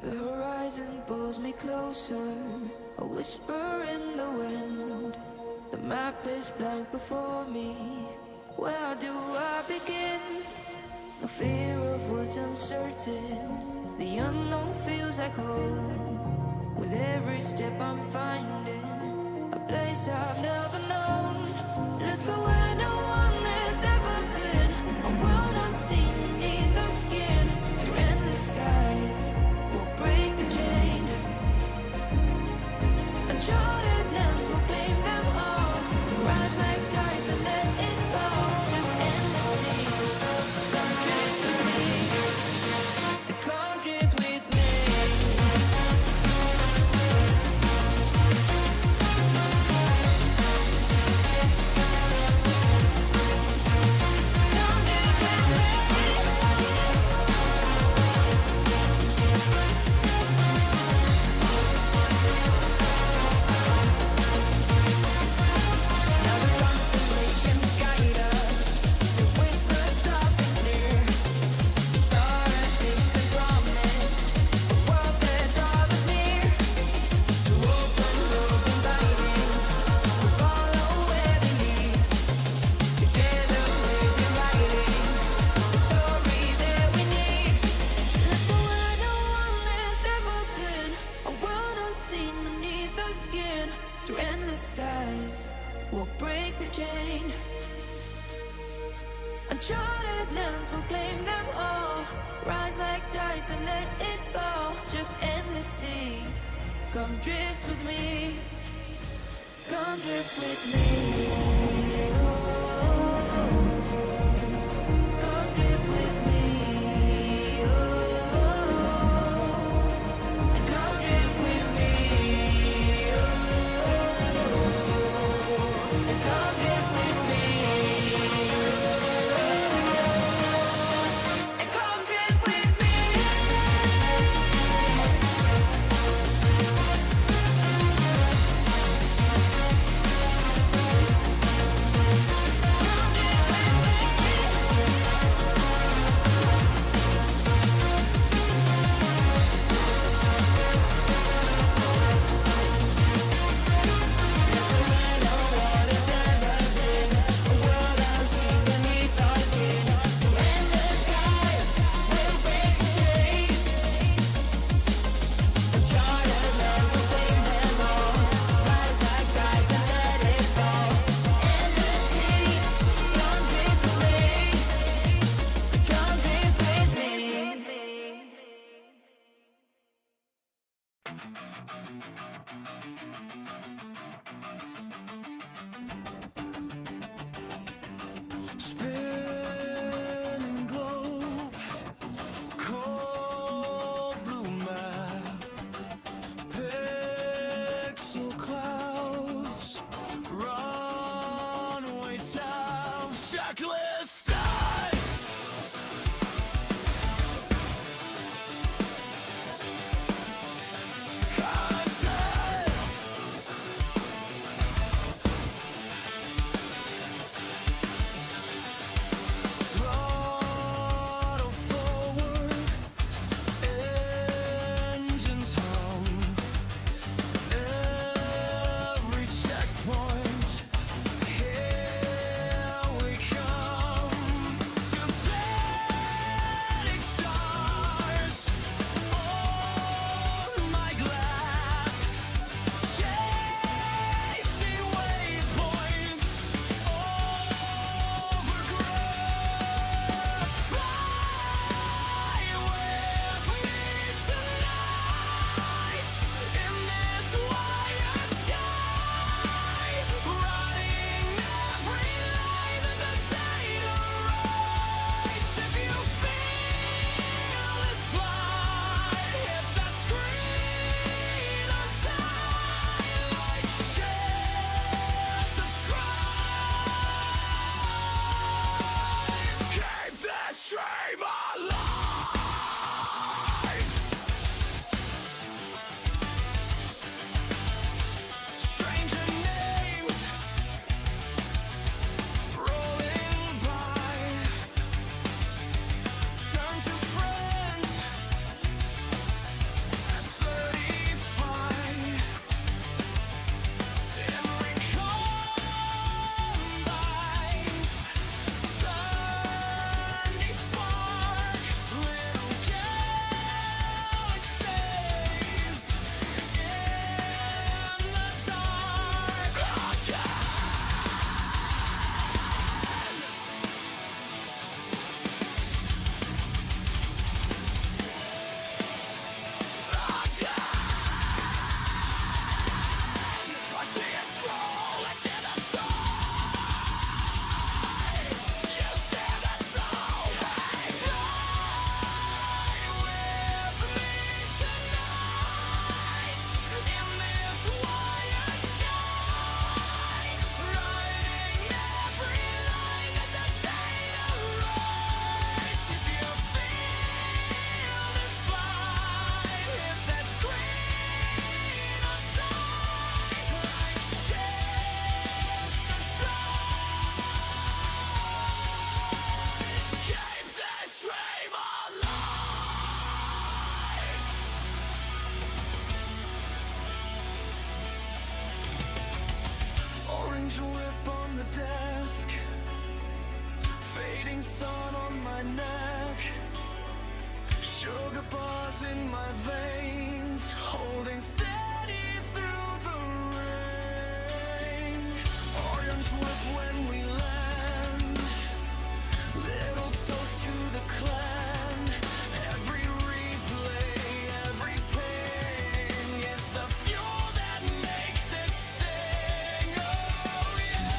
The horizon pulls me closer, a whisper in the wind. The map is blank before me, where do I begin? No fear of what's uncertain, the unknown feels like home. With every step I'm finding a place I've never known. Let's go where no one has ever been, a world unseen beneath our skin. Through endless skies, we'll break the chain. Uncharted lands will claim them all. Rise like tides and let it fall. Just endless seas. Come drift with me. Come drift with me. Uncharted lands will claim them all. Rise like tides and let it fall. Just endless seas. Come drift with me. Come drift with me. Oh, come drift with me. Oh, and come drift with me. Oh, and come drift with me. Spinning globe, cold blue map, pixel clouds, runaway town, checklist time. fires in my veins, holding steady through the rain. Orange whip when we land, little toast to the clan. Every replay, every ping is the fuel that makes it sing. Oh yeah.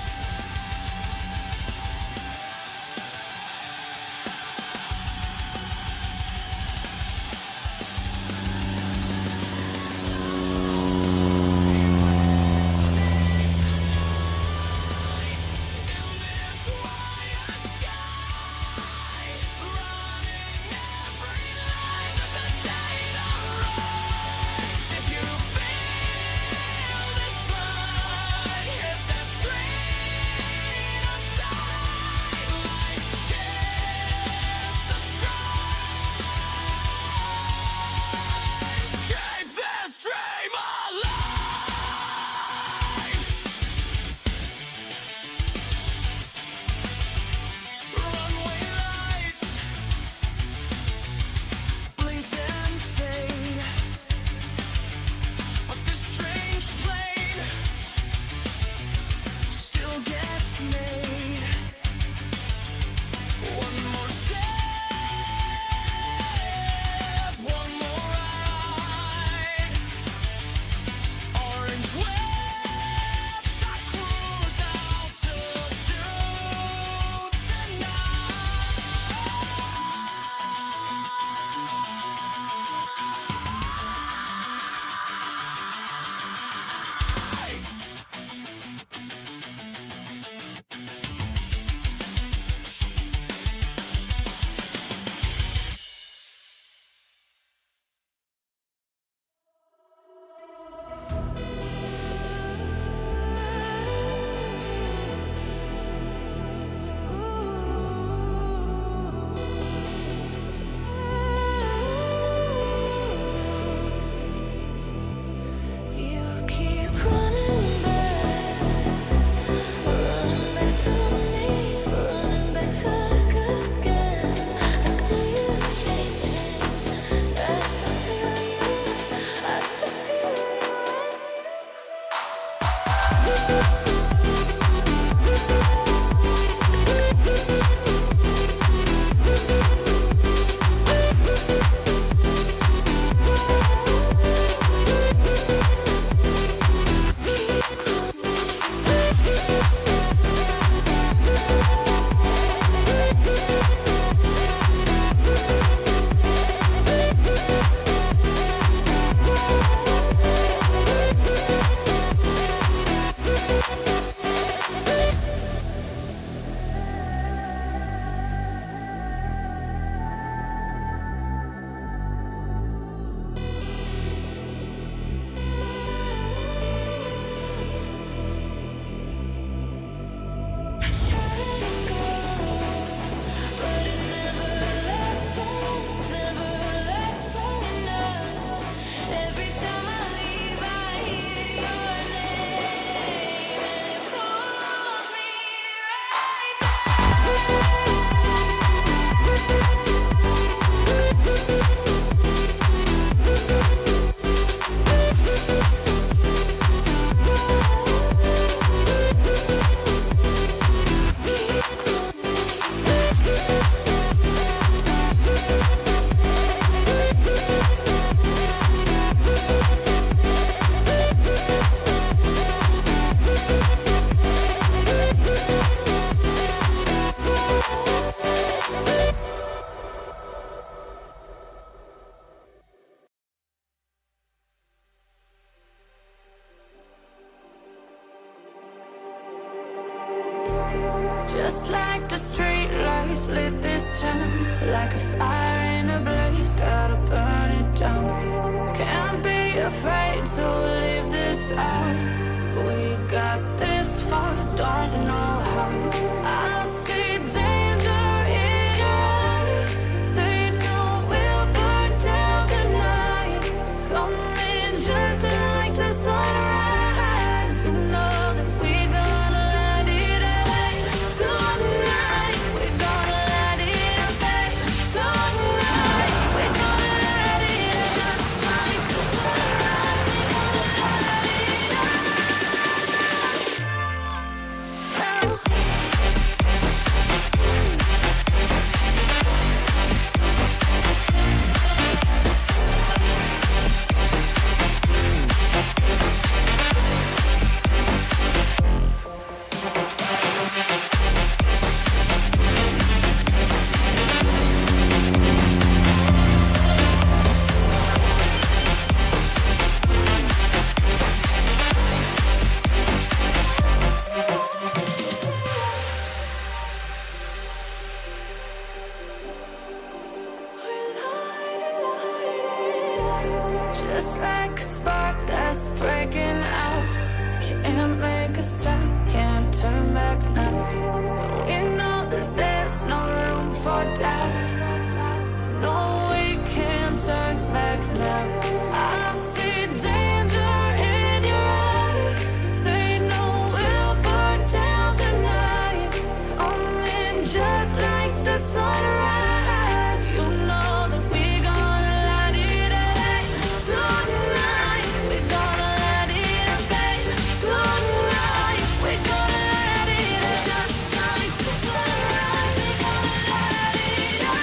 Just like the street lights lit this town, like a fire in a blaze, gotta burn it down. Can't be afraid to leave this out. We got this far, don't know how. I see danger in your eyes. They know we'll burn down the night. Coming just like the sunrise. You know that we gonna let it rain tonight. We gonna let it rain tonight. We gonna let it Just like a spark that's breaking out. Can't make a stop, can't turn back now. We know that there's no room for doubt. No, we can't turn back now. I see danger in your eyes. They know we'll burn down the night. Coming just like the sunrise. You know that we're gonna light it up tonight. We're gonna light it up tonight. We're gonna light it up just like the sunrise. We're gonna light it up.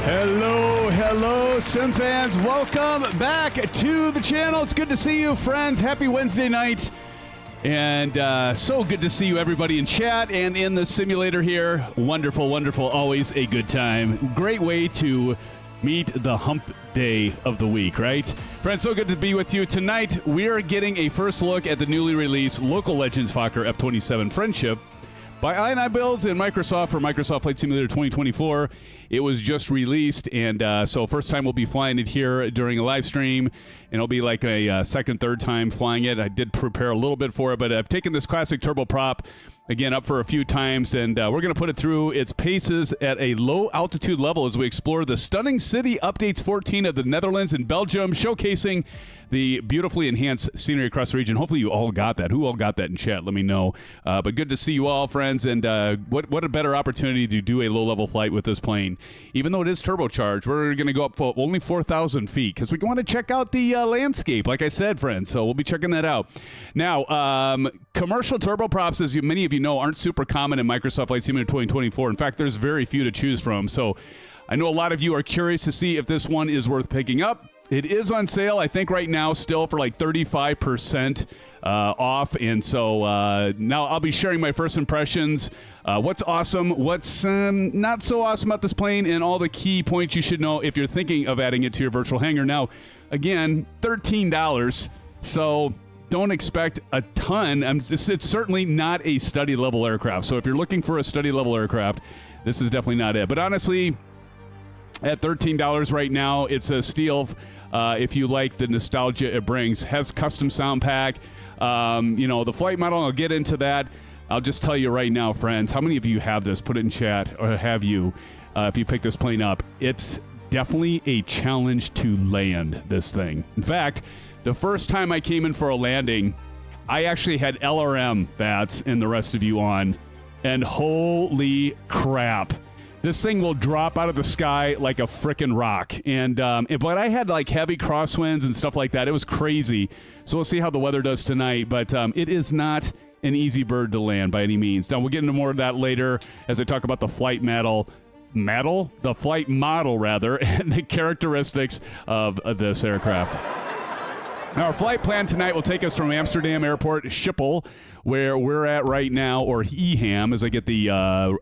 Hello, SimFans. Welcome back to the channel. It's good to see you, friends. Happy Wednesday night. And so good to see you, everybody, in chat and in the simulator here. Wonderful, wonderful. Always a good time. Great way to meet the hump day of the week, right? Friends, so good to be with you. Tonight, we are getting a first look at the newly released Local Legends Fokker F27 Friendship by iniBuilds and Microsoft for Microsoft Flight Simulator 2024. It was just released, and so first time we'll be flying it here during a live stream, and it'll be like a second, third time flying it. I did prepare a little bit for it, but I've taken this classic turboprop, again, up for a few times, and we're going to put it through its paces at a low altitude level as we explore the stunning city updates 14 of the Netherlands and Belgium, showcasing the beautifully enhanced scenery across the region. Hopefully you all got that. Who all got that in chat? Let me know. But good to see you all, friends, and what a better opportunity to do a low-level flight with this plane. Even though it is turbocharged, we're going to go up for only 4,000 feet because we want to check out the landscape, like I said, friends. So we'll be checking that out. Now, commercial turboprops, as many of you know, aren't super common in Microsoft Flight Simulator 2024. In fact, there's very few to choose from. So I know a lot of you are curious to see if this one is worth picking up. It is on sale, I think, right now, still for like 35% off. And so now I'll be sharing my first impressions. What's awesome, what's not so awesome about this plane, and all the key points you should know if you're thinking of adding it to your virtual hangar. Now, again, $13. So don't expect a ton. It's certainly not a study-level aircraft. So if you're looking for a study-level aircraft, this is definitely not it. But honestly, at $13 right now, it's a steal if you like the nostalgia it brings. Has custom sound pack. You know, the flight model, I'll get into that. I'll just tell you right now, friends, how many of you have this? Put it in chat, or have you, if you pick this plane up. It's definitely a challenge to land this thing. In fact, the first time I came in for a landing, I actually had LRM bats and the rest of you on, and holy crap. This thing will drop out of the sky like a frickin' rock. And but I had like heavy crosswinds and stuff like that. It was crazy. So we'll see how the weather does tonight. But it is not an easy bird to land by any means. Now, we'll get into more of that later as I talk about the flight model, the flight model, rather, and the characteristics of this aircraft. Now, our flight plan tonight will take us from Amsterdam Airport Schiphol, where we're at right now, or EHAM, as I get the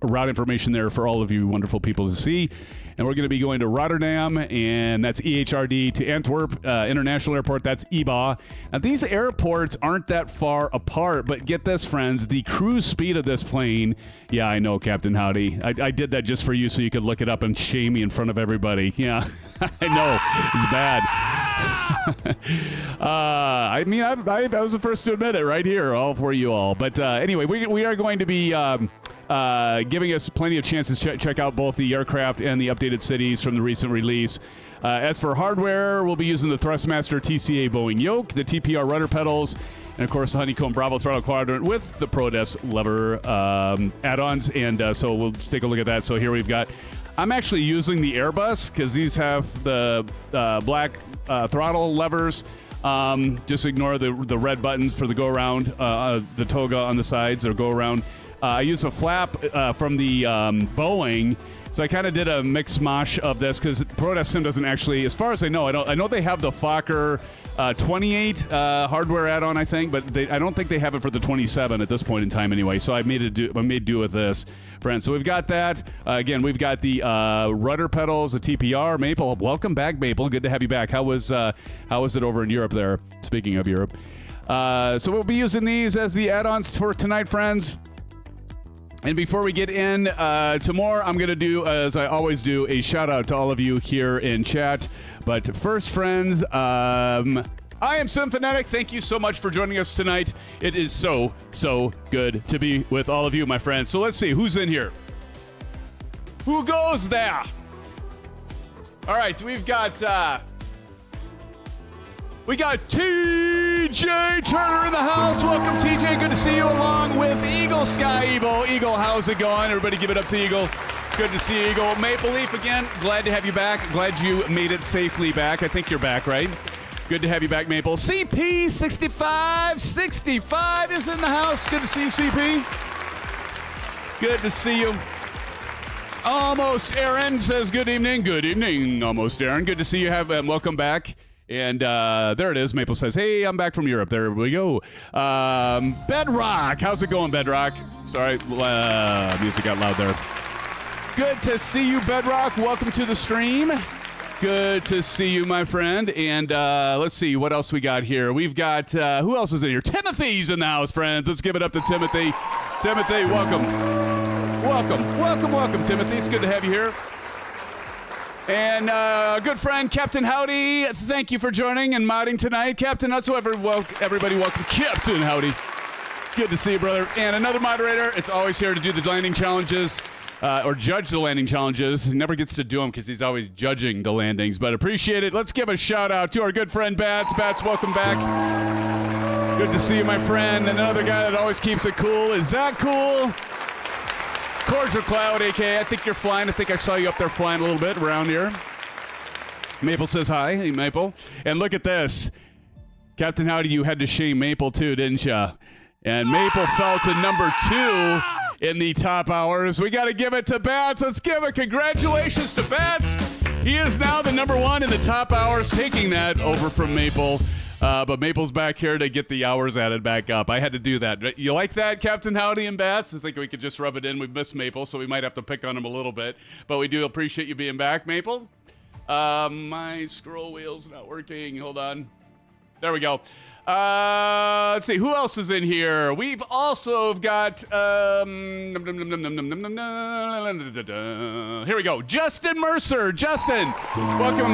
route information there for all of you wonderful people to see. And we're going to be going to Rotterdam, and that's EHRD, to Antwerp International Airport, that's EBAW. Now, these airports aren't that far apart, but get this, friends, the cruise speed of this plane, yeah, I know, Captain Howdy. I did that just for you so you could look it up and shame me in front of everybody. Yeah, I know, it's bad. I mean, I was the first to admit it right here, all for you all. But anyway, we are going to be giving us plenty of chances to check out both the aircraft and the updated cities from the recent release. As for hardware, we'll be using the Thrustmaster TCA Boeing Yoke, the TPR Rudder Pedals, and of course the Honeycomb Bravo Throttle Quadrant with the ProDeskSim lever add-ons. And so we'll take a look at that. So here we've got, I'm actually using the Airbus because these have the black throttle levers. Just ignore the red buttons for the go-around, the toga on the sides or go-around. I use a flap from the Boeing, so I kind of did a mix mosh of this because ProDeskSim doesn't actually, as far as I know they have the Fokker 28 hardware add-on, I think, but I don't think they have it for the 27 at this point in time anyway. So I made do with this, friends. So we've got that. Again, we've got the rudder pedals, the TPR. Maple, welcome back, Maple. Good to have you back. How was it over in Europe there? Speaking of Europe, so we'll be using these as the add-ons for tonight, friends. And before we get in to more, I'm going to do, as I always do, a shout-out to all of you here in chat. But first, friends, I am SimFanatic. Thank you so much for joining us tonight. It is so good to be with all of you, my friends. So let's see, who's in here? Who goes there? All right, we've got TJ Turner in the house. Welcome, TJ. Good to see you, along with Eagle Sky Evo. Eagle, how's it going? Everybody give it up to Eagle. Good to see you, Eagle. Maple Leaf, again, glad to have you back. Glad you made it safely back. I think you're back, right? Good to have you back, Maple. CP6565 is in the house. Good to see you, CP. Good to see you. Almost Aaron says good evening. Good evening, Almost Aaron. Good to see you. Welcome back. And there it is. Maple says, hey, I'm back from Europe. There we go. Bedrock. How's it going, Bedrock? Sorry, music got loud there. Good to see you, Bedrock. Welcome to the stream. Good to see you, my friend. And let's see what else we got here. We've got, who else is in here? Timothy's in the house, friends. Let's give it up to Timothy. Timothy, welcome. Welcome, Timothy. It's good to have you here. And good friend, Captain Howdy, thank you for joining and modding tonight. Captain, everybody welcome Captain Howdy. Good to see you, brother. And another moderator, it's always here to do the landing challenges, or judge the landing challenges. He never gets to do them because he's always judging the landings, but appreciate it. Let's give a shout out to our good friend, Bats. Bats, welcome back. Good to see you, my friend. And another guy that always keeps it cool. Is that cool? Cordial Cloud, a.k.a. I think you're flying. I think I saw you up there flying a little bit around here. Maple says hi. Hey, Maple. And look at this. Captain Howdy, you had to shame Maple too, didn't you? And Maple fell to number 2 in the top hours. We got to give it to Bats. Let's give it congratulations to Bats. He is now the number 1 in the top hours, taking that over from Maple. But Maple's back here to get the hours added back up. I had to do that. You like that, Captain Howdy and Bats? I think we could just rub it in. We've missed Maple, so we might have to pick on him a little bit. But we do appreciate you being back, Maple. My scroll wheel's not working. Hold on. There we go. Let's see. Who else is in here? We've also got... here we go. Justin Mercer. Justin, welcome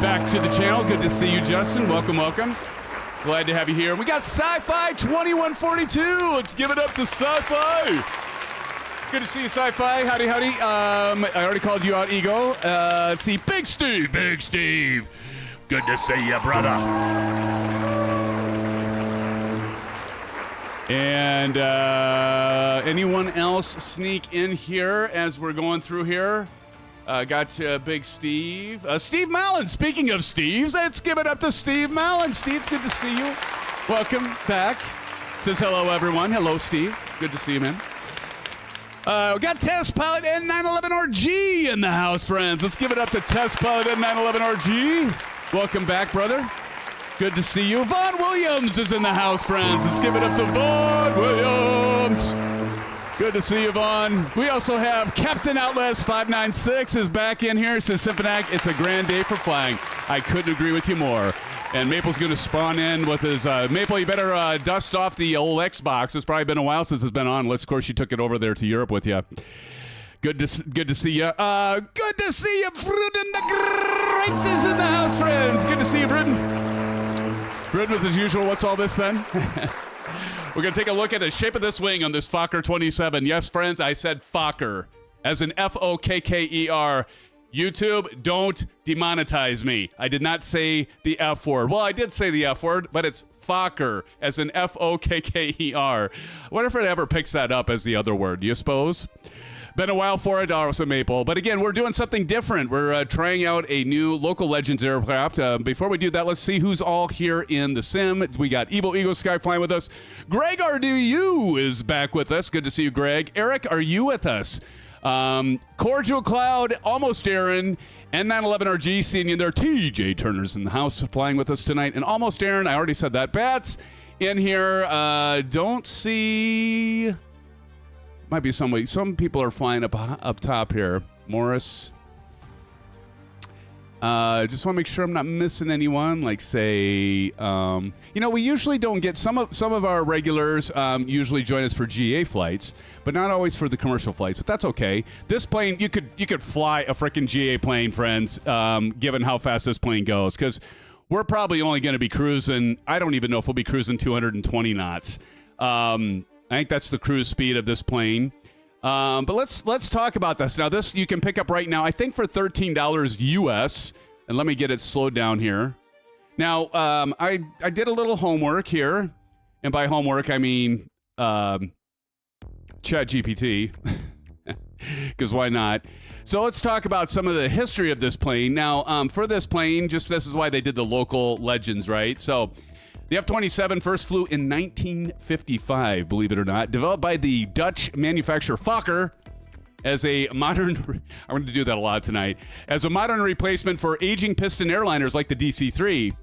back to the channel. Good to see you, Justin. Welcome. Glad to have you here. We got Sci-Fi 2142. Let's give it up to Sci-Fi. Good to see you, Sci-Fi. Howdy. I already called you out, Ego. Let's see. Big Steve. Good to see you, brother. And anyone else sneak in here as we're going through here? Got Big Steve. Steve Mallon. Speaking of Steves, let's give it up to Steve Mallon. Steve, good to see you. Welcome back. Says hello, everyone. Hello, Steve. Good to see you, man. We got Test Pilot N911RG in the house, friends. Let's give it up to Test Pilot N911RG. Welcome back, brother. Good to see you. Vaughn Williams is in the house, friends. Let's give it up to Vaughn Williams. Good to see you, Vaughn. We also have Captain Outlast 596 is back in here. It says, Symphonic, it's a grand day for flying. I couldn't agree with you more. And Maple's going to spawn in with his... Maple, you better dust off the old Xbox. It's probably been a while since it's been on. Unless, of course, you took it over there to Europe with you. Good to see you. Good to see you. Vruden the Great is in the house, friends. Good to see you, Vruden. Vruden with his usual, what's all this then? We're going to take a look at the shape of this wing on this Fokker 27. Yes, friends, I said Fokker, as in F-O-K-K-E-R. YouTube, don't demonetize me. I did not say the F word. Well, I did say the F word, but it's Fokker, as in F-O-K-K-E-R. I wonder if it ever picks that up as the other word. Do you suppose? Been a while for it, also Maple. But again, we're doing something different. We're trying out a new local Legends aircraft. Before we do that, let's see who's all here in the sim. We got Evil Eagle Sky flying with us. Greg RDU is back with us. Good to see you, Greg. Eric, are you with us? Cordial Cloud, Almost Aaron, N911RG, seeing you there. TJ Turner's in the house flying with us tonight. And Almost Aaron, I already said that. Bats in here. Don't see... Might be somebody. Some people are flying up top here. Morris. Just want to make sure I'm not missing anyone. Like say, we usually don't get some of our regulars usually join us for GA flights, but not always for the commercial flights. But that's okay. This plane, you could fly a freaking GA plane, friends. Given how fast this plane goes, because we're probably only going to be cruising. I don't even know if we'll be cruising 220 knots. I think that's the cruise speed of this plane. But let's talk about this. Now, this you can pick up right now, I think for $13 US. And let me get it slowed down here. Now, I did a little homework here. And by homework, I mean ChatGPT. Because why not? So let's talk about some of the history of this plane. Now, for this plane, this is why they did the local Legends, right? So... The F-27 first flew in 1955, believe it or not. Developed by the Dutch manufacturer Fokker. as a modern, I'm going to do that a lot tonight, as a modern replacement for aging piston airliners like the DC-3.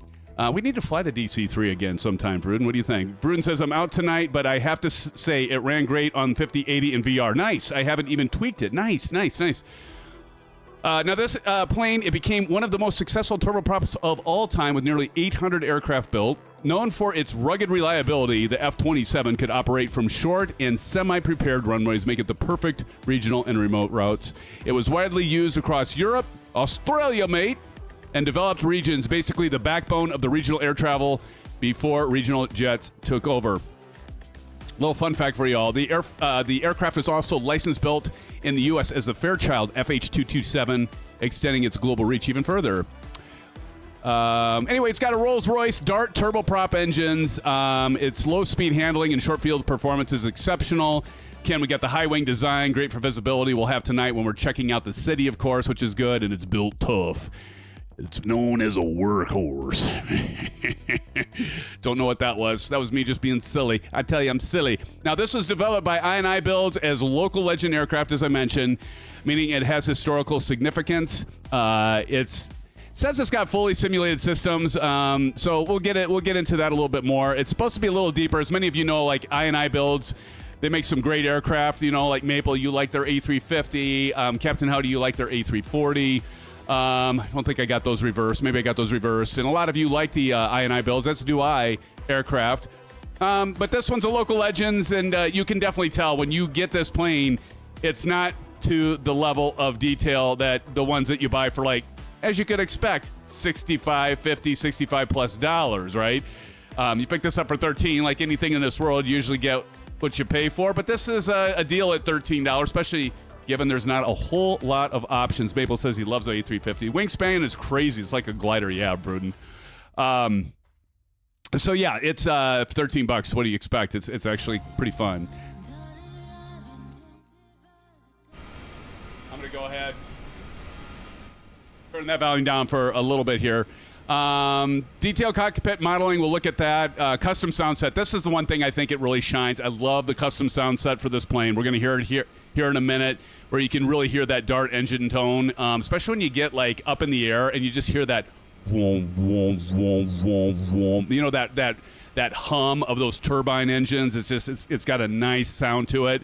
We need to fly the DC-3 again sometime, Bruden. What do you think? Bruden says, I'm out tonight, but I have to say it ran great on 5080 in VR. Nice. I haven't even tweaked it. Nice. Now, this plane, it became one of the most successful turboprops of all time with nearly 800 aircraft built. Known for its rugged reliability, the F27 could operate from short and semi-prepared runways, make it the perfect regional and remote routes. It was widely used across Europe, Australia, mate, and developed regions, basically the backbone of the regional air travel before regional jets took over. Little fun fact for y'all, the aircraft is also license built in the U.S. as the Fairchild FH227, extending its global reach even further. Anyway, it's got a Rolls-Royce Dart turboprop engines. Its low-speed handling and short-field performance is exceptional. We got the high-wing design, great for visibility. We'll have tonight when we're checking out the city, of course, which is good, and it's built tough. It's known as a workhorse. Don't know what that was. That was me just being silly. I tell you, I'm silly. Now, this was developed by iniBuilds as local legend aircraft, as I mentioned, meaning it has historical significance. It says it's got fully simulated systems, so we'll get into that a little bit more. It's supposed to be a little deeper. As many of you know, like iniBuilds, they make some great aircraft. You know, like Maple, you like their A350. Captain Howdy, you like their A340. I don't think I got those reversed. Maybe I got those reversed. And a lot of you like the iniBuilds. That's do I aircraft. But this one's a local legends, and you can definitely tell when you get this plane, it's not to the level of detail that the ones that you buy for, like, as you could expect, $65, $50, $65+ right? You pick this up for $13. Like anything in this world, you usually get what you pay for. But this is a deal at $13, especially given there's not a whole lot of options. Maple says he loves the A350. Wingspan is crazy. It's like a glider. Yeah, Bruden. So yeah, it's $13. What do you expect? It's actually pretty fun. I'm gonna go ahead, turn that volume down for a little bit here. Detailed cockpit modeling, we'll look at that. Custom sound set. This is the one thing I think it really shines. I love the custom sound set for this plane. We're gonna hear it here in a minute, where you can really hear that Dart engine tone, especially when you get like up in the air and you just hear that vroom, vroom, vroom, vroom, vroom. You know, that hum of those turbine engines. It's got a nice sound to it.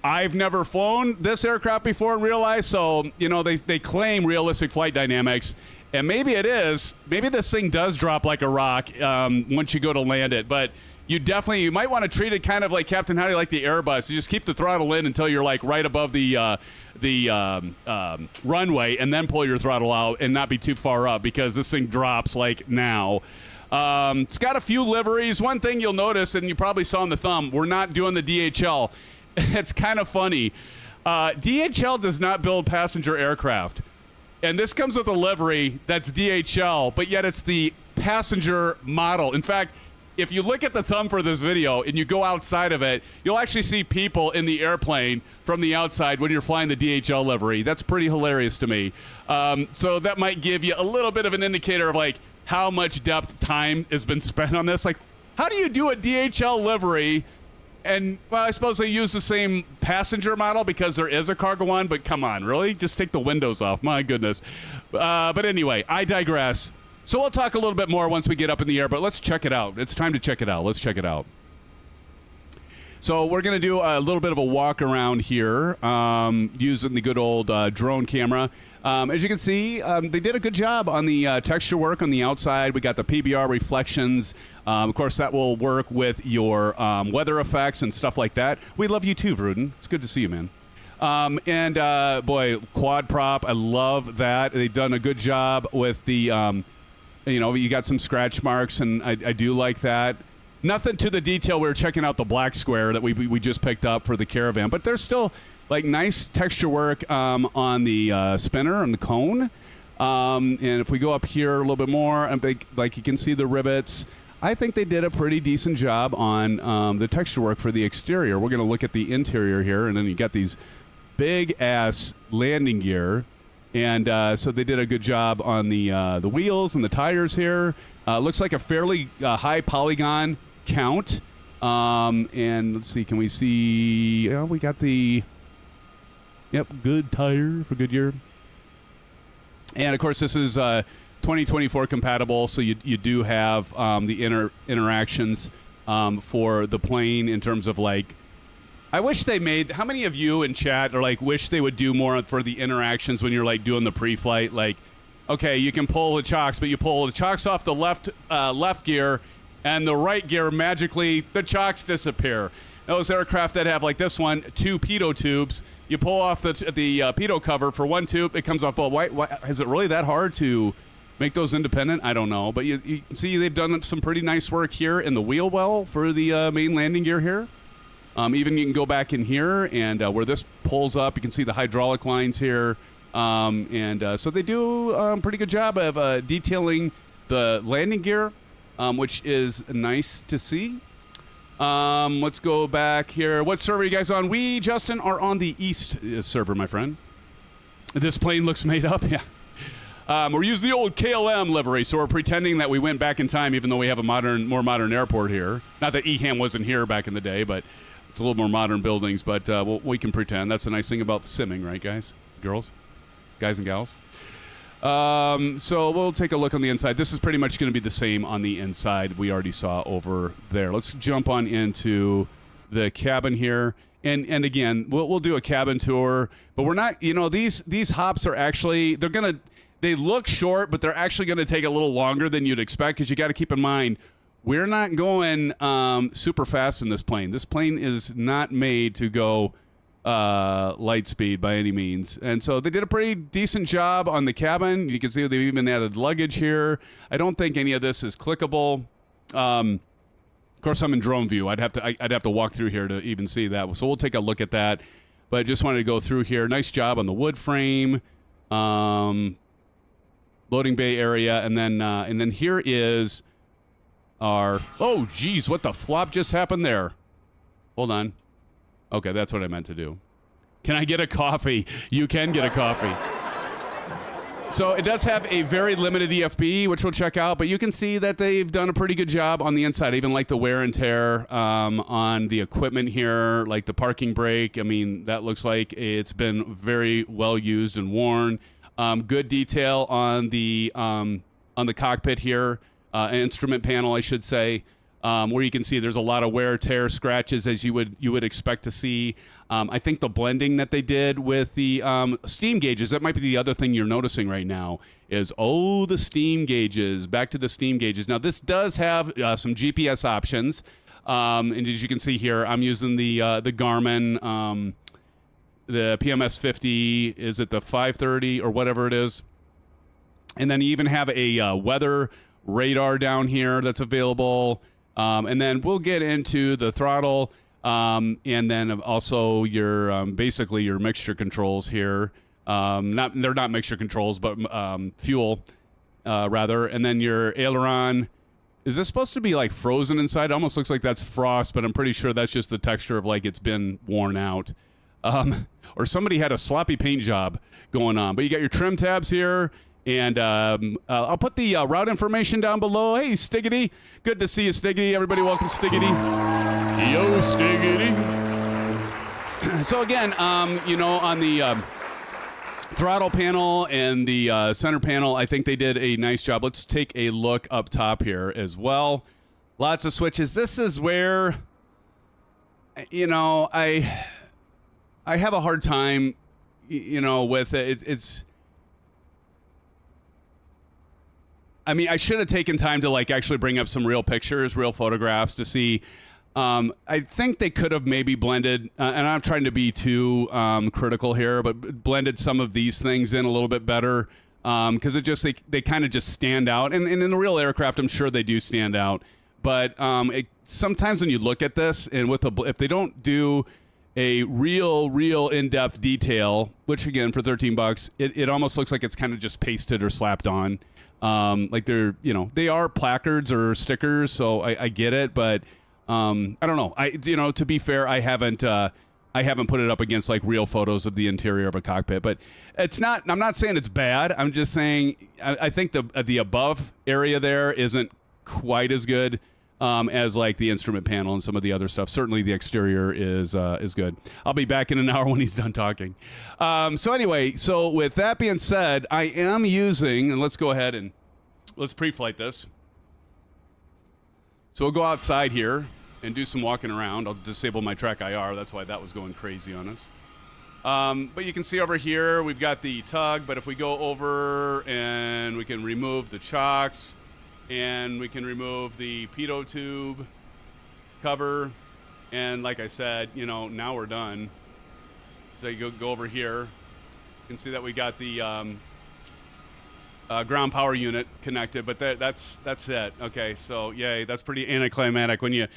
I've never flown this aircraft before in real life, so you know they claim realistic flight dynamics, and maybe it is. Maybe this thing does drop like a rock once you go to land it, but you might want to treat it kind of like Captain Howdy, like the Airbus. You just keep the throttle in until you're like right above the runway, and then pull your throttle out and not be too far up, because this thing drops like now. It's got a few liveries. One thing you'll notice, and you probably saw in the thumb, we're not doing the DHL. It's kind of funny. DHL does not build passenger aircraft, and this comes with a livery that's DHL, but yet it's the passenger model. In fact, if you look at the thumb for this video and you go outside of it, you'll actually see people in the airplane from the outside when you're flying the DHL livery. That's pretty hilarious to me. So that might give you a little bit of an indicator of like how much depth time has been spent on this. Like, how do you do a DHL livery? And, well, I suppose they use the same passenger model because there is a cargo one, but come on, really? Just take the windows off. My goodness. But anyway, I digress. So we'll talk a little bit more once we get up in the air, but let's check it out. It's time to check it out. Let's check it out. So we're going to do a little bit of a walk around here using the good old drone camera. As you can see, they did a good job on the texture work on the outside. We got the PBR reflections. Of course, that will work with your weather effects and stuff like that. We love you too, Vruden. It's good to see you, man. Boy, quad prop. I love that. They've done a good job with the... you know, you got some scratch marks, and I do like that. Nothing to the detail. We were checking out the black square that we just picked up for the Caravan, but there's still like nice texture work on the spinner and the cone. And if we go up here a little bit more, like you can see the rivets. I think they did a pretty decent job on the texture work for the exterior. We're going to look at the interior here, and then you got these big-ass landing gear. And so they did a good job on the wheels and the tires here. Looks like a fairly high polygon count. And let's see, can we see? We got the... Yep, good tire for Goodyear. And, of course, this is 2024 compatible, so you do have the interactions for the plane in terms of, like, I wish they made, how many of you in chat are like, wish they would do more for the interactions when you're, like, doing the pre-flight? Like, okay, you can pull the chocks, but you pull the chocks off the left gear, and the right gear, magically, the chocks disappear. Those aircraft that have, like this one, 2 pitot tubes, you pull off the pitot cover for 1 tube, it comes off. Well, why is it really that hard to make those independent? I don't know. But you can see they've done some pretty nice work here in the wheel well for the main landing gear here. Even you can go back in here, and where this pulls up, you can see the hydraulic lines here. So they do a pretty good job of detailing the landing gear, which is nice to see. Let's go back here. What server are you guys on? We, Justin, are on the East server, my friend. This plane looks made up, yeah. We're using the old KLM livery, so we're pretending that we went back in time, even though we have a more modern airport here. Not that EHAM wasn't here back in the day, but it's a little more modern buildings, but we can pretend. That's the nice thing about simming, right, guys? Girls? Guys and gals? So we'll take a look on the inside. This is pretty much going to be the same on the inside we already saw over there. Let's jump on into the cabin here. And again, we'll do a cabin tour, but we're not, these hops are actually, they look short, but they're actually going to take a little longer than you'd expect, because you got to keep in mind, we're not going super fast in this plane. This plane is not made to go light speed by any means. And so they did a pretty decent job on the cabin. You can see they've even added luggage here. I don't think any of this is clickable. Of course, I'm in drone view. I'd have to walk through here to even see that. So we'll take a look at that. But I just wanted to go through here. Nice job on the wood frame, loading bay area, and then here is our. Oh, geez, what the flop just happened there? Hold on. Okay, that's what I meant to do. Can I get a coffee? You can get a coffee. So it does have a very limited EFB, which we'll check out, but you can see that they've done a pretty good job on the inside. I even like the wear and tear on the equipment here, like the parking brake. I mean, that looks like it's been very well used and worn. Good detail on the cockpit here, instrument panel, I should say. Where you can see there's a lot of wear, tear, scratches, as you would expect to see. I think the blending that they did with the steam gauges, that might be the other thing you're noticing right now, is, the steam gauges. Back to the steam gauges. Now, this does have some GPS options. And as you can see here, I'm using the Garmin, the PMS 50, is it the 530 or whatever it is? And then you even have a weather radar down here that's available. And then we'll get into the throttle, and then also your basically your mixture controls here. They're not mixture controls, but fuel rather. And then your aileron. Is this supposed to be like frozen inside? It almost looks like that's frost, but I'm pretty sure that's just the texture of like it's been worn out. Or somebody had a sloppy paint job going on. But you got your trim tabs here. And I'll put the route information down below. Hey, Stiggity. Good to see you, Stiggity. Everybody welcome Stiggity. Yo, Stiggity. So again, on the throttle panel and the center panel, I think they did a nice job. Let's take a look up top here as well. Lots of switches. This is where, I have a hard time, with it. It's... I mean, I should have taken time to actually bring up some real pictures, real photographs to see. I think they could have maybe blended, and I'm trying to be too critical here, but blended some of these things in a little bit better, because they kind of just stand out. And in the real aircraft, I'm sure they do stand out. But sometimes when you look at this, and if they don't do a real in-depth detail, which again for $13, it almost looks like it's kind of just pasted or slapped on. They are placards or stickers, so I get it, but I don't know. To be fair, I haven't put it up against real photos of the interior of a cockpit, but it's not. I'm not saying it's bad. I'm just saying I think the above area there isn't quite as good. as like the instrument panel and some of the other stuff. Certainly the exterior is good. I'll be back in an hour when he's done talking. So anyway, so with that being said, I am using, and let's go ahead and let's pre-flight this. So we'll go outside here and do some walking around. I'll disable my track IR. That's why that was going crazy on us. But you can see over here, we've got the tug, but if we go over and we can remove the chocks, and we can remove the pitot tube cover, and like I said, you know, now we're done. So you go over here, you can see that we got the ground power unit connected, but that's it. Okay, so yay, that's pretty anticlimactic when you.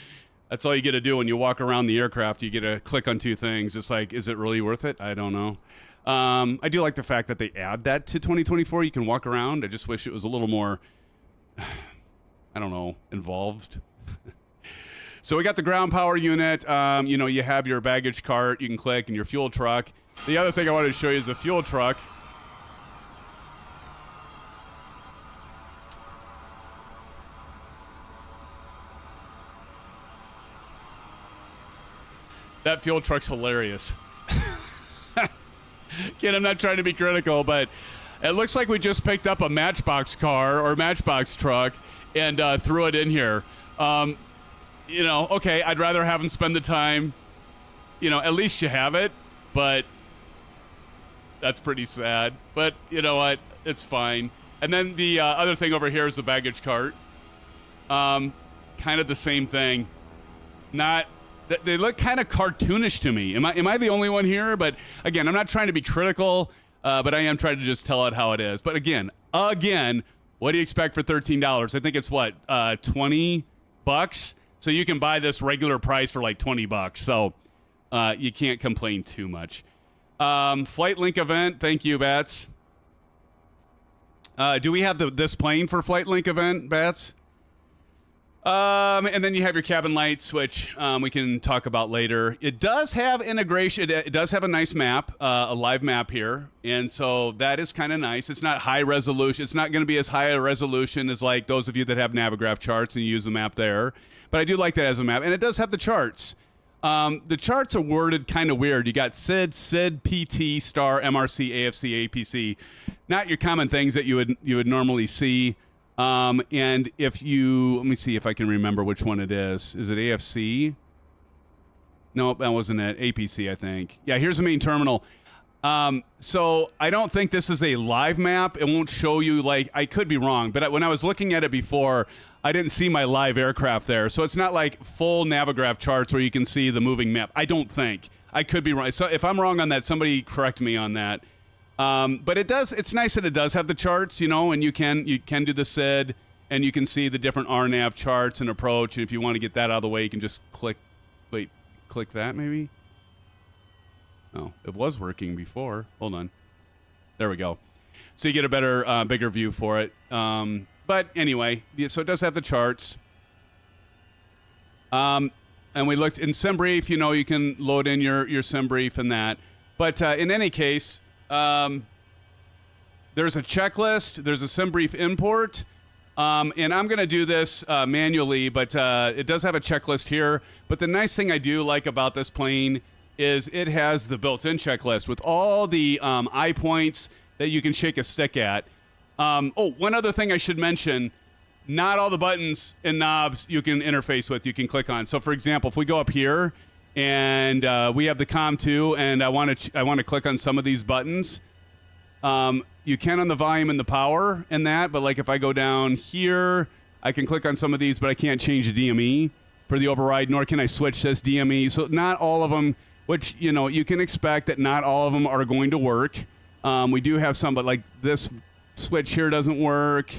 That's all you get to do when you walk around the aircraft. You get to click on two things. It's like, is it really worth it? I don't know. I do like the fact that they add that to 2024. You can walk around. I just wish it was a little more, I don't know, involved. So we got the ground power unit. You know, you have your baggage cart. You can click, and your fuel truck. The other thing I wanted to show you is the fuel truck. That fuel truck's hilarious. Kid, I'm not trying to be critical, but it looks like we just picked up a Matchbox car or Matchbox truck and threw it in here. You know, okay, I'd rather have them spend the time. You know, at least you have it, but that's pretty sad. But you know what? It's fine. And then the other thing over here is the baggage cart. Kind of the same thing. Not... They look kind of cartoonish to me. Am I the only one here? But again, I'm not trying to be critical, but I am trying to just tell it how it is. But again, what do you expect for $13? I think it's what, 20 bucks? So you can buy this regular price for like 20 bucks. So you can't complain too much. Flight link event. Thank you, Bats. Do we have this plane for flight link event, Bats? And then you have your cabin lights, which we can talk about later. It does have integration. It does have a nice map, a live map here. And so that is kind of nice. It's not high resolution. It's not going to be as high a resolution as like those of you that have Navigraph charts and you use the map there. But I do like that as a map. And it does have the charts. The charts are worded kind of weird. You got SID, PT, STAR, MRC, AFC, APC. Not your common things that you would normally see. And if you, let me see if I can remember which one it is. Is it AFC? No, that wasn't it. APC, I think. Yeah, here's the main terminal. So I don't think this is a live map. It won't show you, like, I could be wrong, but when I was looking at it before, I didn't see my live aircraft there. So it's not like full Navigraph charts where you can see the moving map. I don't think. I could be wrong. So if I'm wrong on that, somebody correct me on that. But it's nice that it does have the charts, you know, and you can do the SID, and you can see the different RNAV charts and approach. And if you want to get that out of the way, you can just click that maybe. Oh, it was working before. Hold on. There we go. So you get a better, bigger view for it. But anyway, so it does have the charts. And we looked in SimBrief, you know, you can load in your SimBrief and that. But in any case, there's a checklist. There's a SimBrief import. And I'm going to do this manually, but it does have a checklist here. But the nice thing I do like about this plane is it has the built-in checklist with all the eye points that you can shake a stick at. One other thing I should mention, not all the buttons and knobs you can interface with, you can click on. So, for example, if we go up here and we have the COM2 and I want to click on some of these buttons, you can on the volume and the power and that, but like if I go down here, I can click on some of these, but I can't change the DME for the override, nor can I switch this DME. So not all of them, which, you know, you can expect that not all of them are going to work. We do have some, but like this switch here doesn't work.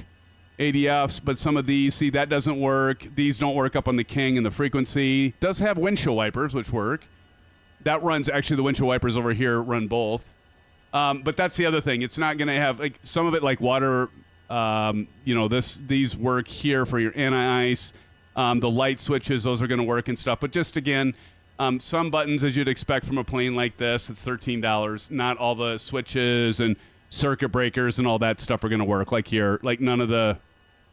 ADFs, but some of these, see, that doesn't work. These don't work up on the King and the frequency. Does have windshield wipers, which work. That runs, actually, the windshield wipers over here run both. But that's the other thing. It's not going to have, like, some of it, like water, you know, these work here for your anti-ice. The light switches, those are going to work and stuff. But just, again, some buttons, as you'd expect from a plane like this, it's $13. Not all the switches and circuit breakers and all that stuff are going to work. Like here, like none of the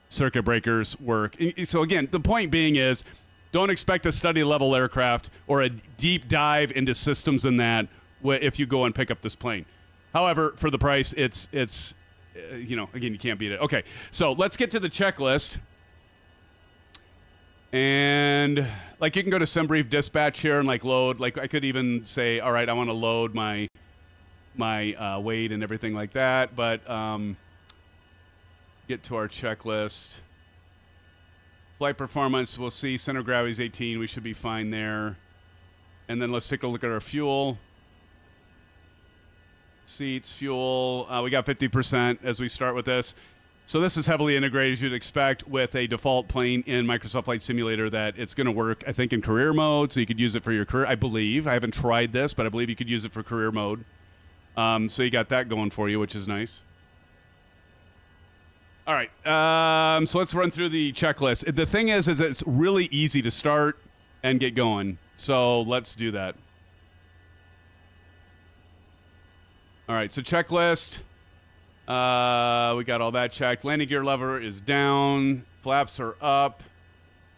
circuit breakers work. So again, the point being is, don't expect a study level aircraft or a deep dive into systems in that if you go and pick up this plane. However, for the price, it's again, you can't beat it. Okay, so let's get to the checklist. And like you can go to SimBrief dispatch here and like load. Like I could even say, all right, I want to load my weight and everything like that. But get to our checklist. Flight performance, we'll see center of gravity is 18. We should be fine there. And then let's take a look at our fuel. Seats, fuel, we got 50% as we start with this. So this is heavily integrated, as you'd expect, with a default plane in Microsoft Flight Simulator that it's going to work, I think, in career mode, so you could use it for your career. I believe. I haven't tried this, but I believe you could use it for career mode. So you got that going for you, which is nice. All right, so let's run through the checklist. The thing is it's really easy to start and get going. So let's do that. All right, so checklist. We got all that checked. Landing gear lever is down. Flaps are up.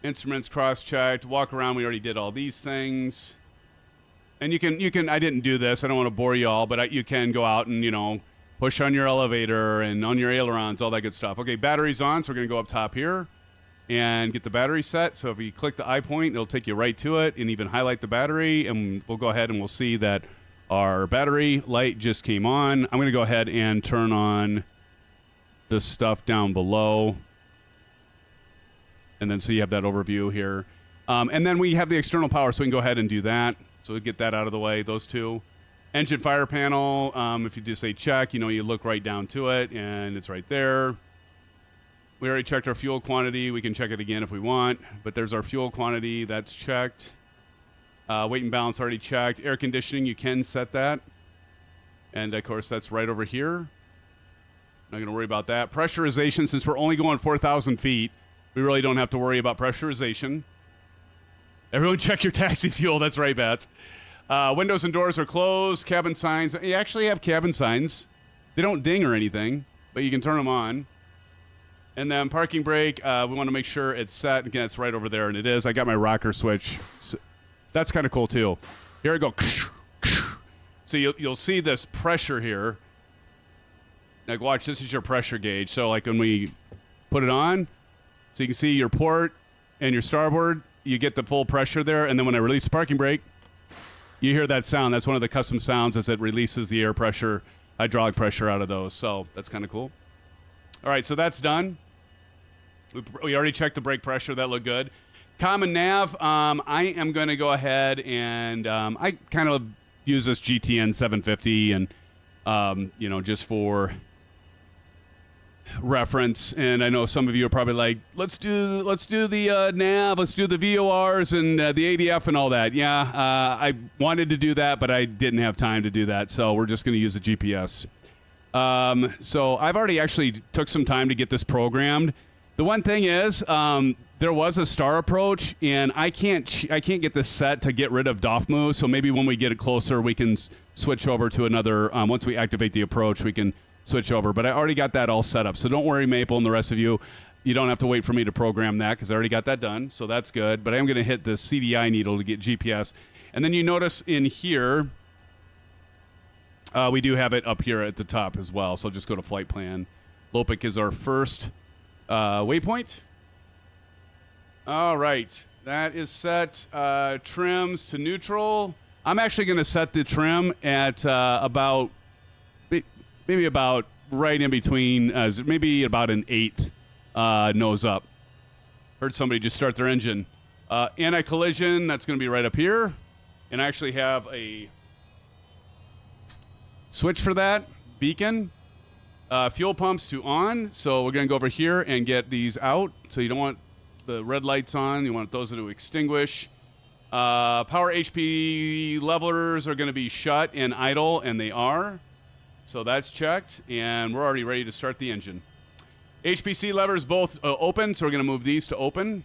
Instruments cross-checked. Walk around, we already did all these things. And you can. I didn't do this. I don't want to bore you all, but you can go out and, push on your elevator and on your ailerons, all that good stuff. Okay, battery's on, so we're going to go up top here and get the battery set. So if you click the eye point, it'll take you right to it and even highlight the battery. And we'll go ahead and we'll see that our battery light just came on. I'm going to go ahead and turn on the stuff down below. And then so you have that overview here. And then we have the external power, so we can go ahead and do that. So we'll get that out of the way, those two. Engine fire panel, if you just say check, you look right down to it, and it's right there. We already checked our fuel quantity. We can check it again if we want, but there's our fuel quantity. That's checked. Weight and balance already checked. Air conditioning, you can set that. And, of course, that's right over here. Not going to worry about that. Pressurization, since we're only going 4,000 feet, we really don't have to worry about pressurization. Everyone check your taxi fuel. That's right, Bats. Windows and doors are closed. Cabin signs. You actually have cabin signs. They don't ding or anything, but you can turn them on. And then parking brake, we want to make sure it's set. Again, it's right over there, and it is. I got my rocker switch. So that's kind of cool, too. Here I go. So you'll see this pressure here. Like, watch, this is your pressure gauge. So, like, when we put it on, so you can see your port and your starboard, you get the full pressure there. And then when I release the parking brake, you hear that sound. That's one of the custom sounds as it releases the air pressure, hydraulic pressure out of those. So that's kind of cool. All right, so that's done. We already checked the brake pressure. That looked good. Common nav, I am going to go ahead and I kind of use this GTN 750 and, just for reference. And I know some of you are probably like, let's do the nav, let's do the VORs and the ADF and all that. Yeah, I wanted to do that, but I didn't have time to do that. So we're just going to use the GPS. So I've already actually took some time to get this programmed. The one thing is, there was a star approach, and I can't get this set to get rid of DOFMU. So maybe when we get it closer, we can switch over to another. Once we activate the approach, we can switch over. But I already got that all set up. So don't worry, Maple, and the rest of you. You don't have to wait for me to program that because I already got that done. So that's good. But I am going to hit the CDI needle to get GPS. And then you notice in here, we do have it up here at the top as well. So just go to flight plan. Lopik is our first waypoint. All right. That is set. Trims to neutral. I'm actually going to set the trim at maybe about right in between, maybe about an 8th nose up. Heard somebody just start their engine. Anti-collision, that's going to be right up here. And I actually have a switch for that. Beacon. Fuel pumps to on. So we're going to go over here and get these out. So you don't want the red lights on. You want those to extinguish. Power HP levelers are going to be shut and idle, and they are. So that's checked, and we're already ready to start the engine. HPC levers both open, so we're going to move these to open.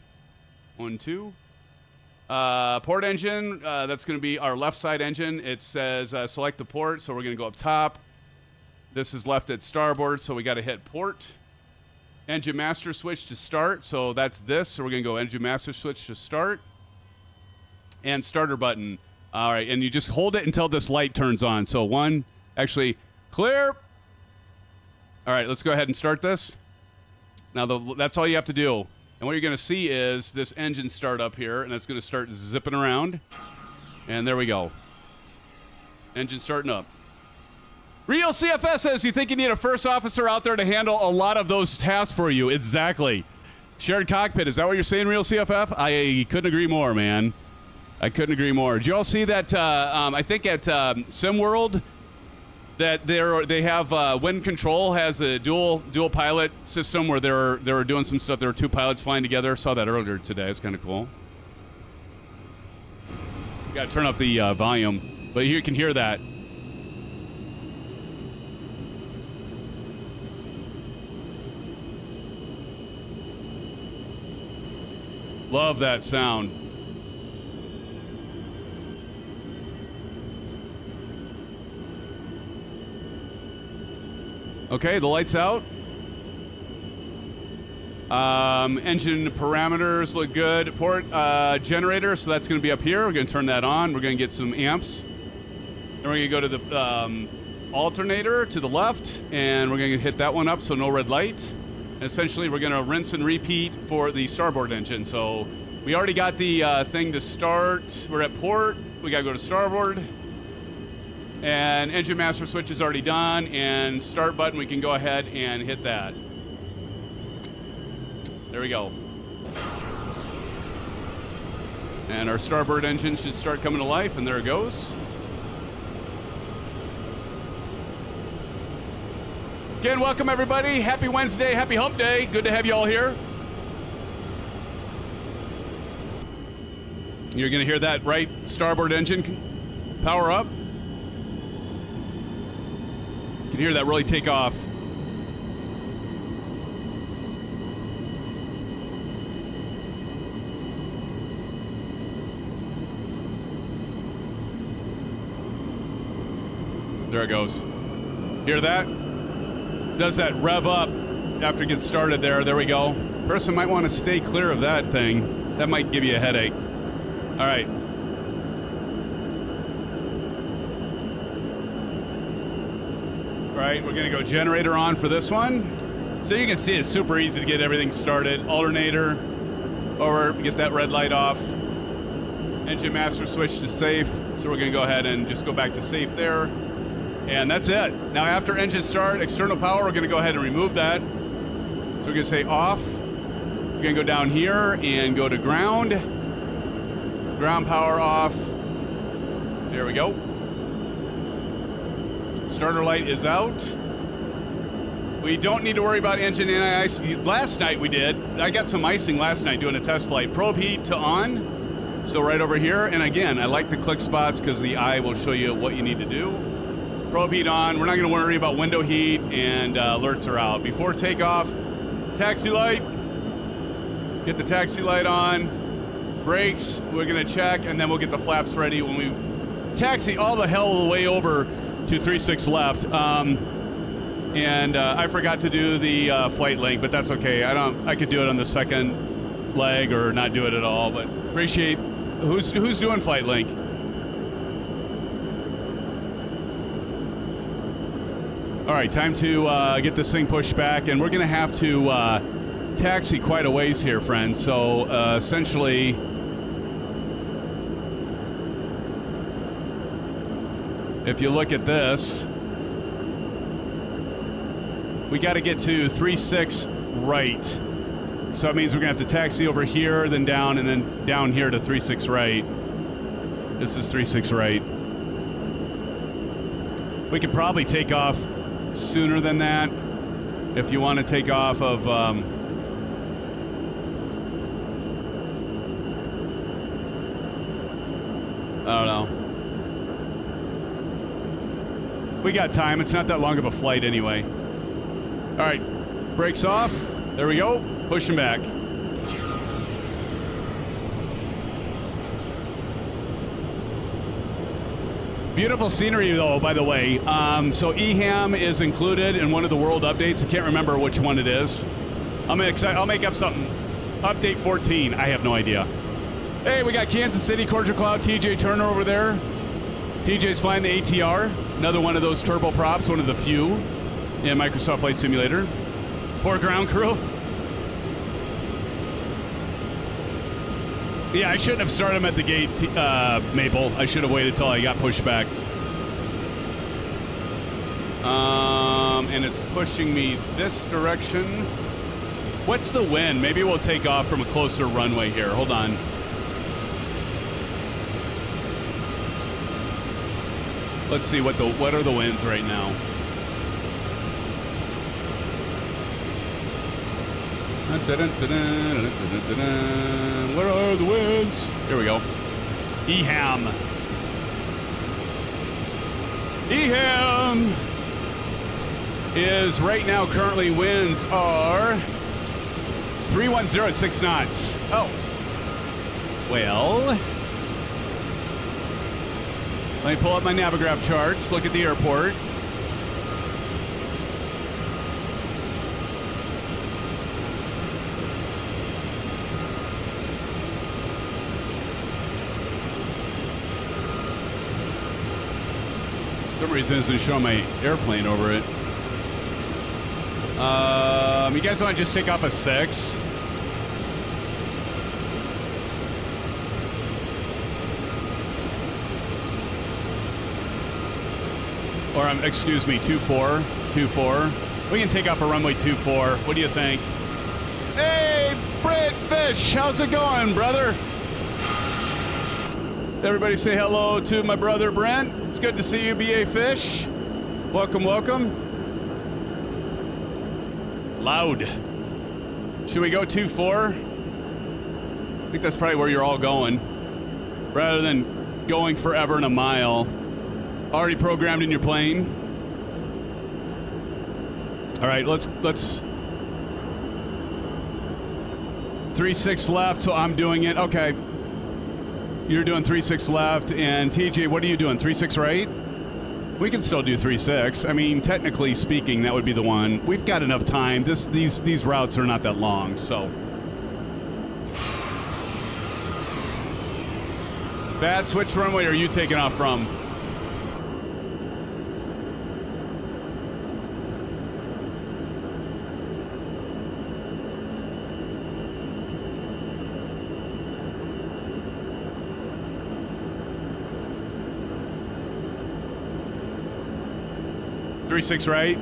1, 2. Port engine, that's going to be our left side engine. It says select the port, so we're going to go up top. This is left at starboard, so we got to hit port. engine master switch to start. So that's this. So we're going to go engine master switch to start. And starter button. All right, and you just hold it until this light turns on. So one, actually, clear. All right, let's go ahead and start this. Now, that's all you have to do. And what you're going to see is this engine start up here, and it's going to start zipping around. And there we go. Engine starting up. Real CFS says, you think you need a first officer out there to handle a lot of those tasks for you? Exactly. Shared cockpit, is that what you're saying, Real CFF? I couldn't agree more, man. I couldn't agree more. Did you all see that, I think at SimWorld, that they have Wind Control has a dual pilot system where they were doing some stuff. There were two pilots flying together. Saw that earlier today. It's kind of cool. Got to turn up the volume, but you can hear that. Love that sound. Okay, the light's out. Engine parameters look good. Port generator, so that's going to be up here. We're going to turn that on. We're going to get some amps. Then we're going to go to the alternator to the left, and we're going to hit that one up, so no red light. And essentially, we're going to rinse and repeat for the starboard engine. So we already got the thing to start. We're at port. We got to go to starboard. And engine master switch is already done, and start button, we can go ahead and hit that. There we go. And our starboard engine should start coming to life, and there it goes. Again, welcome everybody. Happy Wednesday, happy hump day. Good to have you all here. You're gonna hear that right starboard engine power up. You can hear that really take off. There it goes. Hear that? Does that rev up after it gets started there. There we go. Person might want to stay clear of that thing. That might give you a headache. All right. All right, we're gonna go generator on for this one. So you can see it's super easy to get everything started. Alternator over, get that red light off. Engine master switch to safe. So we're gonna go ahead and just go back to safe there. And that's it. Now after engine start, external power, we're gonna go ahead and remove that. So we're gonna say off. We're gonna go down here and go to ground. Ground power off. There we go. Starter light is out. We don't need to worry about engine anti-ice. Last night we did. I got some icing last night doing a test flight. Probe heat to on. So right over here. And again, I like the click spots because the eye will show you what you need to do. Probe heat on. We're not going to worry about window heat, and alerts are out. Before takeoff, taxi light. Get the taxi light on. Brakes, we're going to check, and then we'll get the flaps ready when we taxi all the hell the way over to 36 left. I forgot to do the flight link, but that's okay. I could do it on the second leg or not do it at all, but appreciate who's doing flight link. All right, time to get this thing pushed back, and we're going to have to taxi quite a ways here, friends. So essentially, if you look at this, we got to get to 36 right. So that means we're going to have to taxi over here, then down, and then down here to 36 right. This is 36 right. We could probably take off sooner than that if you want to take off of I don't know. We got time. It's not that long of a flight anyway. All right, brakes off. There we go. Pushing back. Beautiful scenery, though, by the way. So EHAM is included in one of the world updates. I can't remember which one it is. I'll make up something. Update 14. I have no idea. Hey, we got Kansas City, Cordial Cloud, TJ Turner over there. TJ's flying the ATR. Another one of those turboprops, one of the few in Microsoft Flight Simulator. Poor ground crew. Yeah, I shouldn't have started him at the gate, Maple. I should have waited till I got pushed back. And it's pushing me this direction. What's the wind? Maybe we'll take off from a closer runway here. Hold on. Let's see what are the winds right now. Where are the winds? Here we go. EHAM. EHAM is right now currently winds are 310 at 6 knots. Oh. Well, let me pull up my Navigraph charts, look at the airport. For some reason, it doesn't show my airplane over it. You guys want to just take off a 6? Or, excuse me, 24. 24. We can take off a runway 24. What do you think? Hey, Brent Fish, how's it going, brother? Everybody say hello to my brother Brent. It's good to see you, BA Fish. Welcome, welcome. Loud. Should we go 2-4? I think that's probably where you're all going. Rather than going forever in a mile. Already programmed in your plane. All right, let's 3-6 left, so I'm doing it. Okay. You're doing 3-6 left, and TJ, what are you doing? 3-6 right? We can still do 3-6. I mean, technically speaking, that would be the one. We've got enough time. These routes are not that long, so. Bats, which runway are you taking off from? Three six right.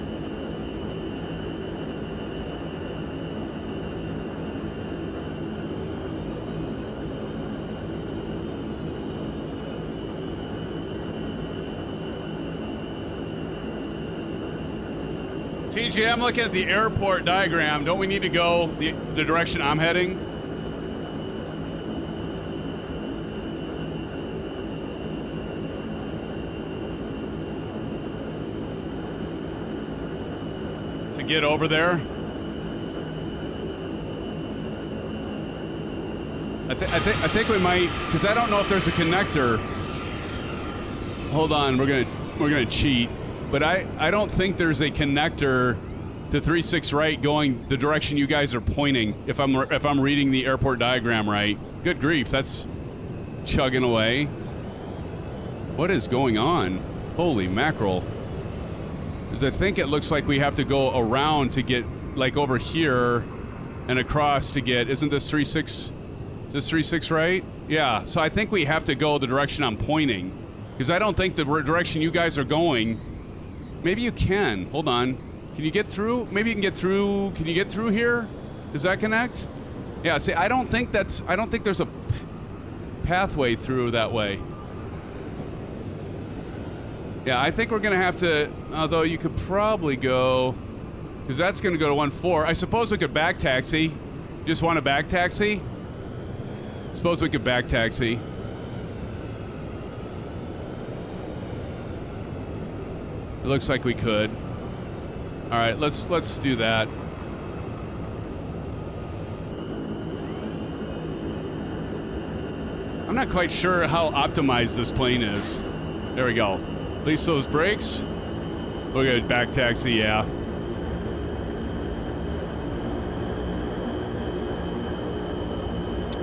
TJ, I'm looking at the airport diagram. Don't we need to go the direction I'm heading? To get over there? I think we might, because I don't know if there's a connector. Hold on, we're gonna cheat. But I don't think there's a connector to 3-6 right going the direction you guys are pointing, if I'm reading the airport diagram right. Good grief, that's chugging away. What is going on? Holy mackerel. Because I think it looks like we have to go around to get, like, over here and across to get, isn't this 3-6? Is this 3-6 right? Yeah, so I think we have to go the direction I'm pointing. Because I don't think the direction you guys are going. Maybe you can. Hold on. Can you get through? Maybe you can get through. Can you get through here? Does that connect? Yeah, see, I don't think there's a pathway through that way. Yeah, I think we're going to have to, although you could probably go, because that's going to go to 1-4. I suppose we could back taxi. Just want to back taxi? Suppose we could back taxi. It looks like we could. All right, let's do that. I'm not quite sure how optimized this plane is. There we go. Release those brakes. Look at back taxi, yeah.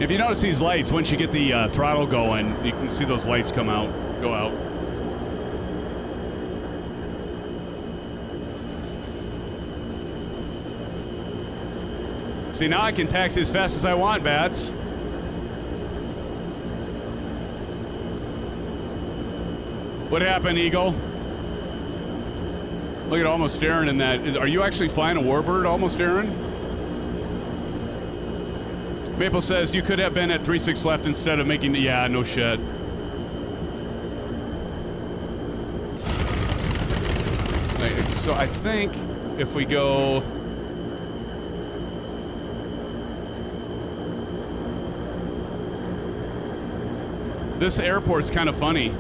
If you notice these lights, once you get the throttle going, you can see those lights go out. See, now I can taxi as fast as I want, Bats. What happened, Eagle? Look at Almost Aaron in that. Are you actually flying a Warbird, Almost Aaron? Maple says you could have been at 3.6 left instead of making the... Yeah, no shit. So I think if we go... This airport's kind of funny.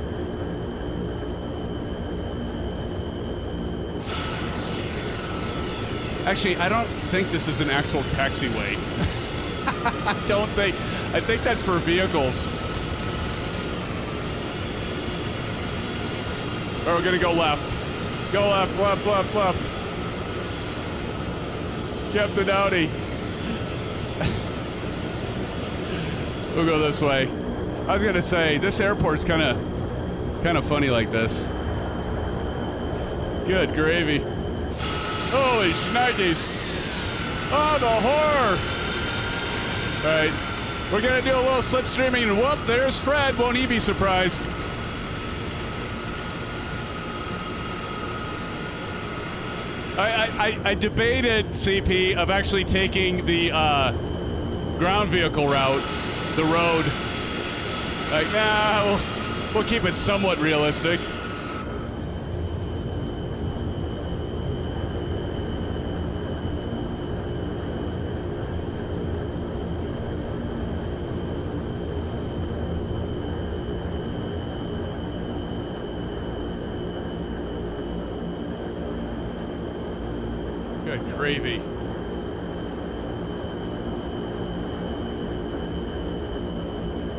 Actually, I don't think this is an actual taxiway. I don't think. I think that's for vehicles. Or we're gonna go left. Go left, left, left, left. Captain Audi. We'll go this way. I was gonna say this airport's kind of funny like this. Good gravy. Holy shnikes. Oh, the horror. All right, we're gonna do a little slipstreaming, and whoop, there's Fred. Won't he be surprised? I debated, CP, of actually taking the ground vehicle route, the road. Like, nah, we'll keep it somewhat realistic. Good gravy.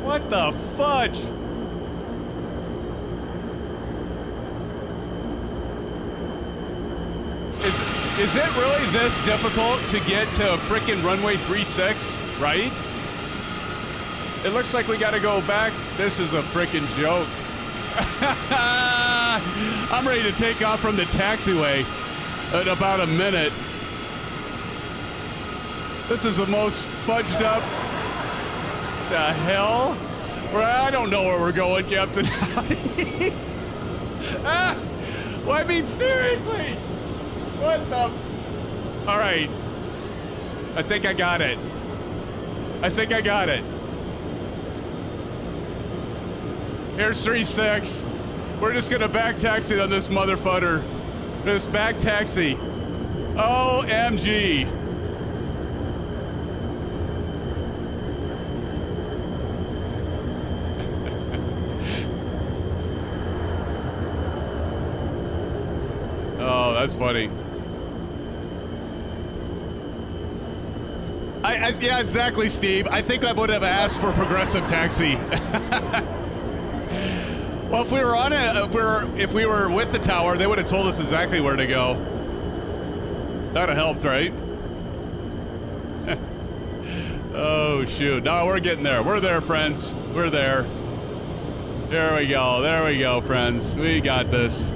What the fudge? Is it really this difficult to get to frickin' runway 36, right? It looks like we gotta go back. This is a frickin' joke. I'm ready to take off from the taxiway in about a minute. This is the most fudged up. The hell? Well, I don't know where we're going, Captain. Well, I mean, seriously. What the? All right. I think I got it. I think I got it. Here's 3.6. We're just gonna back taxi on this motherfucker. Just back taxi. OMG. Oh, that's funny. Yeah, exactly, Steve. I think I would have asked for progressive taxi. Well, if we were on it, if we were with the tower, they would have told us exactly where to go. That'd have helped, right? Oh, shoot. No, we're getting there. We're there, friends. We're there. There we go. There we go, friends. We got this.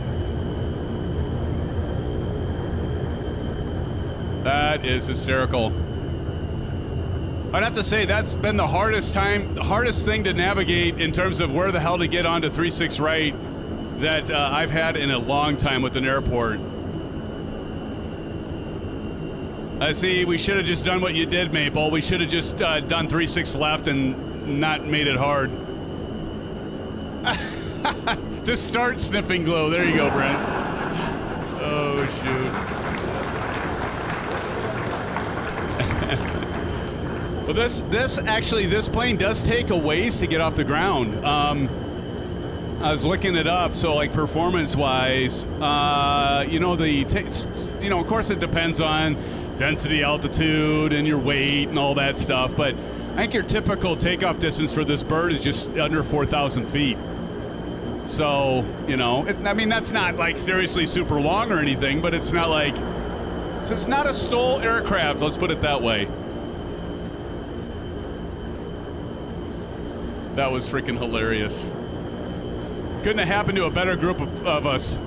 That is hysterical. I'd have to say that's been the hardest thing to navigate in terms of where the hell to get onto 3.6 right that I've had in a long time with an airport. I see. We should have just done what you did, Maple. We should have just done 3.6 left and not made it hard. Just start sniffing glue. There you go, Brent. Oh, shoot. Well, this plane does take a ways to get off the ground. I was looking it up, so like performance-wise, of course it depends on density, altitude, and your weight and all that stuff. But I think your typical takeoff distance for this bird is just under 4,000 feet. So, I mean, that's not like seriously super long or anything, but it's not like, so it's not a STOL aircraft. Let's put it that way. That was freaking hilarious. Couldn't have happened to a better group of us.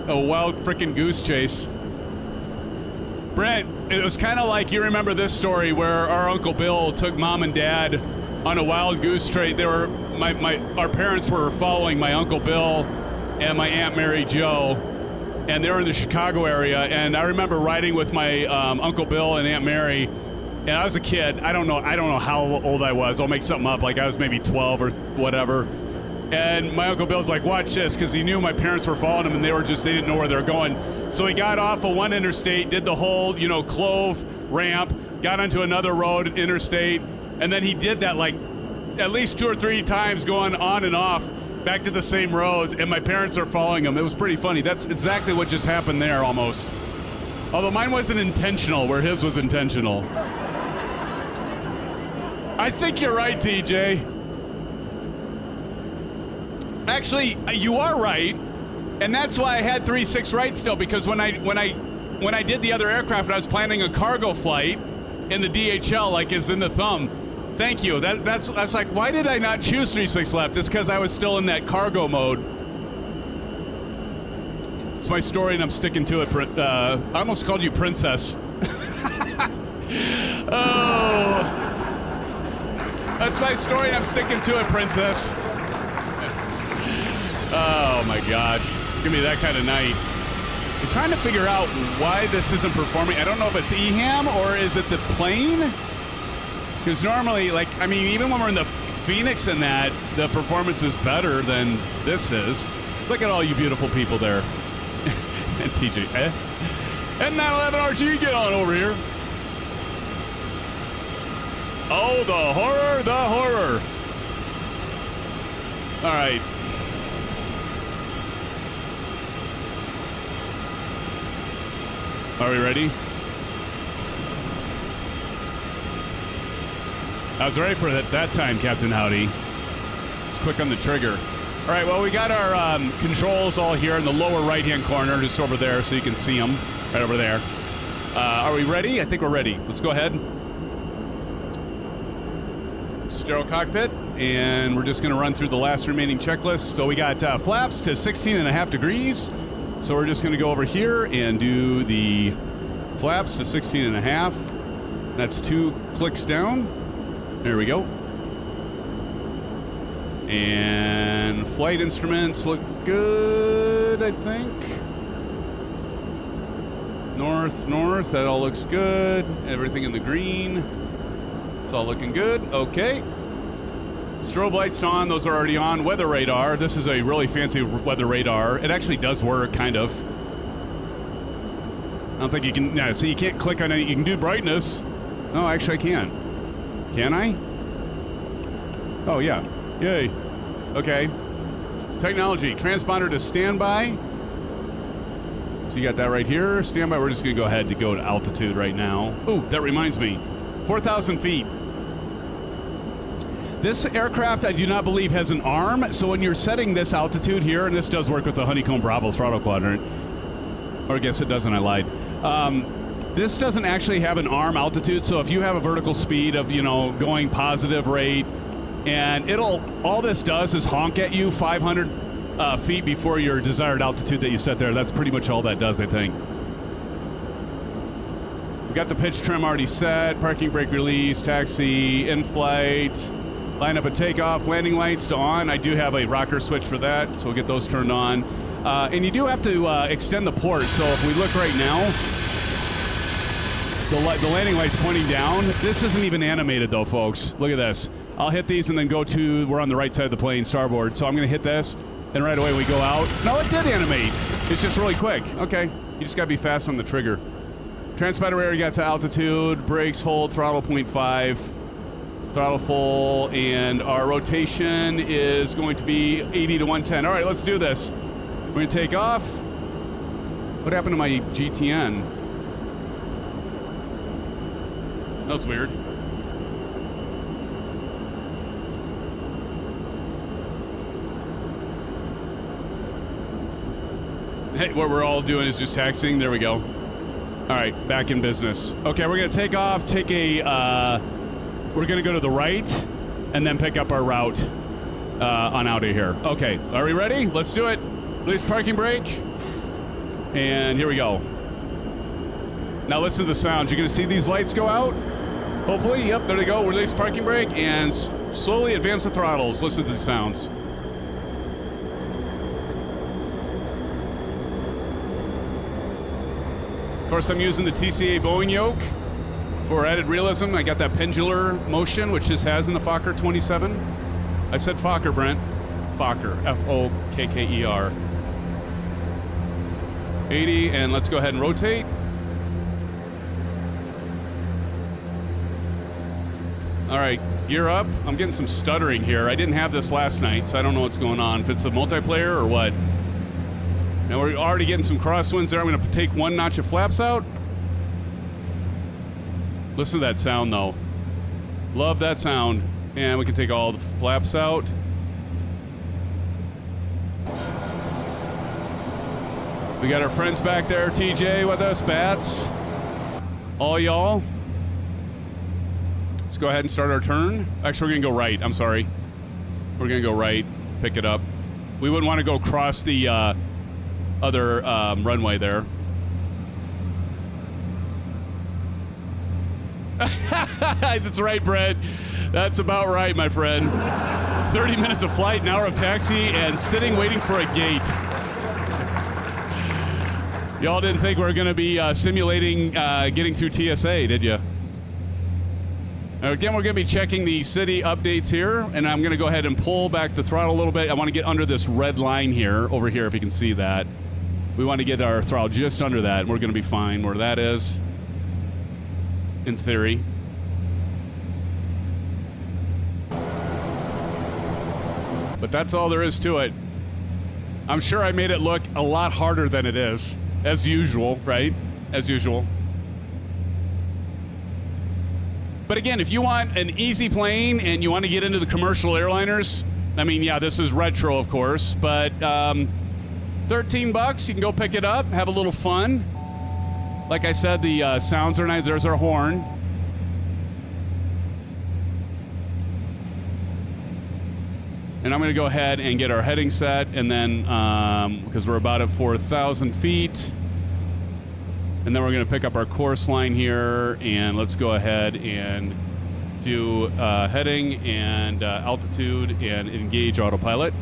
A wild freaking goose chase. Brent, it was kind of like, you remember this story where our Uncle Bill took Mom and Dad on a wild goose chase. They were, our parents were following my Uncle Bill and my Aunt Mary Jo, and they were in the Chicago area. And I remember riding with my Uncle Bill and Aunt Mary, and I was a kid. I don't know how old I was. I'll make something up, like I was maybe 12 or whatever. And my Uncle Bill's like, watch this, because he knew my parents were following him, and they didn't know where they were going. So he got off of one interstate, did the whole, clove ramp, got onto another road, interstate, and then he did that like at least 2 or 3 times, going on and off back to the same roads, and my parents are following him. It was pretty funny. That's exactly what just happened there, almost. Although mine wasn't intentional, where his was intentional. I think you're right, TJ. Actually, you are right, and that's why I had 3.6 right still, because when I did the other aircraft and I was planning a cargo flight in the DHL, like is in the thumb. Thank you. That's like, why did I not choose 3.6 left? It's because I was still in that cargo mode. It's my story, and I'm sticking to it. I almost called you Princess. Oh, that's my story, and I'm sticking to it, Princess. Oh my gosh, it's gonna be that kind of night. I'm trying to figure out why this isn't performing. I don't know if it's EHAM or is it the plane? Because normally, even when we're in the Phoenix and that, the performance is better than this is. Look at all you beautiful people there. And TJ, And that 11RG, get on over here. Oh, the horror, the horror. All right. Are we ready? I was ready for that time, Captain Howdy. It's quick on the trigger. All right, well, we got our controls all here in the lower right-hand corner, just over there, so you can see them, right over there. Are we ready? I think we're ready. Let's go ahead. Stereo cockpit, and we're just going to run through the last remaining checklist. So we got flaps to 16.5 degrees. So we're just going to go over here and do the flaps to 16.5. That's 2 clicks down. There we go. And flight instruments look good, I think. North, that all looks good. Everything in the green. It's all looking good. Okay. Strobe lights on, those are already on. Weather radar, this is a really fancy weather radar. It actually does work, kind of. I don't think you can, no, so you can't click on it. You can do brightness. Oh, actually I can. Can I? Oh, yeah. Yay. Okay. Technology, transponder to standby. So you got that right here. Standby, we're just gonna go ahead to go to altitude right now. Oh, that reminds me. 4,000 feet. This aircraft, I do not believe, has an arm, so when you're setting this altitude here, and this does work with the Honeycomb Bravo Throttle Quadrant, or I guess it doesn't, I lied. This doesn't actually have an arm altitude, so if you have a vertical speed of, going positive rate, and all this does is honk at you 500 feet before your desired altitude that you set there. That's pretty much all that does, I think. We got the pitch trim already set, parking brake release, taxi, in-flight, line up a takeoff, landing lights to on. I do have a rocker switch for that, so we'll get those turned on. And you do have to extend the port, so if we look right now, the landing light's pointing down. This isn't even animated though, folks. Look at this. I'll hit these and then we're on the right side of the plane, starboard. So I'm gonna hit this, and right away we go out. No, it did animate. It's just really quick. Okay, you just gotta be fast on the trigger. Transponder area got to altitude, brakes hold, throttle 0.5, throttle full, and our rotation is going to be 80 to 110. All right, let's do this. We're gonna take off. What happened to my GTN? That was weird. Hey, what we're all doing is just taxiing. There we go. All right, back in business. Okay, we're gonna take off, we're gonna go to the right, and then pick up our route on out of here. Okay, are we ready? Let's do it. Release parking brake. And here we go. Now listen to the sounds. You're going to see these lights go out. Hopefully, yep, there they go. Release parking brake and slowly advance the throttles. Listen to the sounds. Of course, I'm using the TCA Boeing Yoke for added realism. I got that pendular motion, which this has in the Fokker 27. I said Fokker, Brent. Fokker, F-O-K-K-E-R. 80, and let's go ahead and rotate. All right, gear up. I'm getting some stuttering here. I didn't have this last night, so I don't know what's going on. If it's a multiplayer or what. Now we're already getting some crosswinds there. I'm going to take one notch of flaps out. Listen to that sound, though. Love that sound. And we can take all the flaps out. We got our friends back there, TJ with us, Bats. All y'all. Let's go ahead and start our turn. Actually, we're going to go right. I'm sorry. We're going to go right, pick it up. We wouldn't want to go across the other runway there. That's right, Brett. That's about right, my friend. 30 minutes of flight, an hour of taxi, and sitting waiting for a gate. Y'all didn't think we were going to be simulating getting through TSA, did you? Again, we're going to be checking the city updates here, and I'm going to go ahead and pull back the throttle a little bit. I want to get under this red line here, over here, if you can see that. We want to get our throttle just under that, and we're going to be fine where that is, in theory. But that's all there is to it. I'm sure I made it look a lot harder than it is, as usual, right? As usual. But again, if you want an easy plane and you want to get into the commercial airliners, I mean, yeah, this is retro, of course, but $13, you can go pick it up, have a little fun. Like I said, the sounds are nice. There's our horn. And I'm going to go ahead and get our heading set, and then, because we're about at 4,000 feet, and then we're going to pick up our course line here, and let's go ahead and do heading and altitude and engage autopilot.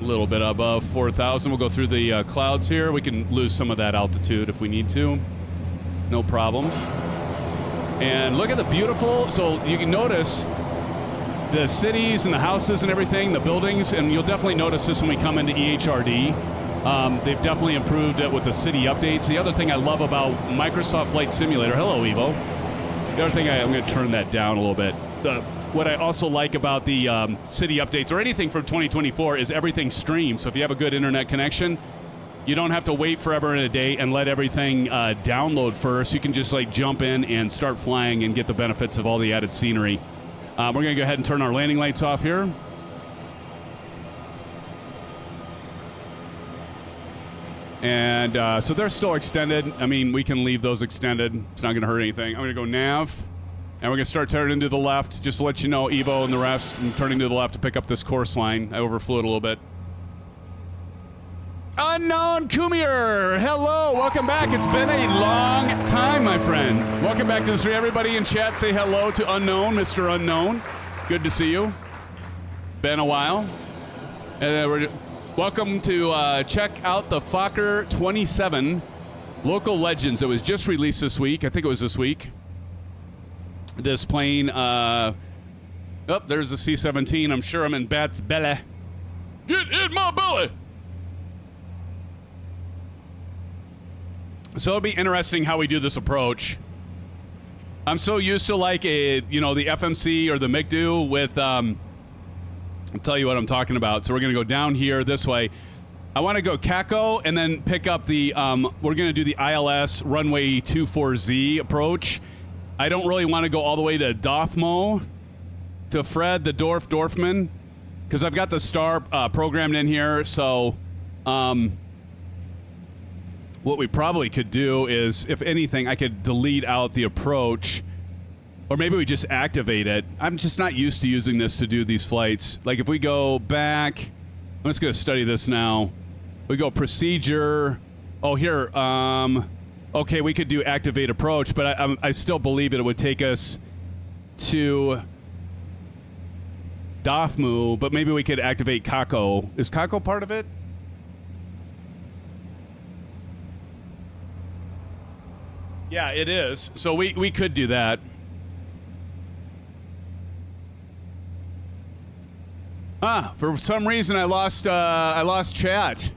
A little bit above 4,000. We'll go through the clouds here. We can lose some of that altitude if we need to. No problem. And look at the beautiful, so you can notice the cities and the houses and everything, the buildings, and you'll definitely notice this when we come into EHRD. They've definitely improved it with the city updates. The other thing I love about Microsoft Flight Simulator, hello EVO. The other thing, I'm going to turn that down a little bit. What I also like about the city updates or anything from 2024 is everything streams. So if you have a good internet connection, you don't have to wait forever in a day and let everything download first. You can just like jump in and start flying and get the benefits of all the added scenery. We're going to go ahead and turn our landing lights off here. And so they're still extended. I mean, we can leave those extended. It's not going to hurt anything. I'm going to go nav. And we're going to start turning to the left. Just to let you know, Evo and the rest, I'm turning to the left to pick up this course line. I overflew it a little bit. Unknown Kumier, hello, welcome back. It's been a long time, my friend. Welcome back to the stream. Everybody in chat, say hello to Unknown, Mr. Unknown. Good to see you. Been a while. And welcome to check out the Fokker 27 Local Legends. It was just released this week. I think it was this week. This plane, oh, there's the C-17. I'm sure I'm in Bat's belly. Get in my belly! So it'll be interesting how we do this approach. I'm so used to like the FMC or the MIGDO with, I'll tell you what I'm talking about. So we're going to go down here this way. I want to go CACO and then pick up the, we're going to do the ILS runway 24Z approach. I don't really want to go all the way to Dothmo, to Fred, the Dorfman, because I've got the star programmed in here. So what we probably could do is, if anything, I could delete out the approach Or maybe we just activate it. I'm just not used to using this to do these flights. Like if we go back, I'm just going to study this now. We go procedure. Oh, here. Okay, we could do activate approach, but I still believe it would take us to DOFMU, but maybe we could activate Kako. Is Kako part of it? Yeah, it is. So we could do that. For some reason I lost chat.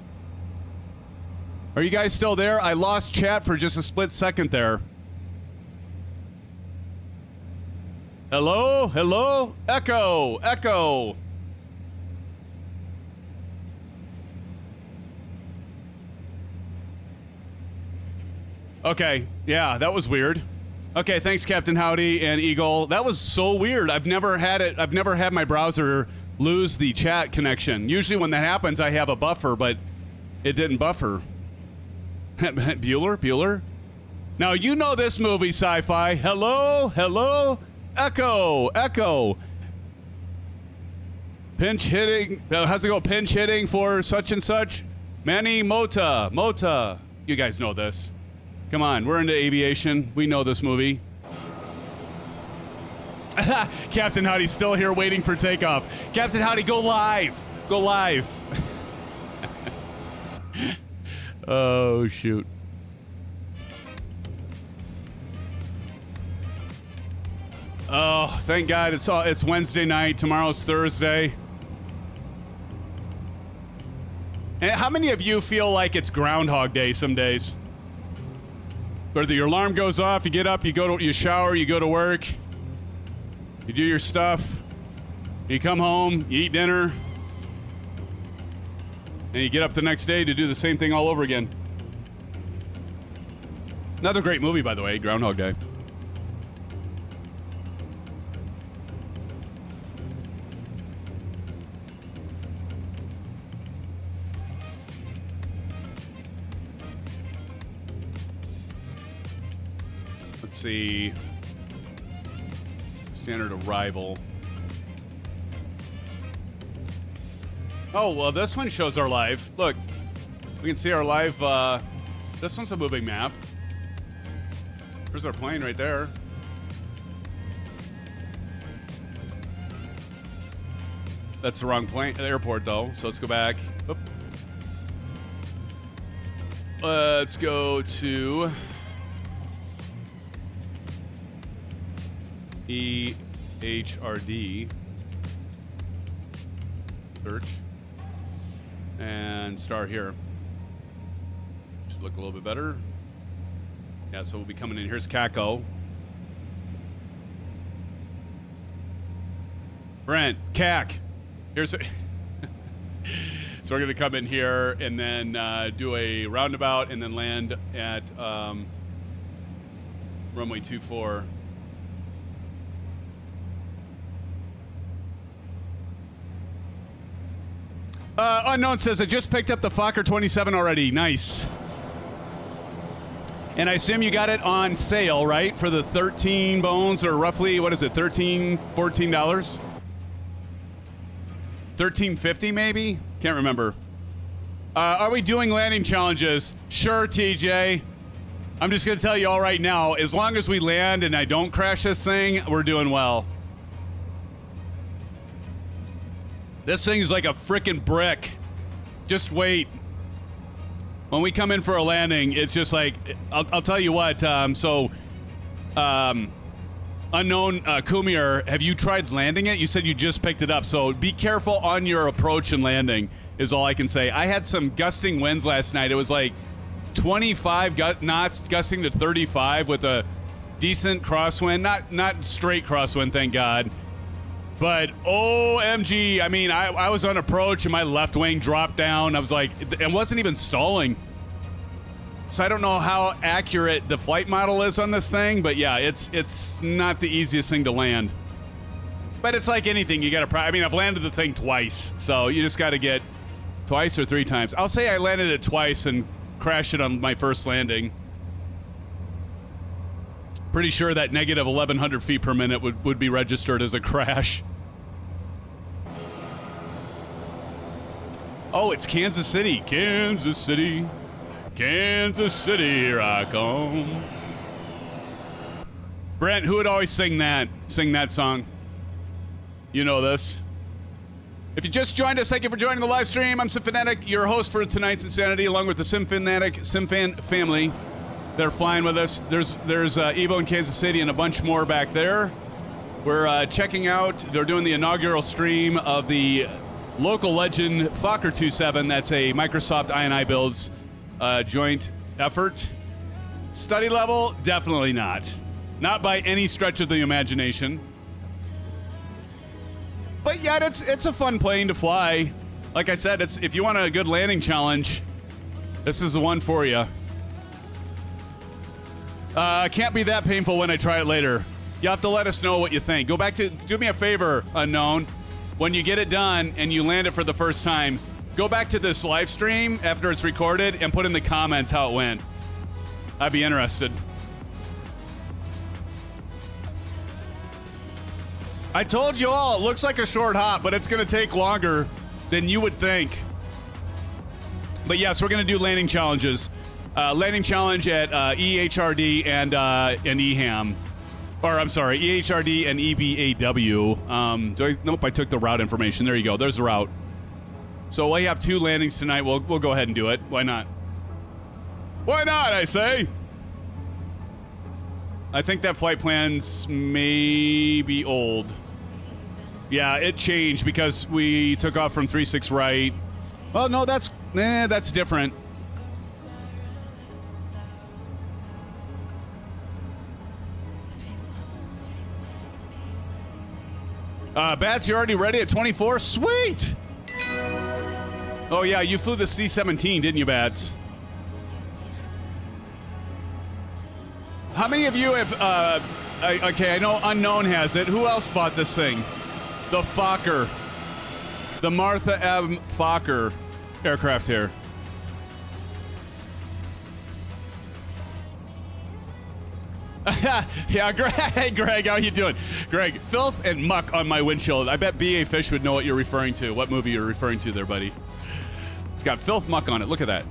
Are you guys still there? I lost chat for just a split second there. Hello? Hello? Echo! Echo! Okay, yeah, that was weird. Okay, thanks Captain Howdy and Eagle. That was so weird. I've never had my browser lose the chat connection. Usually when that happens, I have a buffer, but it didn't buffer. Bueller? Now, you know this movie, Sci-Fi. Hello? Hello? Echo! Echo! Pinch hitting. How's it go? Pinch hitting for such and such? Manny Mota. Mota. You guys know this. Come on, we're into aviation. We know this movie. Captain Howdy's still here waiting for takeoff. Captain Howdy, go live. Go live. Oh, shoot. Oh, thank God it's Wednesday night. Tomorrow's Thursday. And how many of you feel like it's Groundhog Day some days? Whether your alarm goes off, you get up, you shower, you go to work, you do your stuff, you come home, you eat dinner, and you get up the next day to do the same thing all over again. Another great movie, by the way, Groundhog Day. Let's see. Standard arrival. Oh, well, this one shows our live. Look, we can see our live. This one's a moving map. There's our plane right there. That's the wrong plane, airport, though. So let's go back. Oop. Let's go to EHRD. Search. And start here. Should look a little bit better. Yeah, so we'll be coming in. Here's Kako. Brent, CAC. Here's a so we're going to come in here and then do a roundabout and then land at runway 24. Unknown says, I just picked up the Fokker 27 already. Nice. And I assume you got it on sale, right? For the 13 bones, or roughly, what is it, $13, $14? $13.50 maybe? Can't remember. Are we doing landing challenges? Sure, TJ. I'm just going to tell you all right now, as long as we land and I don't crash this thing, we're doing well. This thing is like a frickin' brick. Just wait. When we come in for a landing, it's just like, I'll tell you what, unknown Kumir, have you tried landing it? You said you just picked it up, so be careful on your approach and landing is all I can say. I had some gusting winds last night. It was like 25 knots gusting to 35 with a decent crosswind. Not straight crosswind, thank God. But OMG, I mean, I was on approach and my left wing dropped down. I was like, it wasn't even stalling. So I don't know how accurate the flight model is on this thing, but yeah, it's not the easiest thing to land. But it's like anything, you gotta, I mean, I've landed the thing twice, so you just gotta get twice or three times. I'll say I landed it twice and crashed it on my first landing. Pretty sure that negative 1,100 feet per minute would be registered as a crash. Oh, it's Kansas City. Kansas City. Kansas City, here I come. Brent, who would always sing that song? You know this. If you just joined us, thank you for joining the live stream. I'm SimFanatic, your host for tonight's Insanity, along with the SimFan family. They're flying with us. There's EBAW in Kansas City and a bunch more back there. We're checking out, they're doing the inaugural stream of the local legend Fokker 27. That's a Microsoft iniBuilds joint effort. Study level, definitely not. Not by any stretch of the imagination. But yet, it's a fun plane to fly. Like I said, if you want a good landing challenge, this is the one for you. Can't be that painful when I try it later. You have to let us know what you think. Do me a favor, Unknown. When you get it done and you land it for the first time, go back to this live stream after it's recorded and put in the comments how it went. I'd be interested. I told you all, it looks like a short hop, but it's going to take longer than you would think. But yes, we're going to do landing challenges. Landing challenge at EHRD and EHAM. Or, I'm sorry, EHRD and EBAW. Nope, I took the route information. There you go. There's the route. So we have 2 landings tonight. We'll go ahead and do it. Why not? Why not, I say? I think that flight plan's maybe old. Yeah, it changed because we took off from 36 right. Well, no, that's different. Bats, you're already ready at 24? Sweet! Oh, yeah, you flew the C-17, didn't you, Bats? How many of you have, okay, I know Unknown has it. Who else bought this thing? The Fokker. The Martha M. Fokker aircraft here. Yeah, Greg. Hey, Greg, how you doing? Greg, filth and muck on my windshield. I bet B.A. Fish would know what you're referring to. What movie you're referring to there, buddy? It's got filth muck on it. Look at that.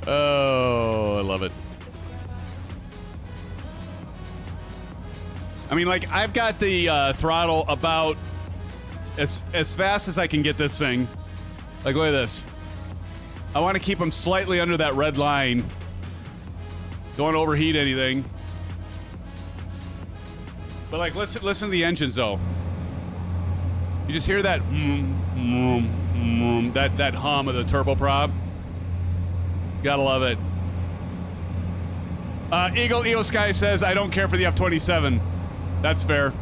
Oh, I love it. I mean, like, I've got the throttle about as fast as I can get this thing. Like, look at this. I want to keep them slightly under that red line. Don't want to overheat anything. But, like, listen to the engines, though. You just hear that that hum of the turboprop. Gotta love it. Eagle Sky says, I don't care for the F-27. That's fair.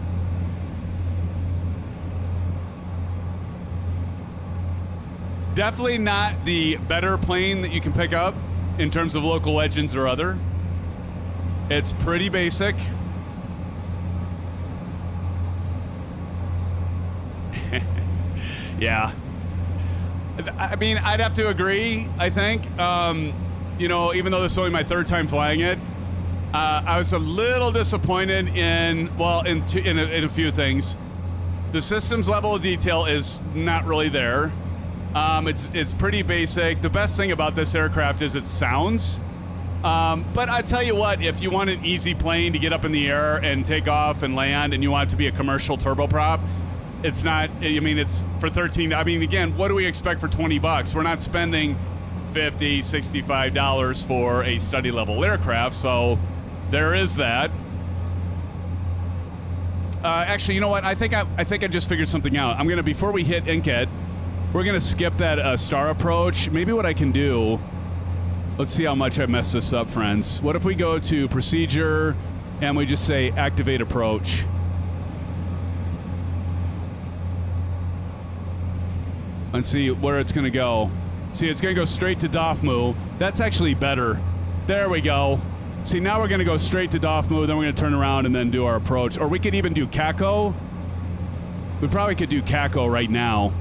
Definitely not the better plane that you can pick up in terms of local legends or other. It's pretty basic. Yeah. I mean, I'd have to agree, I think. You know, even though this is only my 3rd time flying it, I was a little disappointed in a few things. The systems level of detail is not really there. It's pretty basic. The best thing about this aircraft is it sounds. But I tell you what, if you want an easy plane to get up in the air and take off and land, and you want it to be a commercial turboprop, it's not. I mean, it's for 13. I mean, again, what do we expect for 20 bucks? We're not spending $50, $65 for a study level aircraft. So there is that. Actually, you know what? I think I just figured something out. I'm gonna, before we hit Inket, we're gonna skip that star approach. Maybe what I can do. Let's see how much I messed this up, friends. What if we go to procedure and we just say activate approach? And see where it's going to go. See, it's going to go straight to DOFMU. That's actually better. There we go. See, now we're going to go straight to DOFMU, then we're going to turn around and then do our approach. Or we could even do CACO. We probably could do CACO right now,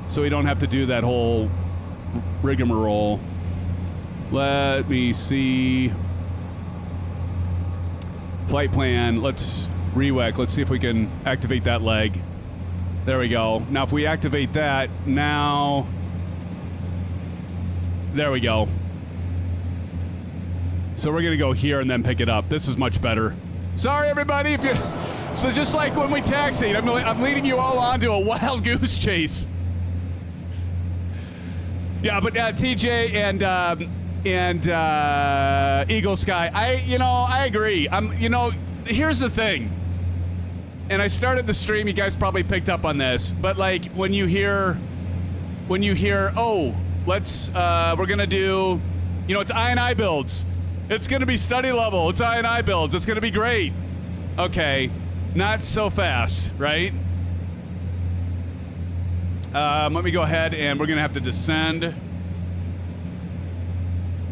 so we don't have to do that whole rigmarole. Let me see. flight plan. Let's REWEC. Let's see if we can activate that leg. There we go. Now, if we activate that, now... There we go. So we're going to go here and then pick it up. This is much better. Sorry, everybody. If you So just like when we taxied, I'm leading you all on to a wild goose chase. Yeah, but TJ and Eagle Sky, I agree. Here's the thing. And I started the stream, you guys probably picked up on this, but like when you hear, oh, we're gonna do, it's iniBuilds. It's gonna be study level. It's iniBuilds. It's gonna be great. Okay, not so fast, right? Let me go ahead and we're gonna have to descend.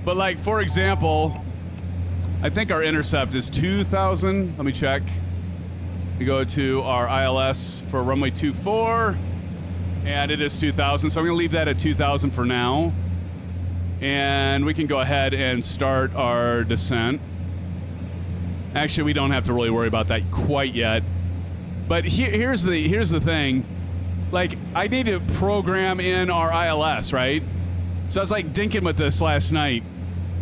But like, for example, I think our intercept is 2,000. Let me check. We go to our ILS for runway 24, and it is 2,000. So I'm gonna leave that at 2,000 for now. And we can go ahead and start our descent. Actually, we don't have to really worry about that quite yet. But here's the thing. Like, I need to program in our ILS, right? So I was like dinking with this last night.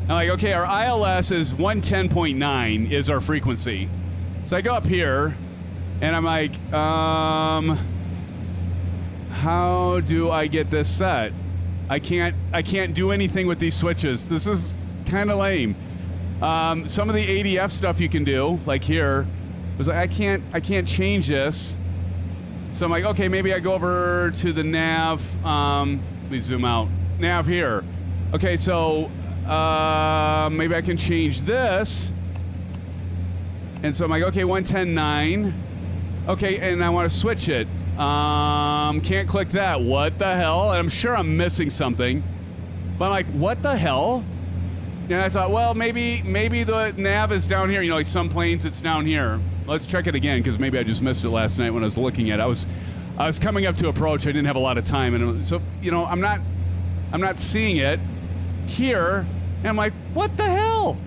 I'm like, okay, our ILS is 110.9 is our frequency. So I go up here, and I'm like, how do I get this set? I can't do anything with these switches. This is kind of lame. Some of the ADF stuff you can do, like here, was like I can't change this. So I'm like, okay, maybe I go over to the nav. Let me zoom out. Nav here. Okay, so maybe I can change this. And so I'm like, okay, 110.9. Okay, and I want to switch it. Can't click that. What the hell? And I'm sure I'm missing something. But I'm like, what the hell? And I thought, well, maybe the nav is down here. Like some planes, it's down here. Let's check it again, because maybe I just missed it last night when I was looking at it. I was coming up to approach. I didn't have a lot of time, and so I'm not seeing it here. And I'm like, what the hell?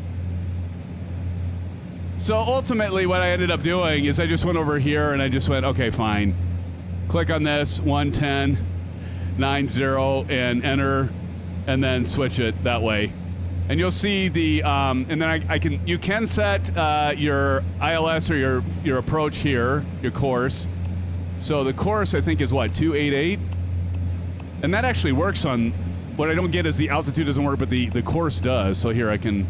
So ultimately, what I ended up doing is I just went over here and I just went, okay, fine. Click on this 110.90 and enter, and then switch it that way. And you'll see the, and then you can set your ILS or your approach here, your course. So the course, I think, is what, 288? And that actually works on, what I don't get is the altitude doesn't work, but the course does. So here I can,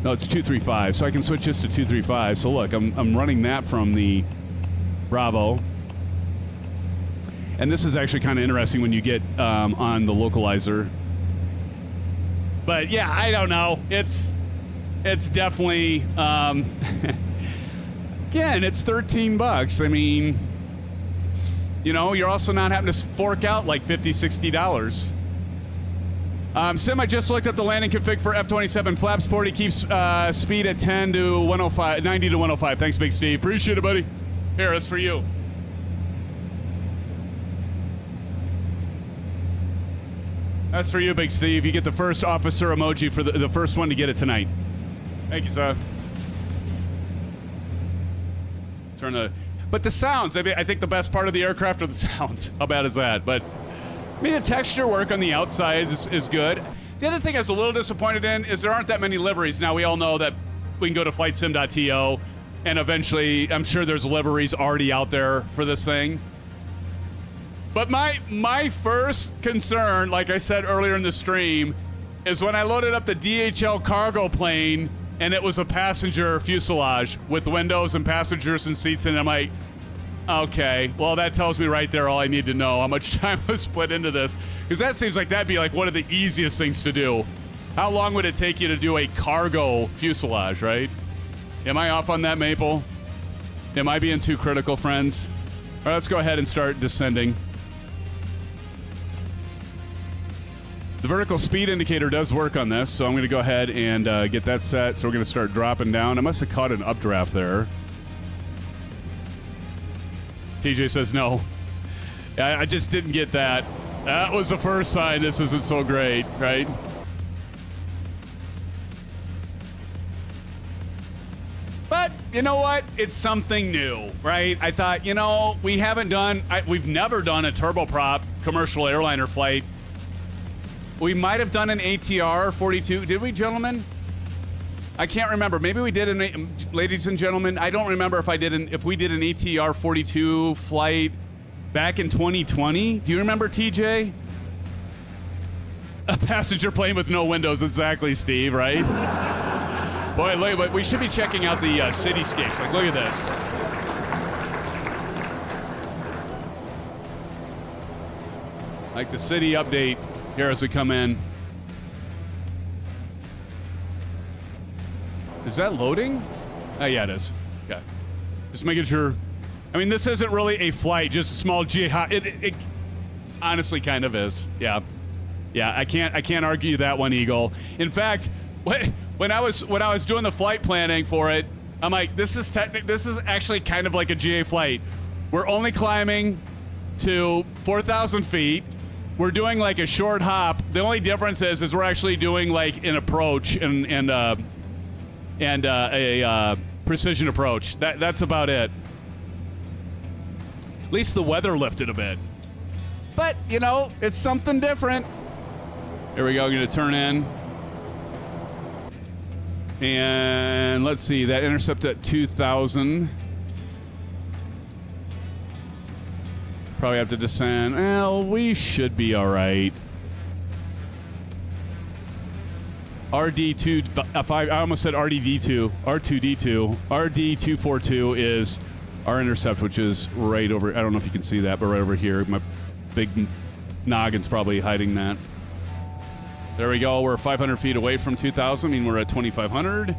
no, it's 235. So I can switch this to 235. So look, I'm running that from the Bravo. And this is actually kind of interesting when you get on the localizer. But yeah, I don't know. It's definitely again, it's $13. I mean, you're also not having to fork out like $50-$60. Sim, I just looked up the landing config for F27. Flaps 40 keeps speed at 10 to 105, 90 to 105. Thanks, Big Steve. Appreciate it, buddy. Here, that's for you. That's for you, Big Steve. You get the first officer emoji for the first one to get it tonight. Thank you, sir. But the sounds, I think the best part of the aircraft are the sounds. How bad is that? But the texture work on the outside is good. The other thing I was a little disappointed in is there aren't that many liveries. Now, we all know that we can go to flightsim.to, and eventually, I'm sure there's liveries already out there for this thing. But my first concern, like I said earlier in the stream, is when I loaded up the DHL cargo plane and it was a passenger fuselage with windows and passengers and seats, and I'm like, okay, well, that tells me right there all I need to know, how much time was put into this. Because that seems like that'd be like one of the easiest things to do. How long would it take you to do a cargo fuselage, right? Am I off on that, Maple? Am I being too critical, friends? All right, let's go ahead and start descending. The vertical speed indicator does work on this, so I'm going to go ahead and get that set. So we're going to start dropping down. I must have caught an updraft there. TJ says no. I just didn't get that. That was the first sign this isn't so great, right? But you know what? It's something new, right? I thought, you know, we've never done a turboprop commercial airliner flight. We might have done an ATR 42. Did we, gentlemen? I can't remember. Maybe we did ladies and gentlemen. I don't remember if we did an ATR 42 flight back in 2020. Do you remember, TJ? A passenger plane with no windows, exactly, Steve, right? Boy, look, we should be checking out the cityscapes. Like, look at this. Like the city update here as we come in. Is that loading? Oh, yeah, it is. Okay. Just making sure. I mean, this isn't really a flight, just a small it honestly kind of is. Yeah. Yeah, I can't argue that one, Eagle. In fact, when I was doing the flight planning for it, I'm like, this is actually kind of like a GA flight. We're only climbing to 4,000 feet. We're doing like a short hop. The only difference is we're actually doing like an approach and a precision approach. That's about it. At least the weather lifted a bit. But, you know, it's something different. Here we go, going to turn in. And let's see, that intercept at 2,000. Probably have to descend. Well, we should be all right. RD2, I almost said RDD2, R2D2. RD242 is our intercept, which is right over, I don't know if you can see that, but right over here. My big noggin's probably hiding that. There we go. We're 500 feet away from 2,000. I mean, we're at 2,500.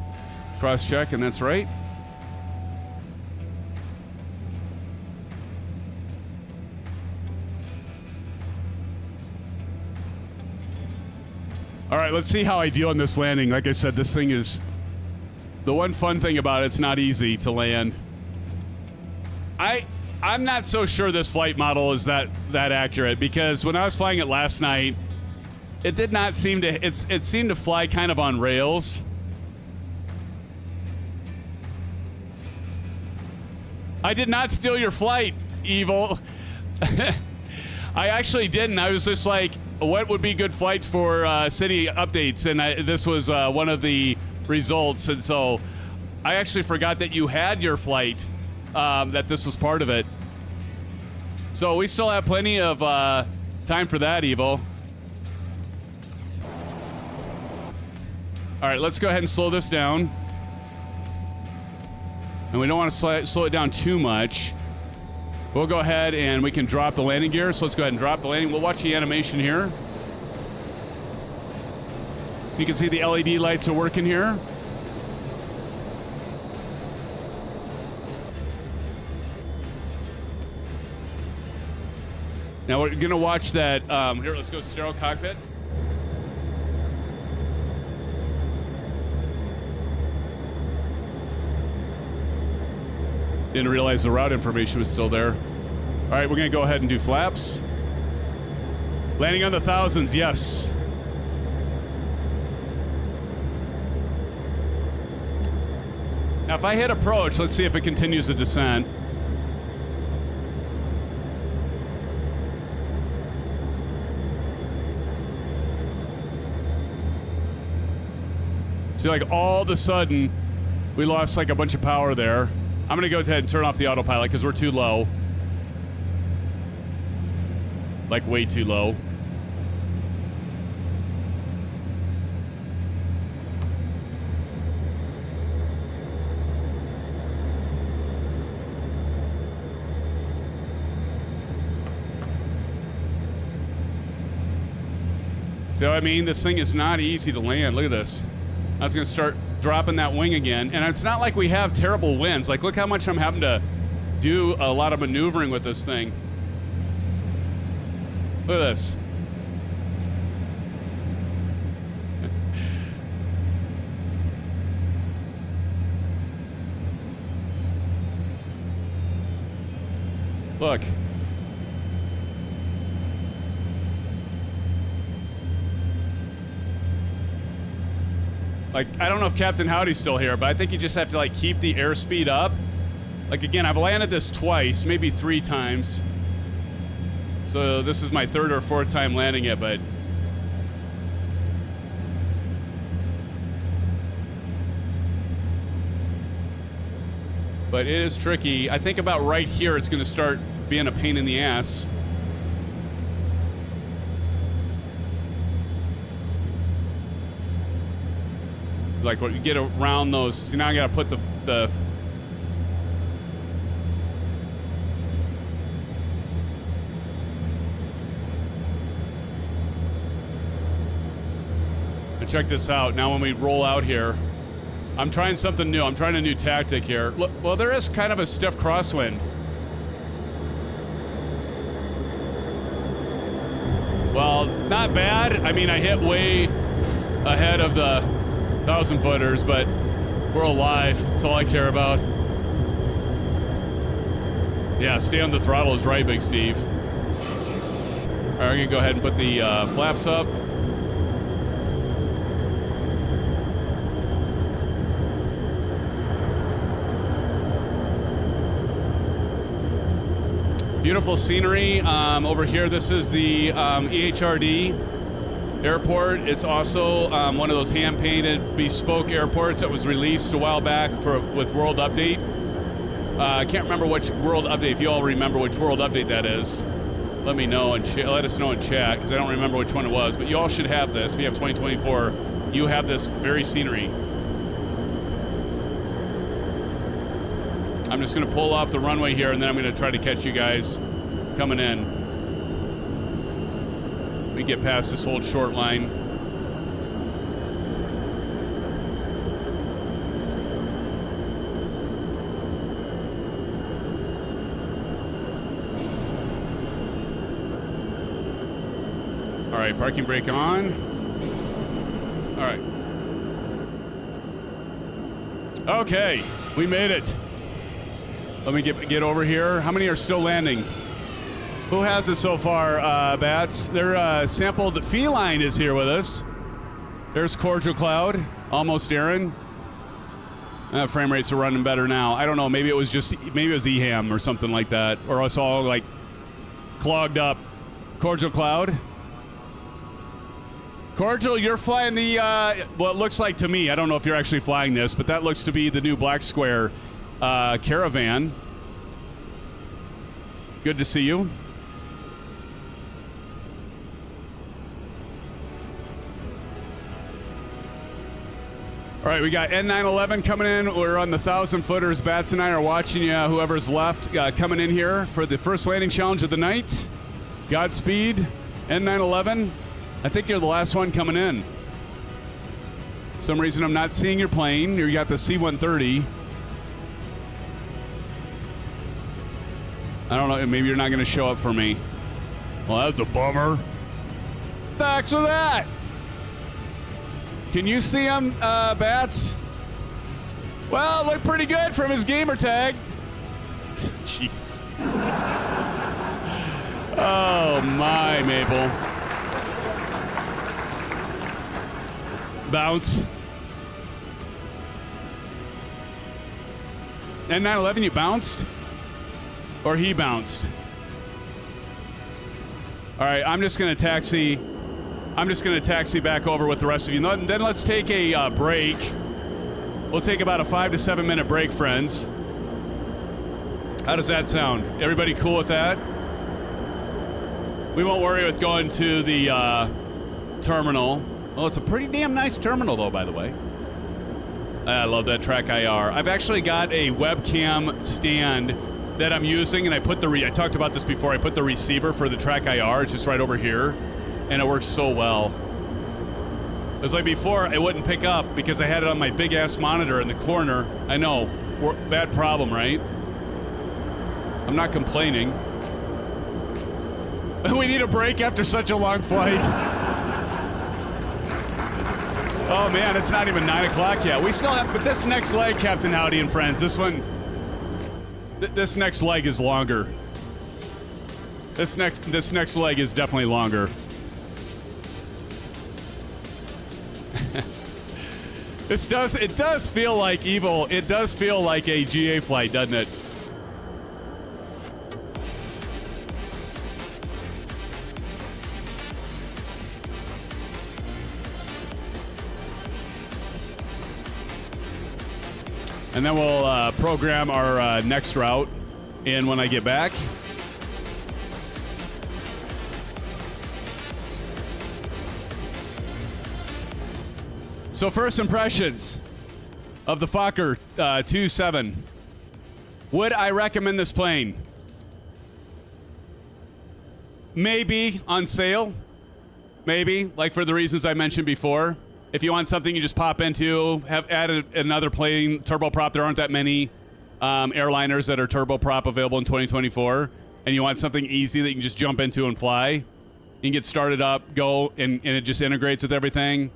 Cross check, and that's right. All right, let's see how I do on this landing. Like I said, this thing is... The one fun thing about it, it's not easy to land. I'm not so sure this flight model is that accurate, because when I was flying it last night, it did not seem to... It seemed to fly kind of on rails. I did not steal your flight, Evil. I actually didn't. I was just like, what would be good flights for city updates? And this was one of the results. And so I actually forgot that you had your flight, that this was part of it. So we still have plenty of time for that, Evil. All right, let's go ahead and slow this down. And we don't want to slow it down too much. We'll go ahead and we can drop the landing gear. So let's go ahead and drop the landing. We'll watch the animation here. You can see the LED lights are working here. Now we're going to watch that. Here, let's go sterile cockpit. Didn't realize the route information was still there. All right, we're going to go ahead and do flaps. Landing on the thousands, yes. Now, if I hit approach, let's see if it continues the descent. See, like all of a sudden, we lost like a bunch of power there. I'm going to go ahead and turn off the autopilot because we're too low. Like way too low. So, I mean, this thing is not easy to land. Look at this. I was going to start dropping that wing again. And it's not like we have terrible winds. Like, look how much I'm having to do a lot of maneuvering with this thing. Look at this. Look. Like, I don't know if Captain Howdy's still here, but I think you just have to, like, keep the airspeed up. Like, again, I've landed this twice, maybe 3 times. So this is my 3rd or 4th time landing it, but... But it is tricky. I think about right here, it's going to start being a pain in the ass. Like, when you get around those, see, now I gotta put the and check this out. Now when we roll out here, I'm trying something new. I'm trying a new tactic here. Look, well, there is kind of a stiff crosswind. Well, not bad. I mean, I hit way ahead of the 1,000-footers, but we're alive. That's all I care about. Yeah, stay on the throttle is right, Big Steve. All right, we're gonna go ahead and put the flaps up. Beautiful scenery over here. This is the EHRD airport. It's also one of those hand-painted bespoke airports that was released a while back with World Update. I can't remember which World Update. If you all remember which World Update that is, let me know and let us know in chat, because I don't remember which one it was. But you all should have this. If you have 2024, you have this very scenery. I'm just going to pull off the runway here, and then I'm going to try to catch you guys coming in. We get past this whole short line. All right, parking brake on. All right. Okay, we made it. Let me get over here. How many are still landing? Who has it so far, Bats? Their sampled Feline is here with us. There's Cordial Cloud, almost Aaron. Frame rates are running better now. I don't know, maybe it was EHAM or something like that. Or it's all like clogged up. Cordial Cloud. Cordial, you're flying the, what looks like to me, I don't know if you're actually flying this, but that looks to be the new Black Square Caravan. Good to see you. All right, we got N911 coming in. We're on the 1,000-footers. Bats and I are watching you, whoever's left, coming in here for the first landing challenge of the night. Godspeed, N911. I think you're the last one coming in. For some reason, I'm not seeing your plane. You got the C-130. I don't know, maybe you're not going to show up for me. Well, that's a bummer. Thanks for that. Can you see him, Bats? Well, looked pretty good from his gamer tag. Jeez. Oh, my, Maple. Bounce. N911, you bounced? Or he bounced? All right, I'm just going to taxi back over with the rest of you. Then let's take a break. We'll take about a 5 to 7 minute break, friends. How does that sound? Everybody cool with that? We won't worry with going to the terminal. Well, it's a pretty damn nice terminal, though, by the way. I love that Track IR. I've actually got a webcam stand that I'm using, and I talked about this before. I put the receiver for the Track IR. It's just right over here. And it works so well. It was like before, it wouldn't pick up because I had it on my big-ass monitor in the corner. I know, bad problem, right? I'm not complaining. We need a break after such a long flight. Oh, man, it's not even 9 o'clock yet. We still have, but this next leg, Captain Howdy and friends, this next leg is longer. This next leg is definitely longer. It does feel like evil. It does feel like a GA flight, doesn't it? And then we'll program our next route in when I get back. So first impressions of the Fokker 27. Would I recommend this plane? Maybe on sale. Maybe, like for the reasons I mentioned before. If you want something you just pop into, have added another plane, turboprop. There aren't that many airliners that are turboprop available in 2024. And you want something easy that you can just jump into and fly. You can get started up, go, and it just integrates with everything.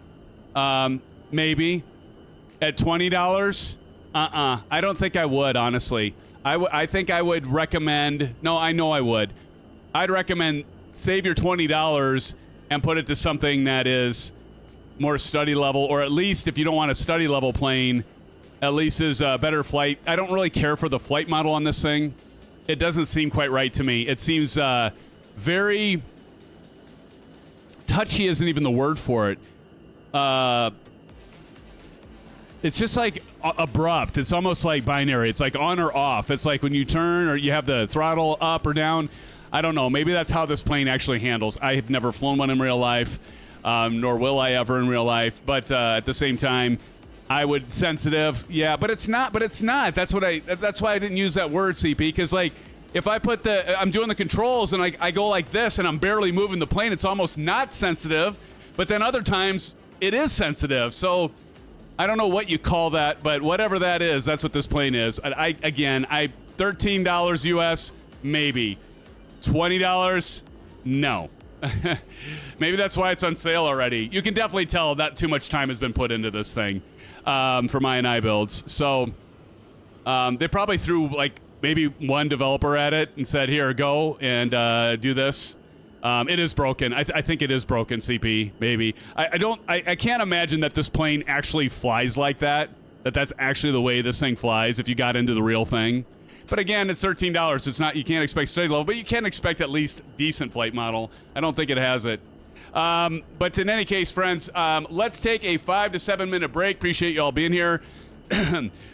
Maybe. At $20? I don't think I would, honestly. I think I would recommend... No, I know I would. I'd recommend save your $20 and put it to something that is more study level, or at least if you don't want a study level plane, at least is a better flight. I don't really care for the flight model on this thing. It doesn't seem quite right to me. It seems very... touchy isn't even the word for it. It's just like abrupt. It's almost like binary. It's like on or off. It's like when you turn or you have the throttle up or down. I don't know. Maybe that's how this plane actually handles. I have never flown one in real life, nor will I ever in real life. But at the same time, I would sensitive. Yeah, but it's not. But it's not. That's why I didn't use that word, CP. Because like if I put I'm doing the controls and I go like this and I'm barely moving the plane, it's almost not sensitive. But then other times it is sensitive. So I don't know what you call that, but whatever that is, that's what this plane is. $13 US, maybe. $20, no. Maybe that's why it's on sale already. You can definitely tell that too much time has been put into this thing for my iniBuilds. So they probably threw like maybe one developer at it and said, here, go and do this. It is broken. I think it is broken, CP, maybe. I can't imagine that this plane actually flies like that, that's actually the way this thing flies if you got into the real thing. But again, it's $13. It's not, you can't expect study level, but you can expect at least decent flight model. I don't think it has it. But in any case, friends, let's take a 5 to 7 minute break. Appreciate you all being here.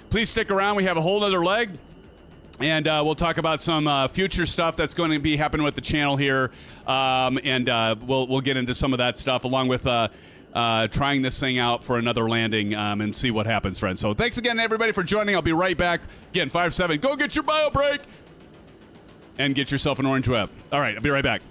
Please stick around. We have a whole other leg. And we'll talk about some future stuff that's going to be happening with the channel here. And we'll get into some of that stuff along with trying this thing out for another landing and see what happens, friends. So thanks again, everybody, for joining. I'll be right back. Again, 5-7. Go get your bio break and get yourself an orange web. All right, I'll be right back.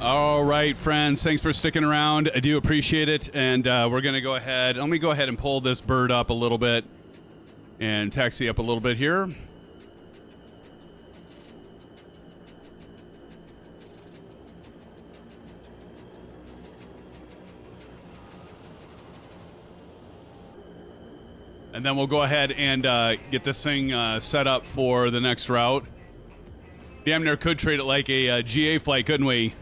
All right, friends. Thanks for sticking around. I do appreciate it. And we're going to go ahead. Let me go ahead and pull this bird up a little bit and taxi up a little bit here. And then we'll go ahead and get this thing set up for the next route. Damn near could treat it like a GA flight, couldn't we?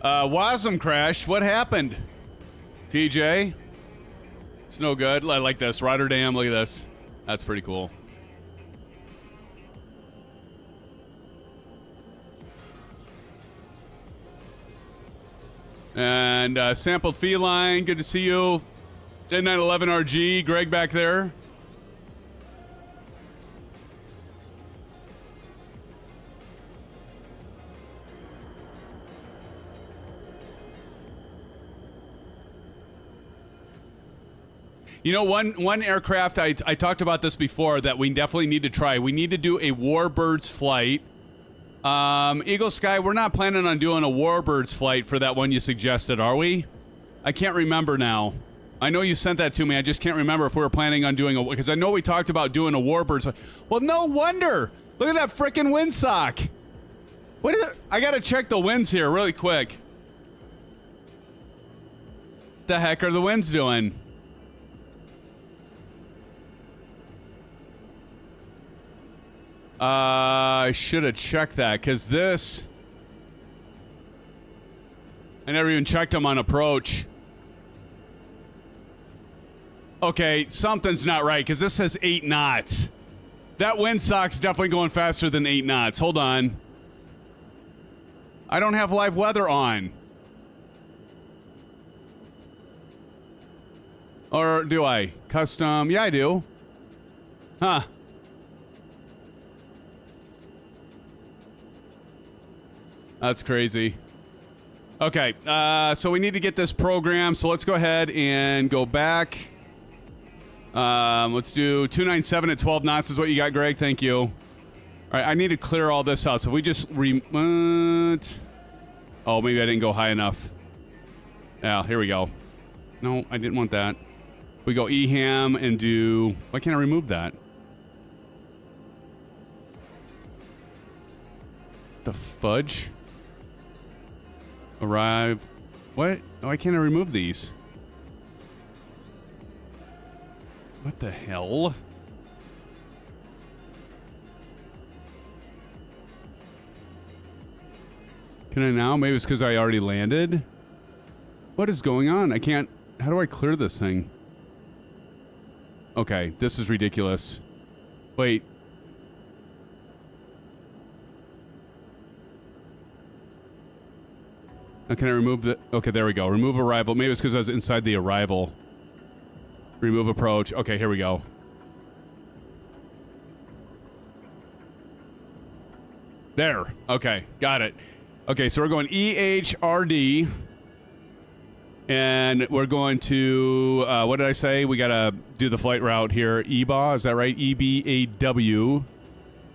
Wasm crash. What happened? TJ? It's no good. I like this. Rotterdam, look at this. That's pretty cool. And Sampled Feline, good to see you. 10911RG, Greg back there. You know, one aircraft, I talked about this before, that we definitely need to try. We need to do a Warbirds flight. Eagle Sky, we're not planning on doing a Warbirds flight for that one you suggested, are we? I can't remember now. I know you sent that to me. I just can't remember if we were planning on doing a... Because I know we talked about doing a Warbirds. Well, no wonder. Look at that frickin' windsock. What is it? I got to check the winds here really quick. The heck are the winds doing? I should have checked that, because this... I never even checked them on approach. Okay, something's not right, because this says 8 knots. That windsock's definitely going faster than 8 knots. Hold on. I don't have live weather on. Or do I? Custom. Yeah, I do. Huh. That's crazy. Okay, so we need to get this program, so let's go ahead and go back. Let's do 297 at 12 knots is what you got, Greg. Thank you. All right, I need to clear all this out. So if we just oh, maybe I didn't go high enough. Yeah, here we go. No, I didn't want that. We go EHAM and do... Why can't I remove that? The fudge? Arrive. What? Why can't I remove these? What the hell? Can I now? Maybe it's because I already landed. What is going on? I can't... How do I clear this thing? Okay, this is ridiculous. Wait. Can I remove the... Okay, there we go. Remove arrival. Maybe it's because I was inside the arrival. Remove approach. Okay, here we go. There. Okay, got it. Okay, so we're going EHRD. And we're going to... what did I say? We got to do the flight route here. EBAW, is that right? EBAW.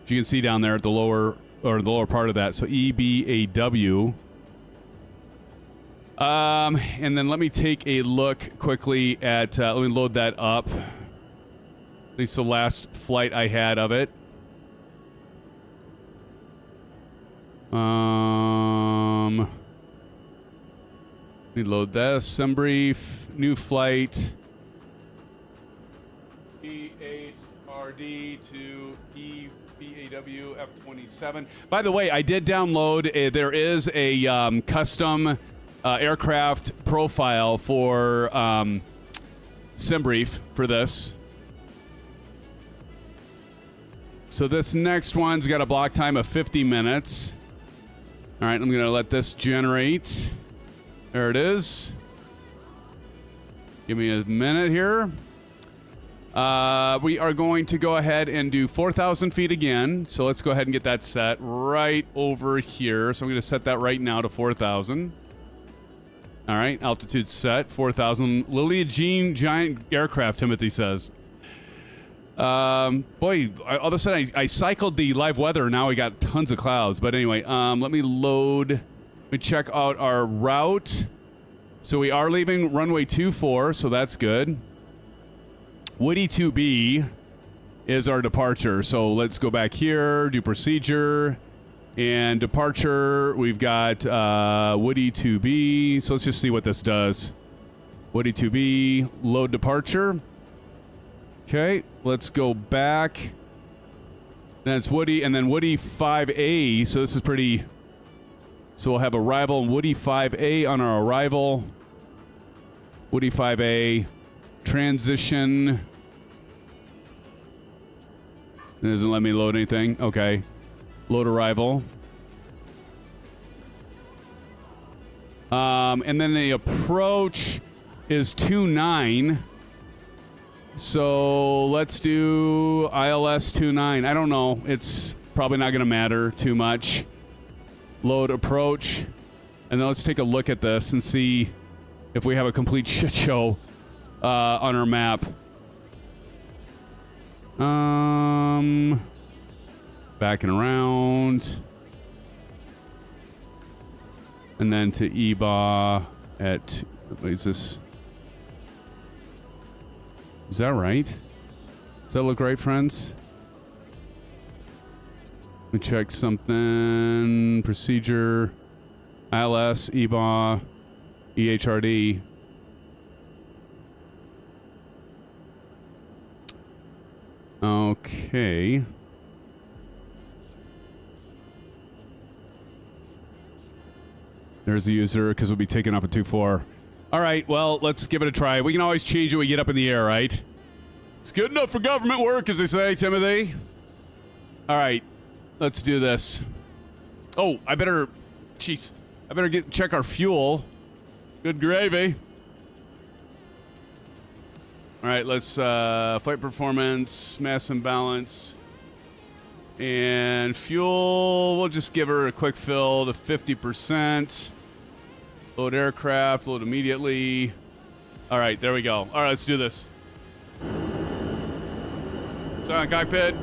As you can see down there at the lower... Or the lower part of that. So EBAW. And then let me take a look quickly at, let me load that up. At least the last flight I had of it. Let me load this. Some brief. New flight. EHRD to EBAW F27. By the way, I did download, there is a custom... aircraft profile for SimBrief for this. So this next one's got a block time of 50 minutes. All right, I'm going to let this generate. There it is. Give me a minute here. We are going to go ahead and do 4,000 feet again. So let's go ahead and get that set right over here. So I'm going to set that right now to 4,000. All right, altitude set, 4,000. Lilia Jean giant aircraft, Timothy says. Boy, all of a sudden I cycled the live weather. Now we got tons of clouds. But anyway, let me load. We check out our route. So we are leaving runway 24, so that's good. Woody 2B is our departure. So let's go back here, do procedure, and departure. We've got Woody 2B. So let's just see what this does. Woody 2B, load departure. Okay, let's go back. That's Woody, and then Woody 5A. So this is pretty... So we'll have arrival and Woody 5A on our arrival. Woody 5A, transition. It doesn't let me load anything. Okay. Load arrival. And then the approach is 29. So let's do ILS 29. I don't know. It's probably not going to matter too much. Load approach. And then let's take a look at this and see if we have a complete shit show on our map. Backing around. And then to EBAW at... What is this? Is that right? Does that look right, friends? Let me check something. Procedure. ILS, EBAW, EHRD. Okay. There's the user, because we'll be taking off at 2-4. All right, well, let's give it a try. We can always change it when we get up in the air, right? It's good enough for government work, as they say, Timothy. All right, let's do this. Oh, I better... Jeez. I better check our fuel. Good gravy. All right, let's... flight performance, mass and balance. And fuel, we'll just give her a quick fill to 50%. Load aircraft, load immediately. All right, there we go. All right, let's do this. Silent cockpit.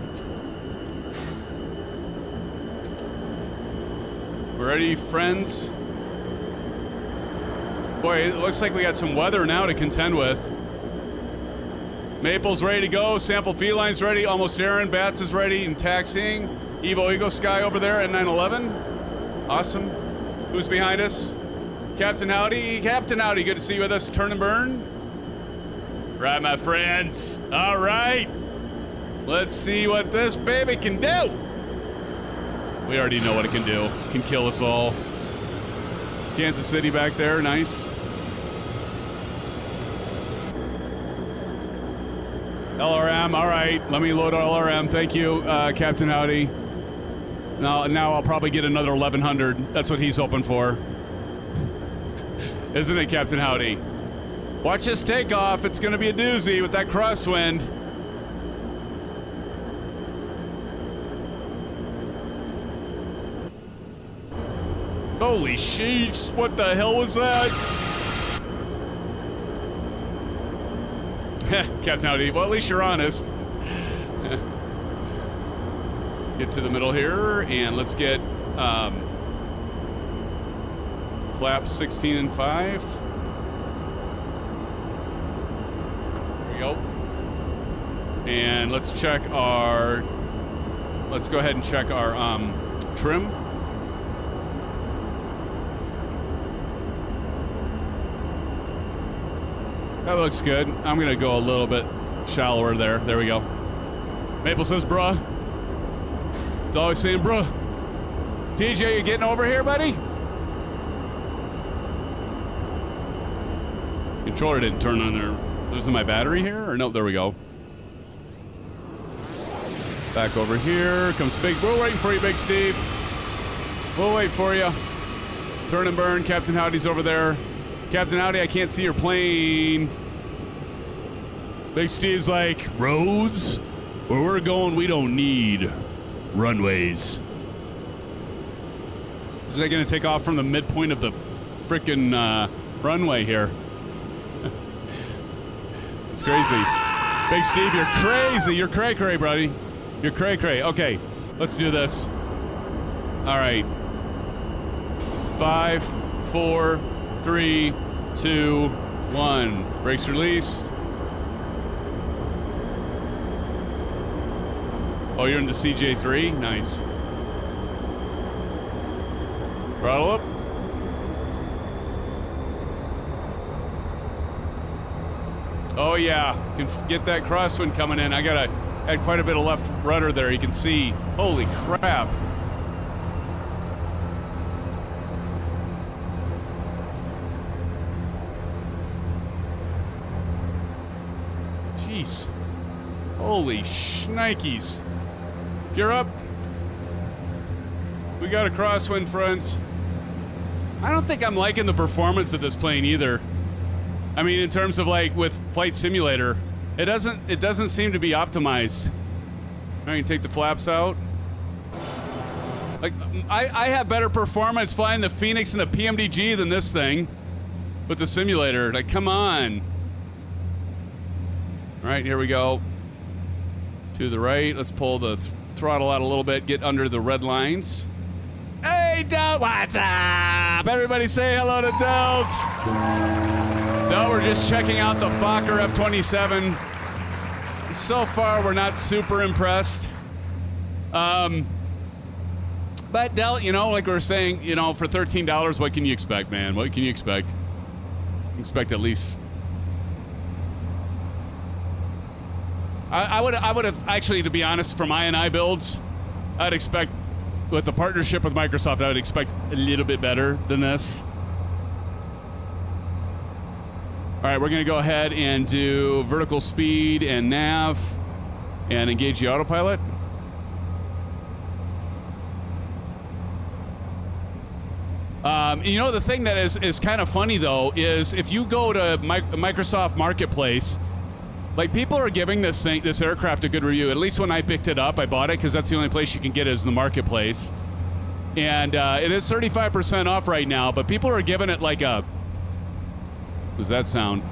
We're ready, friends. Boy, it looks like we got some weather now to contend with. Maple's ready to go. Sample Feline's ready. Almost Aaron. Bats is ready and taxiing. Evo Eagle Sky over there at 911. Awesome. Who's behind us? Captain Howdy. Captain Howdy, good to see you with us. Turn and burn. Right, my friends. All right. Let's see what this baby can do. We already know what it can do. It can kill us all. Kansas City back there. Nice. LRM, all right. Let me load LRM. Thank you, Captain Howdy. Now I'll probably get another 1100. That's what he's hoping for. Isn't it, Captain Howdy? Watch this takeoff. It's going to be a doozy with that crosswind. Holy sheesh. What the hell was that? Captain Howdy. Well, at least you're honest. Get to the middle here, and let's get flaps 16 and 5. There we go. And let's check our... Let's go ahead and check our trim. That looks good. I'm going to go a little bit shallower there. There we go. Maple says, bruh. It's always saying, bruh. TJ, you getting over here, buddy? Controller didn't turn on there. Losing my battery here? Or no, there we go. Back over here. Comes Big. We're waiting for you, Big Steve. We'll wait for you. Turn and burn. Captain Howdy's over there. Captain Howdy, I can't see your plane. Big Steve's like, roads? Where we're going, we don't need runways. Is that going to take off from the midpoint of the frickin' runway here? It's crazy. Big Steve, you're crazy. You're cray-cray, buddy. You're cray-cray. Okay, let's do this. All right. 5, 4, 3, 2, 1. Brakes released. Oh, you're in the CJ3? Nice. Throttle up. Oh yeah, can get that crosswind coming in. I gotta add quite a bit of left rudder there. You can see. Holy crap. Jeez. Holy shnikes. Gear up. We got a crosswind, friends. I don't think I'm liking the performance of this plane either. I mean, in terms of like with Flight Simulator, it doesn't seem to be optimized. I can take the flaps out. Like, I have better performance flying the Phoenix and the PMDG than this thing with the simulator. Like, come on. All right, here we go. To the right. Let's pull the throttle out a little bit. Get under the red lines. Hey, Delt, what's up? Everybody say hello to Delt. So we're just checking out the Fokker F27. So far, we're not super impressed. But Delt, you know, like we were saying, you know, for $13, what can you expect, man? What can you expect? Expect at least. I would have actually, to be honest, for my iniBuilds, I'd expect with the partnership with Microsoft, I would expect a little bit better than this. All right, we're going to go ahead and do vertical speed and nav and engage the autopilot. You know, the thing that is kind of funny, though, is if you go to Microsoft Marketplace, like, people are giving this aircraft a good review. At least when I picked it up, I bought it because that's the only place you can get it is the Marketplace. And it is 35% off right now, but people are giving it like a... What does that sound?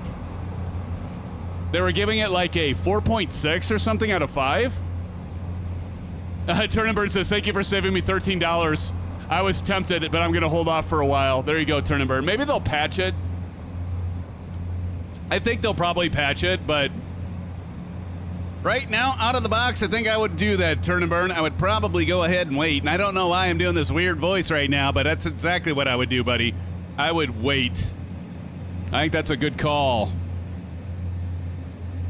They were giving it like a 4.6 or something out of 5. Turnenberg says, thank you for saving me $13. I was tempted, but I'm going to hold off for a while. There you go, Turnenberg. Maybe they'll patch it. I think they'll probably patch it, but right now, out of the box, I think I would do that, Turnenberg. I would probably go ahead and wait. And I don't know why I'm doing this weird voice right now, but that's exactly what I would do, buddy. I would wait. I think that's a good call.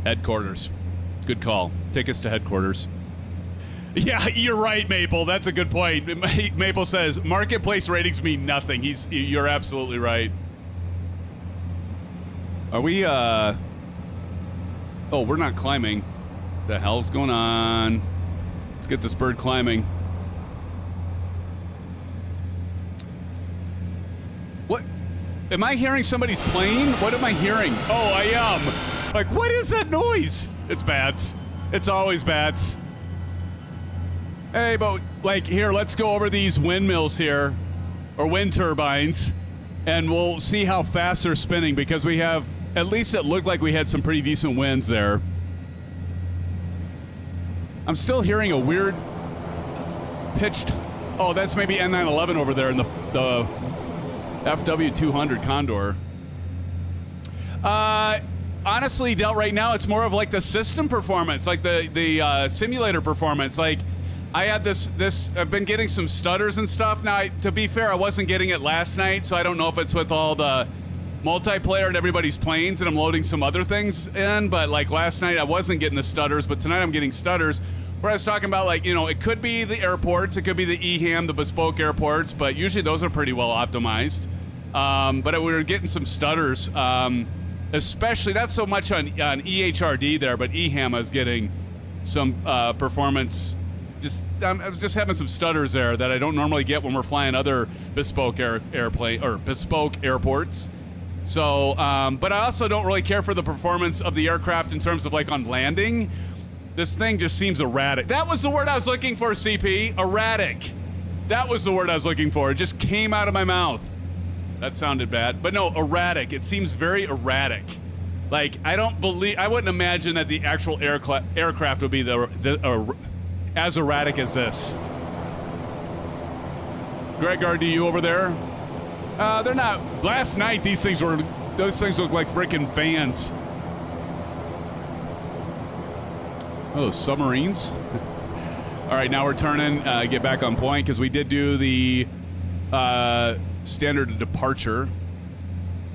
Headquarters. Good call. Take us to headquarters. Yeah, you're right, Maple. That's a good point. Maple says, marketplace ratings mean nothing. You're absolutely right. Are we, Oh, we're not climbing. What the hell's going on? Let's get this bird climbing. What? Am I hearing somebody's plane? What am I hearing? Oh, I am. Like, what is that noise? It's bats. It's always bats. Hey, but, like, here, let's go over these windmills here, or wind turbines, and we'll see how fast they're spinning, because we have, at least it looked like we had some pretty decent winds there. I'm still hearing a weird pitched... Oh, that's maybe N911 over there in the FW200 Condor. Honestly, Del, right now it's more of like the system performance, like the simulator performance. Like, I had this. I've been getting some stutters and stuff. Now, to be fair, I wasn't getting it last night, so I don't know if it's with all the multiplayer and everybody's planes, and I'm loading some other things in. But like last night, I wasn't getting the stutters, but tonight I'm getting stutters. Where I was talking about, like, you know, it could be the airports, it could be the EHAM, the bespoke airports, but usually those are pretty well optimized. But we were getting some stutters, especially not so much on EHRD there, but EHAM I was getting some performance. I was just having some stutters there that I don't normally get when we're flying other bespoke airplane or bespoke airports. So, but I also don't really care for the performance of the aircraft in terms of like on landing. This thing just seems erratic. That was the word I was looking for, CP. Erratic. That was the word I was looking for. It just came out of my mouth. That sounded bad, but no, erratic. It seems very erratic. Like, I wouldn't imagine that the actual aircraft would be as erratic as this. Greg, are you over there? They're not. Last night, those things look like freaking fans. Oh, submarines. All right, now we're turning, get back on point, because we did do the standard departure.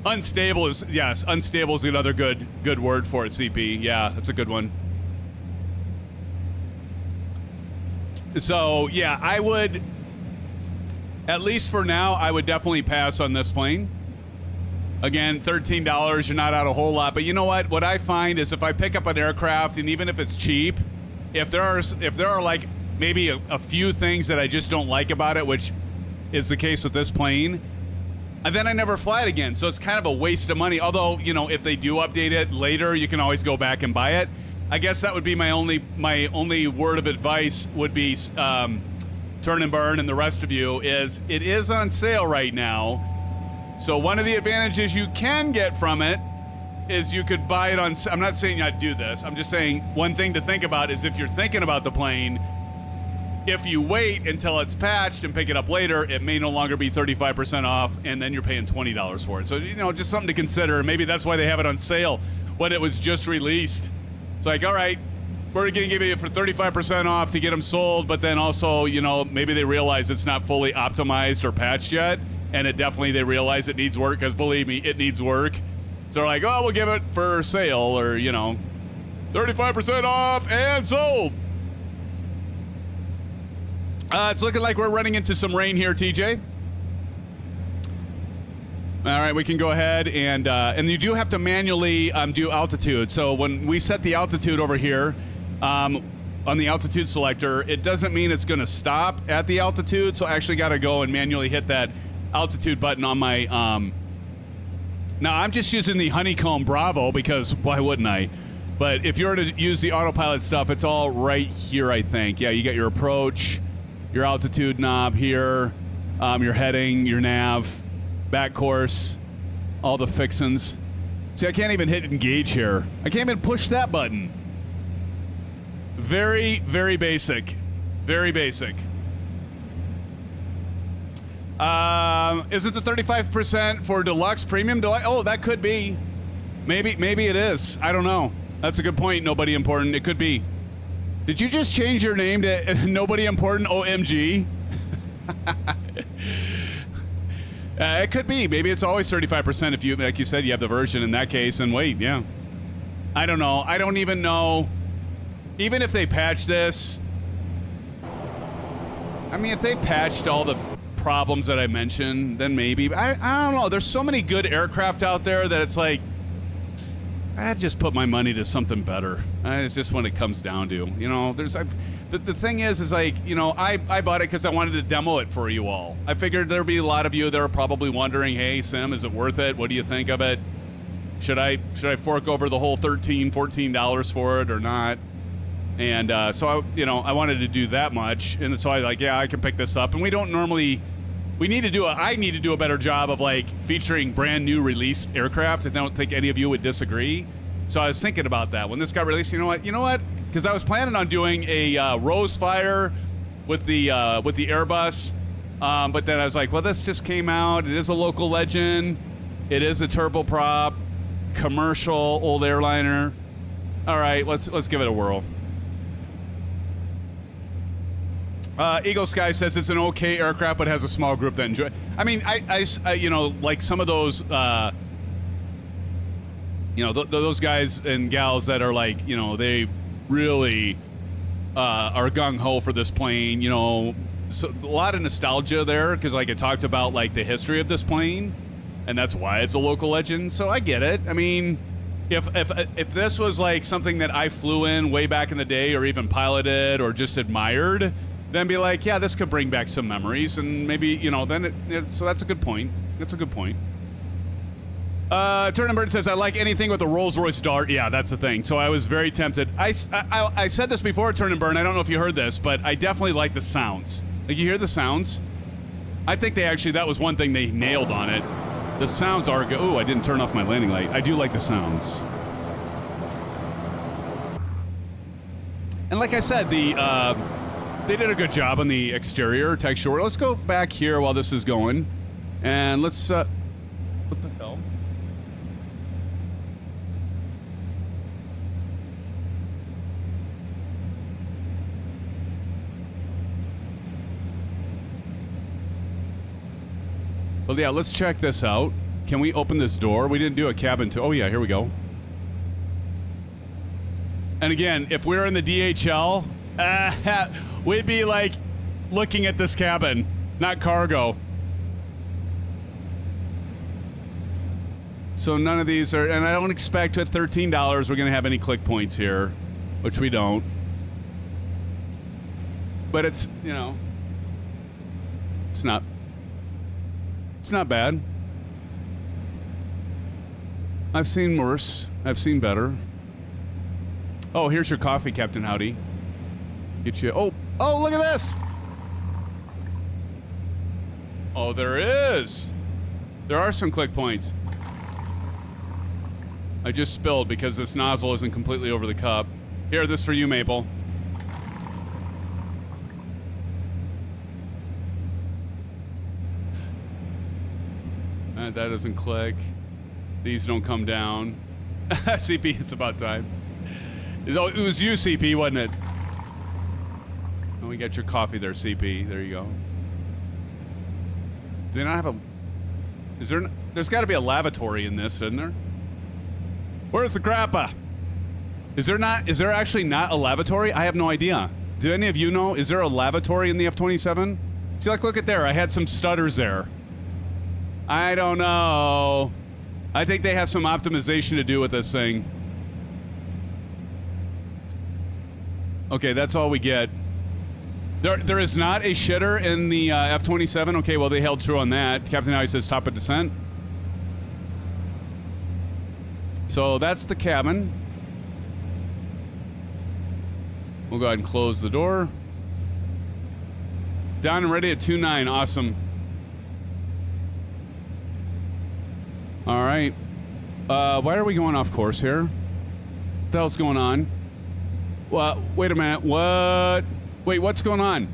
Unstable is, yes, unstable is another good word for it, CP. Yeah, that's a good one. So, yeah, I would, at least for now, I would definitely pass on this plane. Again, $13, you're not out a whole lot. But you know what? What I find is if I pick up an aircraft, and even if it's cheap, if there are like maybe a few things that I just don't like about it, which is the case with this plane, and then I never fly it again. So it's kind of a waste of money. Although, you know, if they do update it later, you can always go back and buy it. I guess that would be my only word of advice would be turn and burn, and the rest of you is it is on sale right now. So one of the advantages you can get from it is you could buy it on. I'm not saying I'd do this. I'm just saying one thing to think about is if you're thinking about the plane, if you wait until it's patched and pick it up later, it may no longer be 35% off, and then you're paying $20 for it. So, you know, just something to consider. Maybe that's why they have it on sale when it was just released. It's like, all right, we're going to give you for 35% off to get them sold, but then also, you know, maybe they realize it's not fully optimized or patched yet, and they realize it needs work, because believe me, it needs work. So they're like, oh, we'll give it for sale, or, you know, 35% off and sold. It's looking like we're running into some rain here, TJ. All right, we can go ahead and you do have to manually do altitude. So when we set the altitude over here on the altitude selector, it doesn't mean it's going to stop at the altitude. So I actually got to go and manually hit that altitude button on my. Now I'm just using the Honeycomb Bravo because why wouldn't I? But if you were to use the autopilot stuff, it's all right here, I think. Yeah, you got your approach, your altitude knob here, your heading, your nav, back course, all the fixins. See, I can't even hit engage here. I can't even push that button. Very, very basic. Very basic. Is it the 35% for deluxe, premium deluxe? Oh, that could be. Maybe it is. I don't know. That's a good point. Nobody important. It could be. Did you just change your name to Nobody Important OMG? It could be. Maybe it's always 35% if you, like you said, you have the version in that case. And wait, yeah. I don't know. I don't even know. Even if they patch this, I mean, if they patched all the problems that I mentioned, then maybe. I don't know. There's so many good aircraft out there that it's like, I'd just put my money to something better. It's just when it comes down to, you know, the thing is like, you know, I bought it because I wanted to demo it for you all. I figured there'd be a lot of you that are probably wondering, hey, Sim, is it worth it? What do you think of it? Should I fork over the whole $14 for it or not? And so I wanted to do that much, and so I I can pick this up. And we don't normally. I need to do a better job of like featuring brand new released aircraft. I don't think any of you would disagree. So I was thinking about that when this got released. You know what? Because I was planning on doing a Rose Fire with the Airbus, but then I was like, well, this just came out. It is a local legend. It is a turboprop, commercial old airliner. All right, let's give it a whirl. Eagle Sky says it's an okay aircraft, but has a small group that enjoy. I mean, I you know, like some of those, you know, those guys and gals that are like, you know, they really are gung ho for this plane. You know, so a lot of nostalgia there because like it talked about like the history of this plane, and that's why it's a local legend. So I get it. I mean, if this was like something that I flew in way back in the day, or even piloted, or just admired, then be like, yeah, this could bring back some memories, and maybe, you know, then so that's a good point. That's a good point. Turnambird says, I like anything with a Rolls-Royce Dart. Yeah, that's the thing. So I was very tempted. I said this before, Turnambird. I don't know if you heard this, but I definitely like the sounds. Like, you hear the sounds? I think that was one thing they nailed on it. The sounds are good. Ooh, I didn't turn off my landing light. I do like the sounds. And like I said, they did a good job on the exterior texture. Let's go back here while this is going. And let's, what the hell? Well, yeah, let's check this out. Can we open this door? We didn't do a cabin tour. Oh, yeah, here we go. And again, if we're in the DHL, we'd be like looking at this cabin, not cargo. So none of these are, and I don't expect at $13 we're going to have any click points here, which we don't. But it's, you know, it's not bad. I've seen worse. I've seen better. Oh, here's your coffee, Captain Howdy. Get you. Oh, look at this. Oh, there is. There are some click points. I just spilled because this nozzle isn't completely over the cup. Here, this for you, Maple. That doesn't click. These don't come down. CP, it's about time. It was you, CP, wasn't it? Oh, we got your coffee there, CP. There you go. Do they not have a... Is there... There's got to be a lavatory in this, isn't there? Where's the grappa? Is there not... Is there actually not a lavatory? I have no idea. Do any of you know? Is there a lavatory in the F27? See, like, look at there. I had some stutters there. I don't know. I think they have some optimization to do with this thing. Okay, that's all we get. There is not a shitter in the F27. Okay, well, they held true on that. Captain Howie says top of descent. So that's the cabin. We'll go ahead and close the door. Down and ready at 2.9. Awesome. All right. Why are we going off course here? What the hell's going on? Well, wait a minute. What? Wait, what's going on?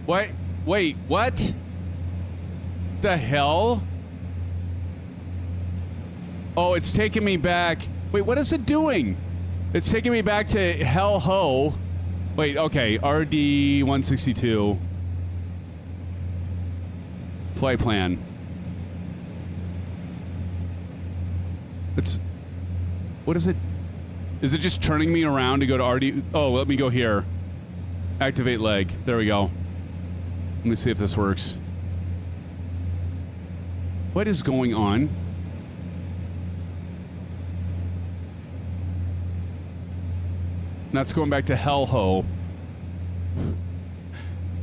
What? Wait, what? The hell? Oh, it's taking me back. Wait, what is it doing? It's taking me back to Hell Ho. Wait, okay. RD 162. Flight plan. It's... What is it? Is it just turning me around to go to RD? Oh, let me go here. Activate leg. There we go. Let me see if this works. What is going on? That's going back to Hell Ho.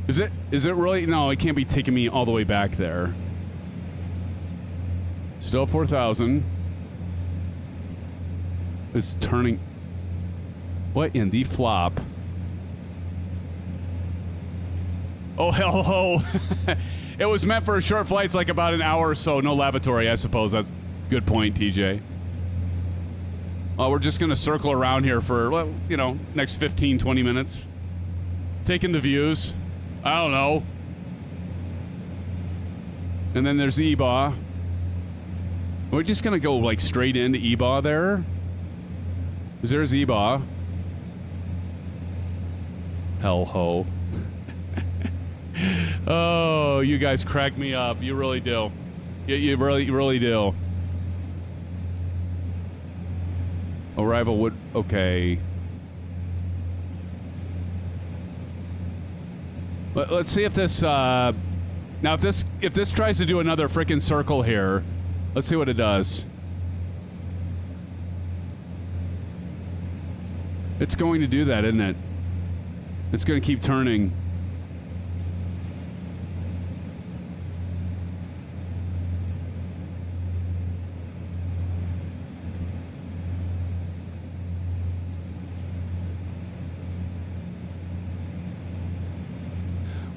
Is it really? No, it can't be taking me all the way back there. Still 4,000. It's turning. What in the flop? Oh, Hell Ho. It was meant for a short flight. It's like about an hour or so. No lavatory, I suppose. That's a good point, TJ. We're just going to circle around here for, well, you know, next 15, 20 minutes. Taking the views. I don't know. And then there's EBAW. We're just going to go, like, straight into EBAW there. Because there's EBAW. Hell ho. Oh, you guys crack me up. You really do. You really do. Arrival would... Okay. Let's see if this... now, if this tries to do another frickin' circle here, let's see what it does. It's going to do that, isn't it? It's going to keep turning.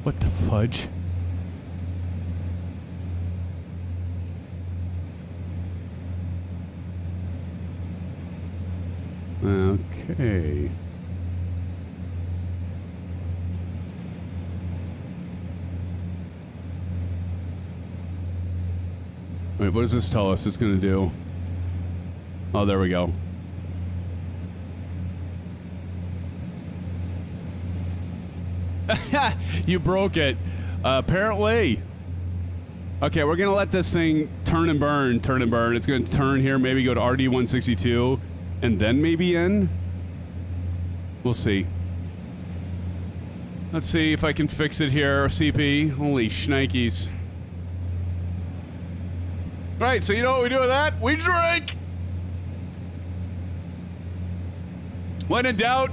What the fudge? Okay. Wait, what does this tell us it's going to do? Oh, there we go. You broke it. Apparently. Okay, we're going to let this thing turn and burn, turn and burn. It's going to turn here, maybe go to RD162, and then maybe in. We'll see. Let's see if I can fix it here, CP. Holy shnikes. Right, so you know what we do with that? We drink! When in doubt,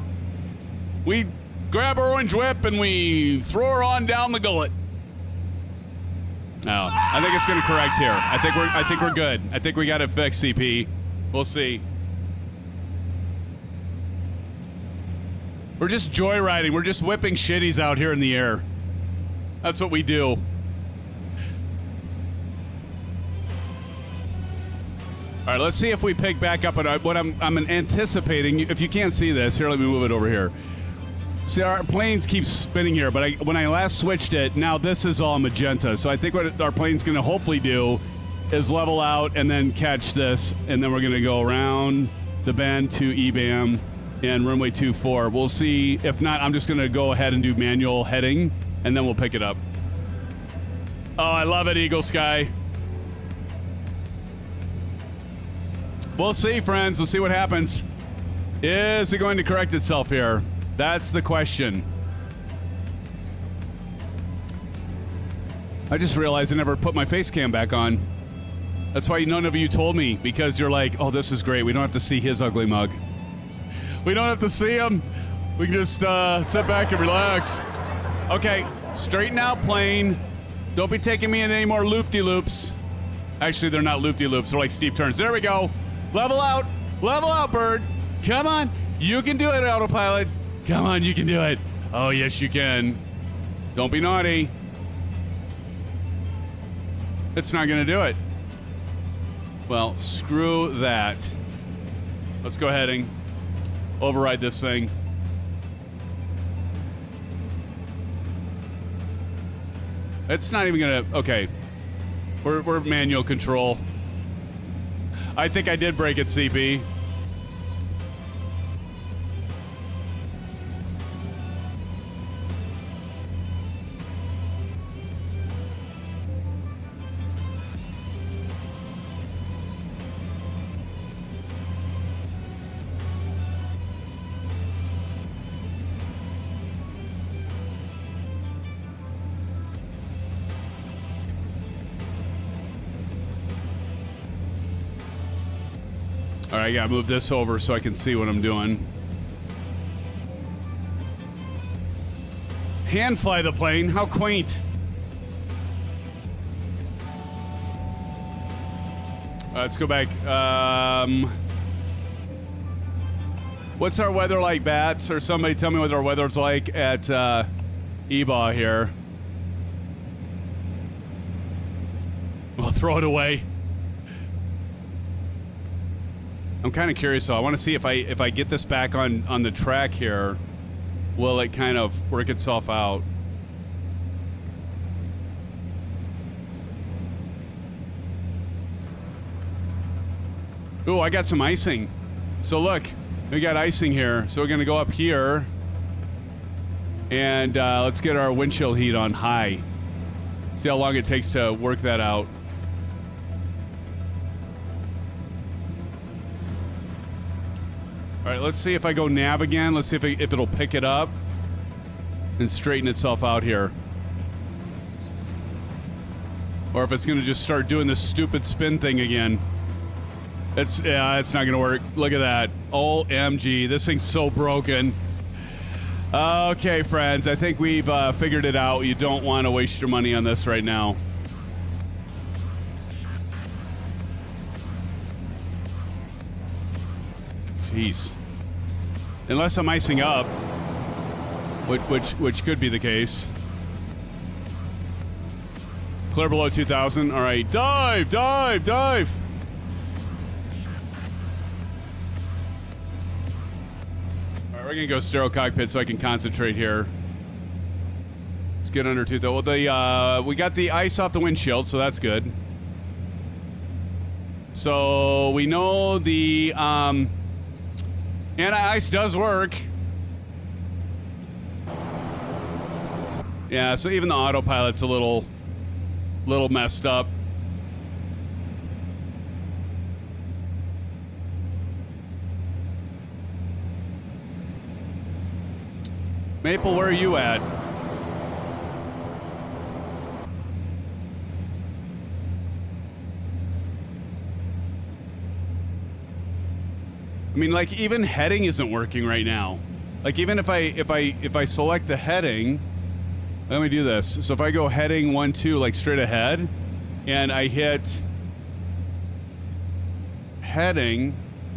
we grab our orange whip and we throw her on down the gullet. Oh, I think it's going to correct here. I think we're good. I think we got it fixed, CP. We'll see. We're just joyriding. We're just whipping shitties out here in the air. That's what we do. All right, let's see if we pick back up at what I'm anticipating. If you can't see this, here, let me move it over here. See, our planes keep spinning here, but when I last switched it, now this is all magenta. So I think what our plane's going to hopefully do is level out and then catch this, and then we're going to go around the bend to EBAM and runway 24. We'll see. If not, I'm just going to go ahead and do manual heading, and then we'll pick it up. Oh, I love it, Eagle Sky. We'll see, friends. We'll see what happens. Is it going to correct itself here? That's the question. I just realized I never put my face cam back on. That's why none of you told me, because you're like, oh, this is great. We don't have to see his ugly mug. We don't have to see him. We can just sit back and relax. Okay, straighten out plane. Don't be taking me in any more loop-de-loops. Actually, they're not loop-de-loops. They're like steep turns. There we go. Level out, bird. Come on. You can do it, autopilot. Come on, you can do it. Oh, yes, you can. Don't be naughty. It's not going to do it. Well, screw that. Let's go ahead and override this thing. It's not even going to... Okay. We're manual control. I think I did break it, CP. All right, I gotta move this over so I can see what I'm doing. Hand fly the plane, how quaint. Let's go back. What's our weather like, Bats? Or somebody tell me what our weather's like at EBAW here. We'll throw it away. I'm kind of curious, though. I want to see if I get this back on the track here, will it kind of work itself out? Ooh, I got some icing. So look, we got icing here. So we're going to go up here, and let's get our windshield heat on high. See how long it takes to work that out. All right, let's see if I go nav again. Let's see if it'll pick it up and straighten itself out here. Or if it's going to just start doing this stupid spin thing again. It's not going to work. Look at that. OMG, this thing's so broken. Okay, friends, I think we've figured it out. You don't want to waste your money on this right now. Jeez. Unless I'm icing up, which could be the case. Clear below 2,000. All right, dive, dive, dive. All right, we're gonna go stereo cockpit so I can concentrate here. Let's get under 2,000. Well, we got the ice off the windshield, so that's good. So we know the anti-ice does work. Yeah, so even the autopilot's a little messed up. Maple, where are you at? I mean, like, even heading isn't working right now. Like, even if I select the heading, let me do this. So if I go heading 1, 2, like straight ahead, and I hit heading,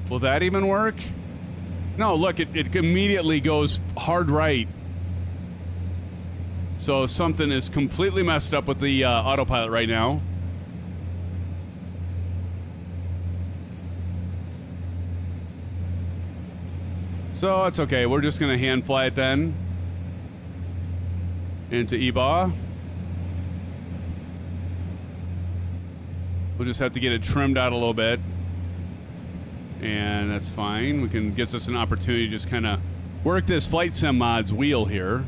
will that even work? No, look, it immediately goes hard right. So something is completely messed up with the autopilot right now. So it's okay. We're just going to hand fly it then into EBAW. We'll just have to get it trimmed out a little bit. And that's fine. We can gives us an opportunity to just kind of work this Flight Sim Mods wheel here.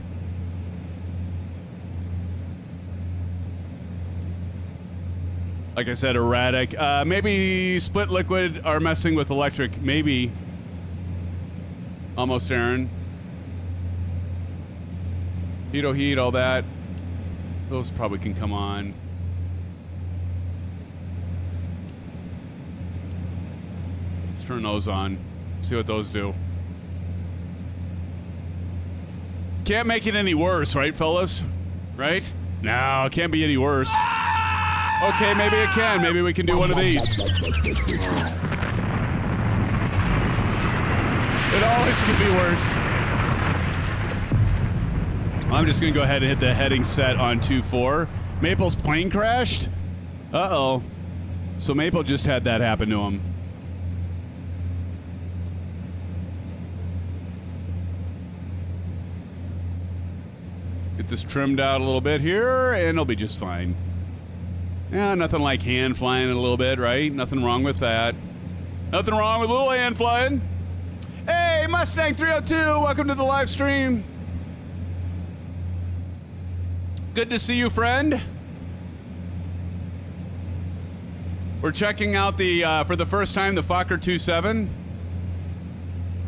Like I said, erratic. Maybe split liquid are messing with electric. Maybe. Almost, Aaron. Heat, all that. Those probably can come on. Let's turn those on. See what those do. Can't make it any worse, right, fellas? Right? No, it can't be any worse. Okay, maybe it can. Maybe we can do one of these. It always could be worse. I'm just going to go ahead and hit the heading set on 2-4. Maple's plane crashed? Uh-oh. So Maple just had that happen to him. Get this trimmed out a little bit here, and it'll be just fine. Yeah, nothing like hand flying a little bit, right? Nothing wrong with that. Nothing wrong with a little hand flying. Hey, Mustang 302, welcome to the live stream. Good to see you, friend. We're checking out the, for the first time, the Fokker 27.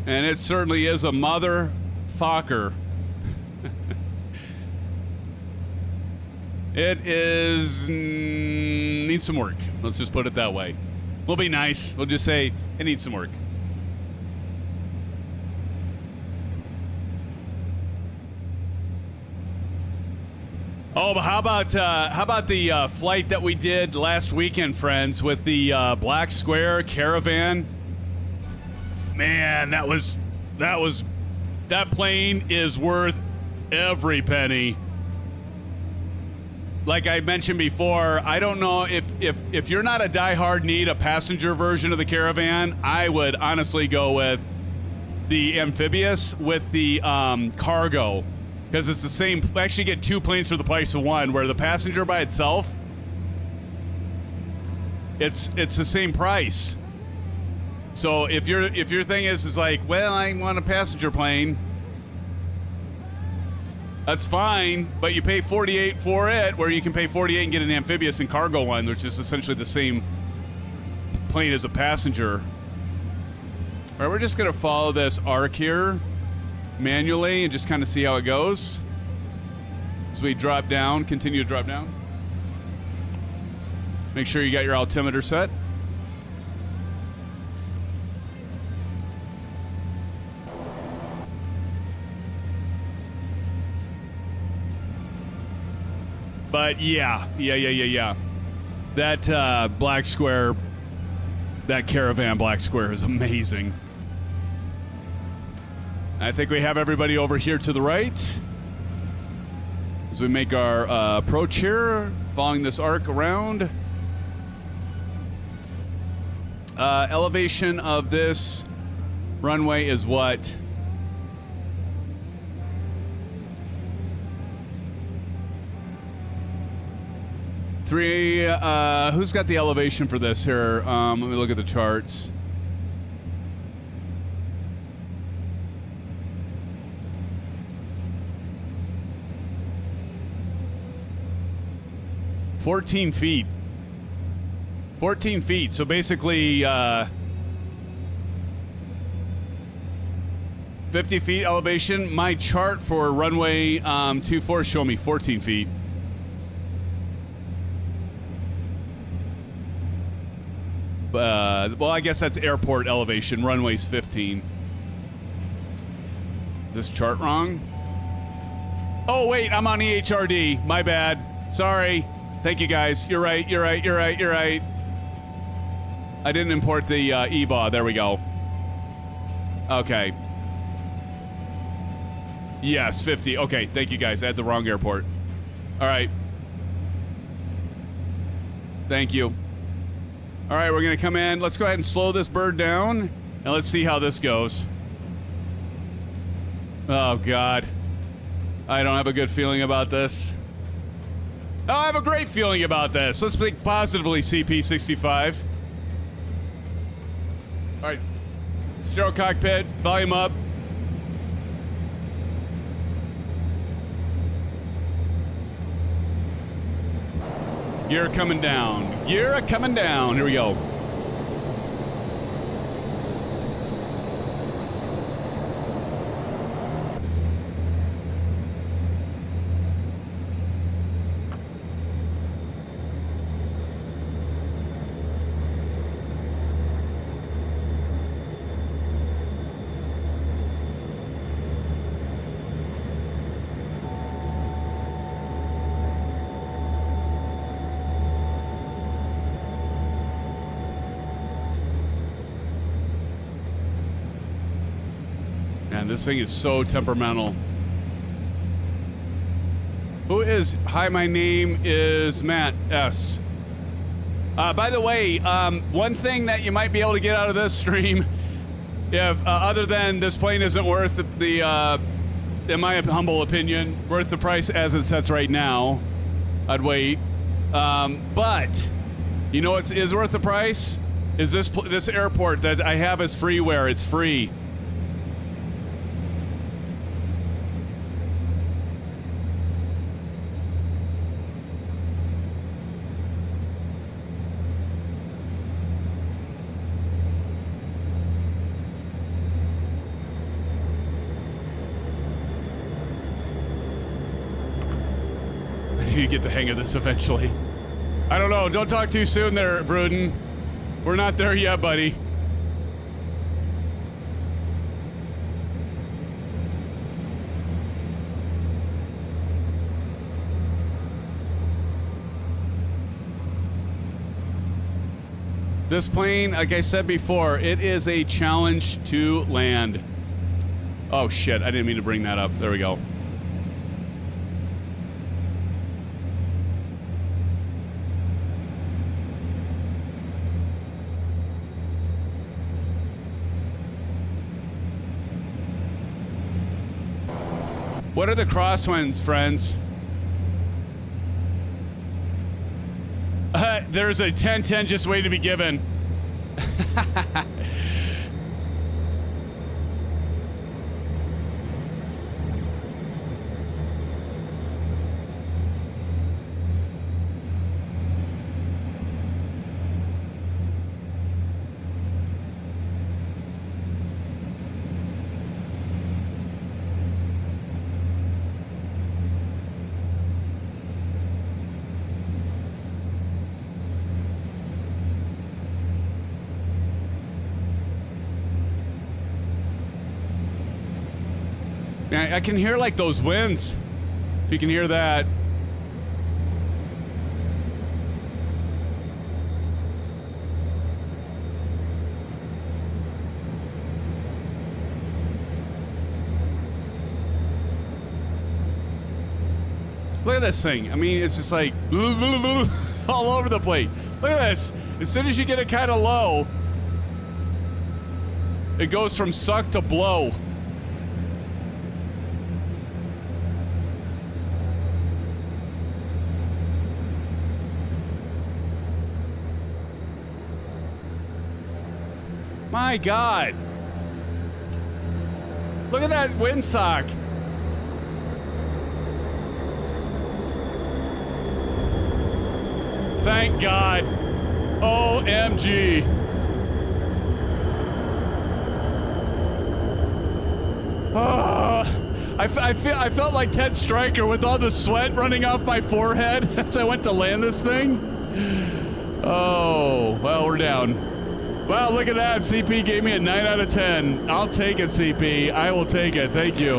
And it certainly is a mother Fokker. It is, needs some work. Let's just put it that way. We'll be nice. We'll just say it needs some work. Oh, but how about the flight that we did last weekend, friends, with the Black Square Caravan? Man, that plane is worth every penny. Like I mentioned before, I don't know if you're not a diehard need a passenger version of the Caravan, I would honestly go with the amphibious with the cargo. Because it's the same, actually get 2 planes for the price of 1, where the passenger by itself, it's the same price. So if your thing is like, well, I want a passenger plane, that's fine, but you pay $48 for it, where you can pay $48 and get an amphibious and cargo one, which is essentially the same plane as a passenger. All right, we're just gonna follow this arc here manually and just kind of see how it goes as we drop down, continue to drop down. Make sure you got your altimeter set. But yeah. That Black Square, that Caravan Black Square is amazing. I think we have everybody over here to the right as we make our approach here, following this arc around. Elevation of this runway is what? Three, who's got the elevation for this here? Let me look at the charts. $14 feet. 14 feet. So basically, 50 feet elevation. My chart for runway 24 show me 14 feet. Well, I guess that's airport elevation. Runway's 15. This chart wrong? Oh, wait, I'm on EHRD. My bad. Sorry. Thank you, guys. You're right. You're right. You're right. You're right. I didn't import the EBAW. There we go. Okay. Yes, 50. Okay, thank you, guys. I had the wrong airport. All right. Thank you. All right, we're going to come in. Let's go ahead and slow this bird down, and let's see how this goes. Oh, God. I don't have a good feeling about this. Oh, I have a great feeling about this. Let's think positively, CP65. All right. Stereo cockpit, volume up. Gear coming down. Gear coming down. Here we go. Man, this thing is so temperamental. Who is? Hi, my name is Matt S. By the way, one thing that you might be able to get out of this stream, if other than this plane isn't worth the, in my humble opinion, worth the price as it sets right now, I'd wait. But you know what is worth the price? Is this airport that I have as Freeware? It's free. You get the hang of this eventually. I don't know. Don't talk too soon there, Bruden. We're not there yet, buddy. This plane, like I said before, it is a challenge to land. Oh, shit. I didn't mean to bring that up. There we go. What are the crosswinds, friends? There's a 10-10 just waiting to be given. I can hear like those winds. If you can hear that. Look at this thing. I mean, it's just like all over the place. Look at this. As soon as you get it kind of low, it goes from suck to blow. My God. Look at that windsock. Thank God. OMG. I felt like Ted Stryker with all the sweat running off my forehead as I went to land this thing. Oh, well, we're down. Wow, look at that. CP gave me a 9 out of 10. I'll take it, CP. I will take it. Thank you.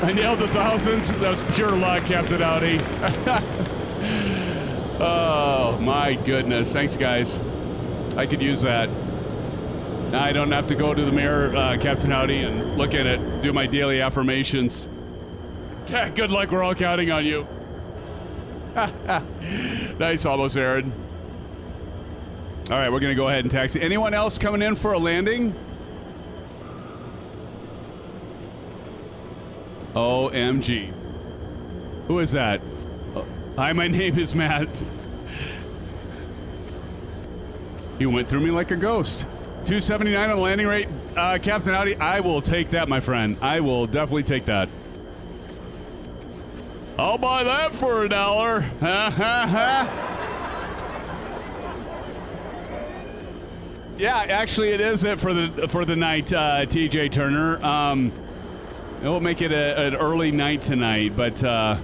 I nailed the thousands. That was pure luck, Captain Audi. Oh, my goodness. Thanks, guys. I could use that. Now I don't have to go to the mirror, Captain Audi, and look at it, do my daily affirmations. Yeah, good luck. We're all counting on you. Nice, almost, Aaron. All right, we're going to go ahead and taxi. Anyone else coming in for a landing? OMG. Who is that? Hi, my name is Matt. You went through me like a ghost. 279 on the landing rate. Captain Audi, I will take that, my friend. I will definitely take that. I'll buy that for $1. Ha ha ha. Yeah, actually, it is it for the night, TJ Turner. It will make it an early night tonight, but I'm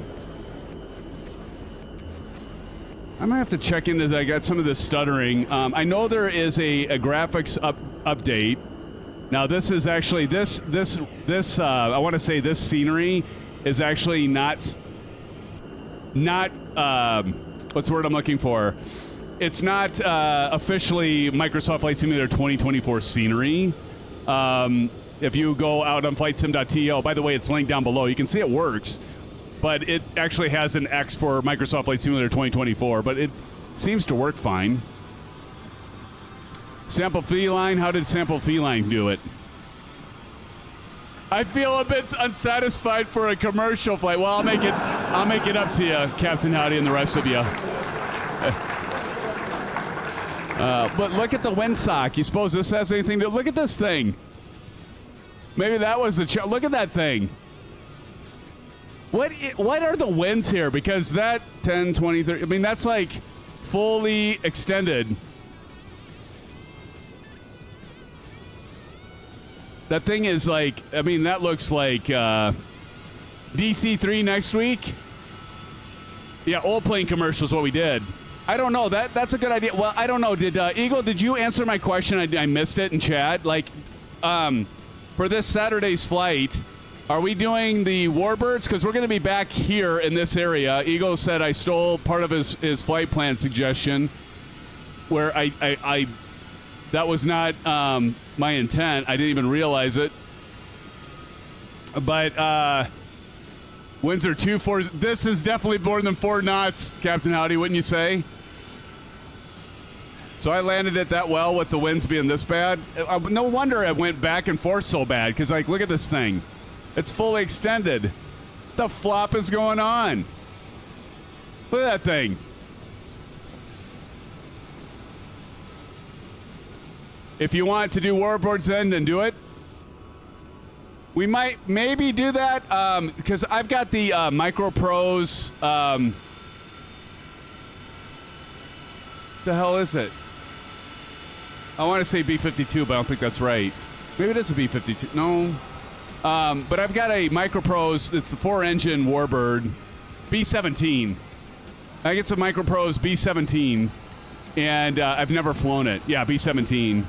gonna have to check in as I got some of this stuttering. I know there is a graphics update. Now, this is actually this. I want to say this scenery is actually not. What's the word I'm looking for? It's not officially Microsoft Flight Simulator 2024 scenery. If you go out on flightsim.to, by the way, it's linked down below. You can see it works, but it actually has an X for Microsoft Flight Simulator 2024, but it seems to work fine. Sample Feline, how did Sample Feline do it? I feel a bit unsatisfied for a commercial flight. Well, I'll make it up to you, Captain Howdy, and the rest of you. But look at the windsock. You suppose this has anything to look at this thing? Maybe that was the look at that thing. What are the winds here? Because that 10, 20, 30, I mean, that's like fully extended. That thing is like, I mean, that looks like DC3 next week. Yeah, old plane commercial is what we did. I don't know. That's a good idea. Well, I don't know. Did Eagle, did you answer my question? I missed it in chat. Like, for this Saturday's flight, are we doing the Warbirds? Because we're going to be back here in this area. Eagle said I stole part of his flight plan suggestion, where I that was not my intent. I didn't even realize it. But winds are 2-4. This is definitely more than 4 knots, Captain Howdy, wouldn't you say? So I landed it that well with the winds being this bad. No wonder it went back and forth so bad, because, like, look at this thing. It's fully extended. What the flop is going on? Look at that thing. If you want to do Warboards then do it. We might maybe do that because I've got the Micro Pros. The hell is it? I want to say B-52, but I don't think that's right. Maybe it is a B-52. No. But I've got a Micro Pros. It's the 4-engine Warbird B-17. I get some Micro Pros B-17, and I've never flown it. Yeah, B-17.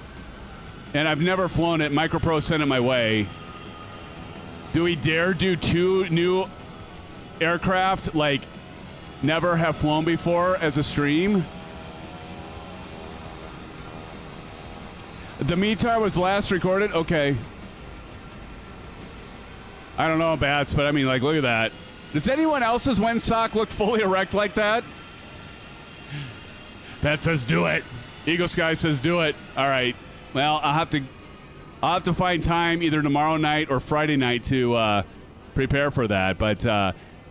And I've never flown it. Micro Pros sent it my way. Do we dare do 2 new aircraft, like, never have flown before as a stream? The METAR was last recorded? Okay. I don't know, Bats, but I mean, like, look at that. Does anyone else's windsock look fully erect like that? Bat says do it. Eagle Sky says do it. All right. Well, I'll have to find time either tomorrow night or Friday night to prepare for that. But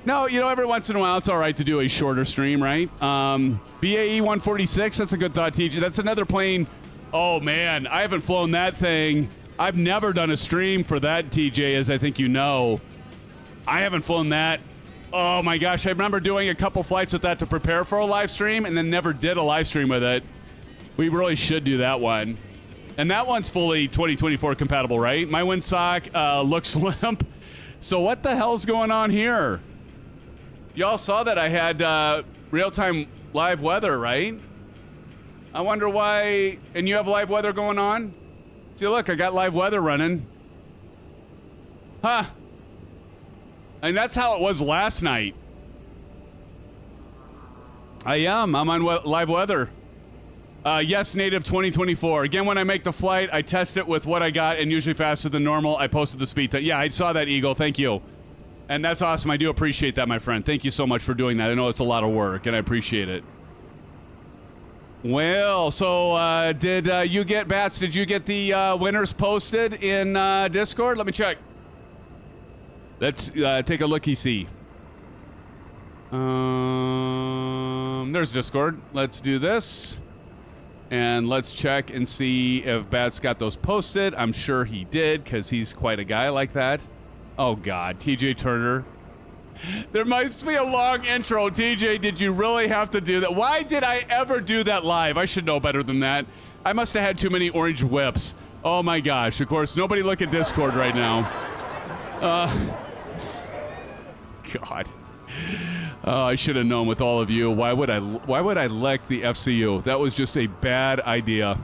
no, No, you know, every once in a while, it's all right to do a shorter stream, right? BAE 146, that's a good thought, TJ. That's another plane. Oh, man, I haven't flown that thing. I've never done a stream for that, TJ, as I think you know. I haven't flown that. Oh, my gosh, I remember doing a couple flights with that to prepare for a live stream and then never did a live stream with it. We really should do that one. And that one's fully 2024 compatible, right? My windsock looks limp. So what the hell's going on here? Y'all saw that I had real-time live weather, right? I wonder why... And you have live weather going on? See, look, I got live weather running. Huh. And that's how it was last night. I am. I'm on live weather. Yes, native 2024. Again, when I make the flight, I test it with what I got, and usually faster than normal. I posted the speed time. Yeah, I saw that, Eagle. Thank you. And that's awesome. I do appreciate that, my friend. Thank you so much for doing that. I know it's a lot of work, and I appreciate it. Well, so did you get, Bats, did you get the winners posted in Discord? Let me check. Let's take a looky-see. There's Discord. Let's do this. And let's check and see if Bats got those posted. I'm sure he did, because he's quite a guy like that. Oh, God. TJ Turner. There must be a long intro. TJ, did you really have to do that? Why did I ever do that live? I should know better than that. I must have had too many orange whips. Oh, my gosh. Of course, nobody look at Discord right now. God. Oh, I should have known with all of you. Why would I elect the FCU? That was just a bad idea.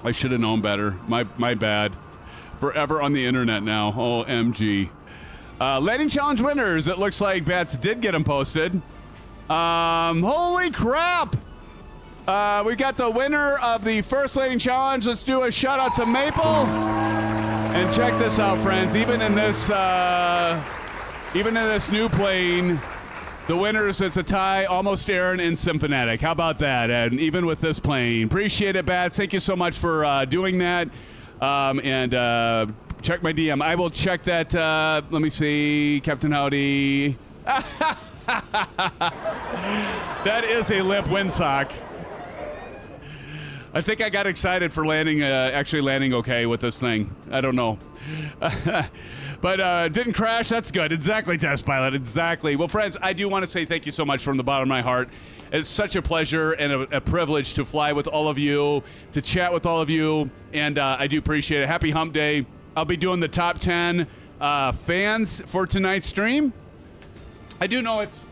I should have known better. My bad. Forever on the internet now. OMG. Landing challenge winners. It looks like Bats did get them posted. Holy crap! We got the winner of the first landing challenge. Let's do a shout out to Maple. And check this out, friends. Even in this new plane, the winners, it's a tie, Almost Aaron and Symphonic. How about that? And even with this plane. Appreciate it, Bats. Thank you so much for doing that. Check my DM. I will check that. Let me see. Captain Howdy. That is a limp windsock. I think I got excited for landing, actually landing okay with this thing. I don't know. But didn't crash. That's good. Exactly, Test Pilot. Exactly. Well, friends, I do want to say thank you so much from the bottom of my heart. It's such a pleasure and a privilege to fly with all of you, to chat with all of you, and I do appreciate it. Happy Hump Day. I'll be doing the top 10 fans for tonight's stream. I do know it's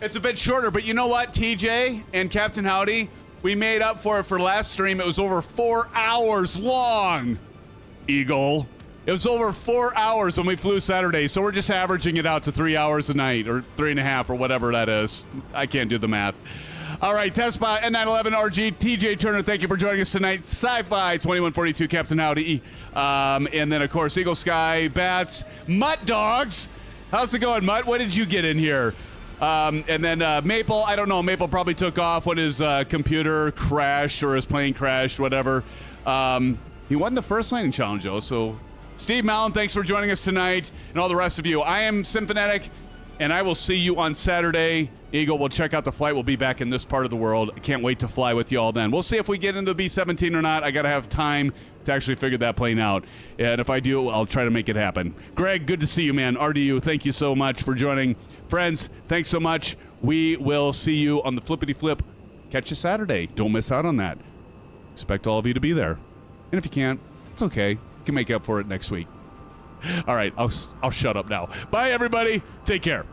a bit shorter, but you know what, TJ and Captain Howdy? We made up for it for last stream. It was over 4 hours long, Eagle. It was over 4 hours when we flew Saturday, so we're just averaging it out to 3 hours a night, or 3.5, or whatever that is. I can't do the math. All right, TestBot N911 RG, TJ Turner, thank you for joining us tonight. Sci-Fi 2142, Captain Howdy. And then, of course, Eagle Sky, Bats, Mutt Dogs. How's it going, Mutt? What did you get in here? And then Maple, I don't know. Maple probably took off when his computer crashed or his plane crashed, whatever. He won the first landing challenge, though, so... Steve Mallon, thanks for joining us tonight, and all the rest of you. I am Symphonetic, and I will see you on Saturday. Eagle, we'll check out the flight. We'll be back in this part of the world. I can't wait to fly with you all then. We'll see if we get into the B-17 or not. I got to have time to actually figure that plane out. And if I do, I'll try to make it happen. Greg, good to see you, man. RDU, thank you so much for joining. Friends, thanks so much. We will see you on the Flippity Flip. Catch you Saturday. Don't miss out on that. Expect all of you to be there. And if you can't, it's okay. Can make up for it next week. All right, I'll shut up now. Bye, everybody. Take care.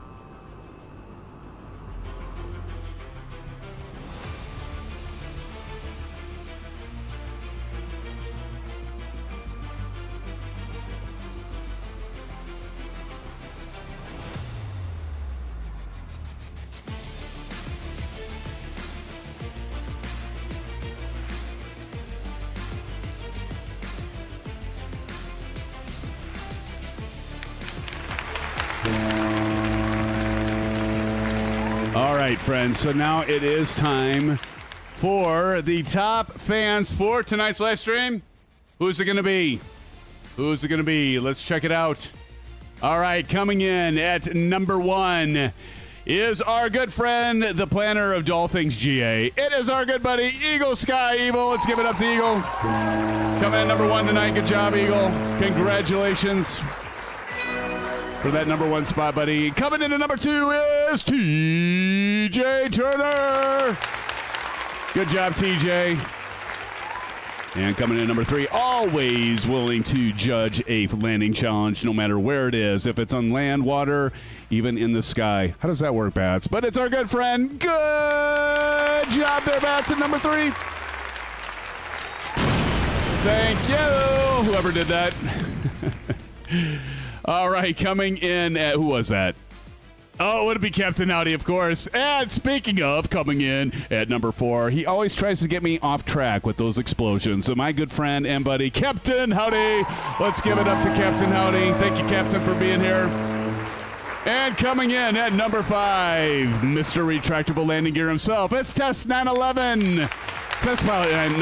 All right, friends, so now it is time for the top fans for tonight's live stream. Who's it going to be? Who's it going to be? Let's check it out. All right, coming in at number 1 is our good friend, the planner of all things GA. It is our good buddy, Eagle Sky Evil. Let's give it up to Eagle. Coming in number 1 tonight. Good job, Eagle. Congratulations for that number 1 spot, buddy. Coming in at number 2 is TJ Turner. Good job, TJ. And coming in at number 3, always willing to judge a landing challenge no matter where it is. If it's on land, water, even in the sky. How does that work, Bats? But it's our good friend. Good job there, Bats, at number 3. Thank you, whoever did that. All right, coming in at, who was that? Oh, it would be Captain Howdy, of course. And speaking of coming in at number 4, he always tries to get me off track with those explosions. So my good friend and buddy, Captain Howdy. Let's give it up to Captain Howdy. Thank you, Captain, for being here. And coming in at number 5, Mr. Retractable Landing Gear himself. It's Test 911. Test Pilot and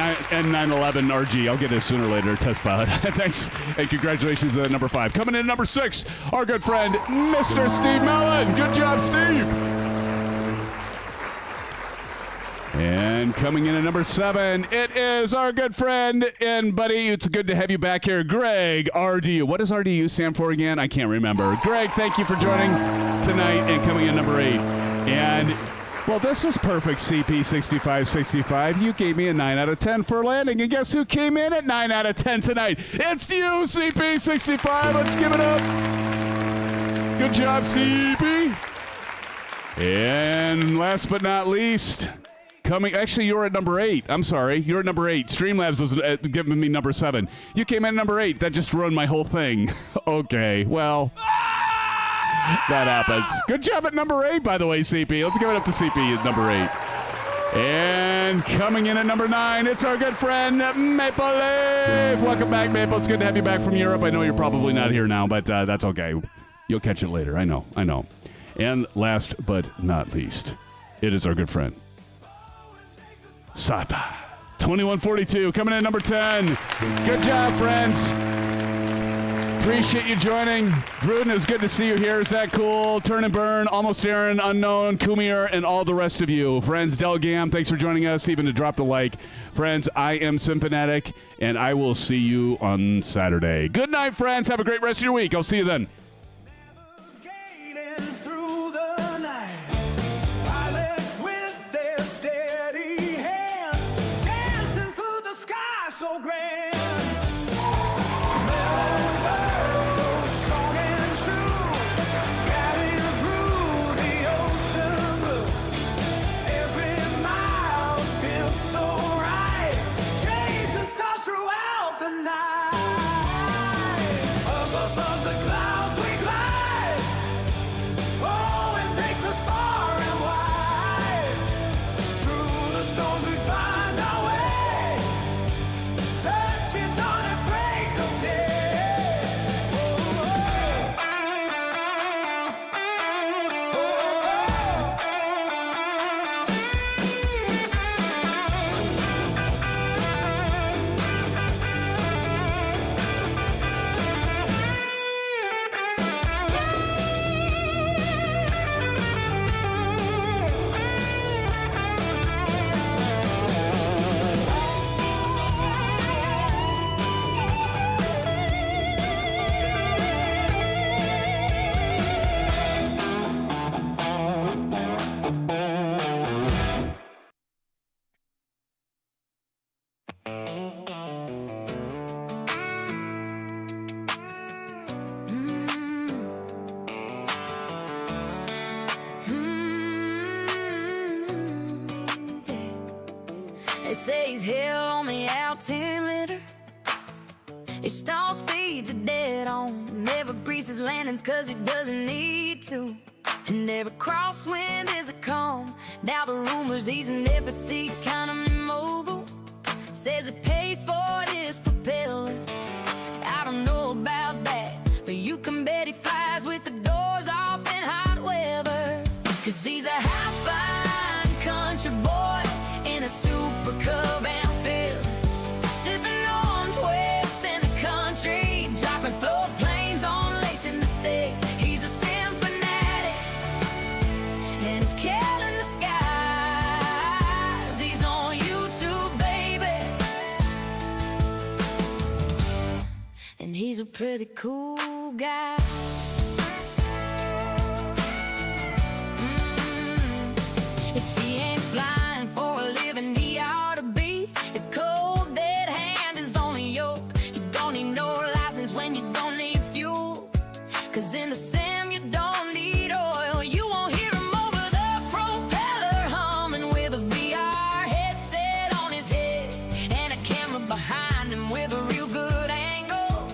911 RG. I'll get it sooner or later. Test Pilot. Thanks and congratulations to number 5. Coming in at number 6, our good friend, Mr. Steve Mellon. Good job, Steve. And coming in at number 7, it is our good friend and buddy. It's good to have you back here, Greg RDU. What does RDU stand for again? I can't remember. Greg, thank you for joining tonight and coming in number 8. And well, this is perfect, CP6565. You gave me a 9 out of 10 for landing, and guess who came in at 9 out of 10 tonight? It's you, CP65. Let's give it up. Good job, CP. And last but not least, actually, you're at number 8. I'm sorry. You're at number 8. Streamlabs was giving me number 7. You came in at number 8. That just ruined my whole thing. Okay, well, that happens. Good job at number 8, by the way, CP. Let's give it up to CP at number 8. And coming in at number 9, it's our good friend, Maple Leaf. Welcome back, Maple. It's good to have you back from Europe. I know you're probably not here now, but that's okay. You'll catch it later. I know. And last but not least, it is our good friend, Sci-Fi 2142, coming in at number 10. Good job, friends. Appreciate you joining. Gruden, it's good to see you here. Is that cool? Turn and Burn, Almost Aaron, Unknown, Kumir, and all the rest of you. Friends, Delgam, thanks for joining us, even to drop the like. Friends, I am SimFanatic, and I will see you on Saturday. Good night, friends. Have a great rest of your week. I'll see you then. They say he's hell on the altimeter. His stall speeds are dead on. Never greases landings cause he doesn't need to. And every crosswind is a calm. Now the rumors he's an FSC economy mogul. Says it pays for his propeller. I don't know about that, but you can bet he flies with the doors off in hot weather. Cause he's a high-fine country boy in a super cub outfit, sipping on 12s in the country, dropping floor planes on lacing the sticks. and he's a pretty cool guy. If he ain't flying for a living, he ought to be. His cold dead hand is on the yoke. You don't need no license when you don't need fuel, 'cause in the sim you don't need oil. You won't hear him over the propeller humming with a VR headset on his head and a camera behind him with a real good angle,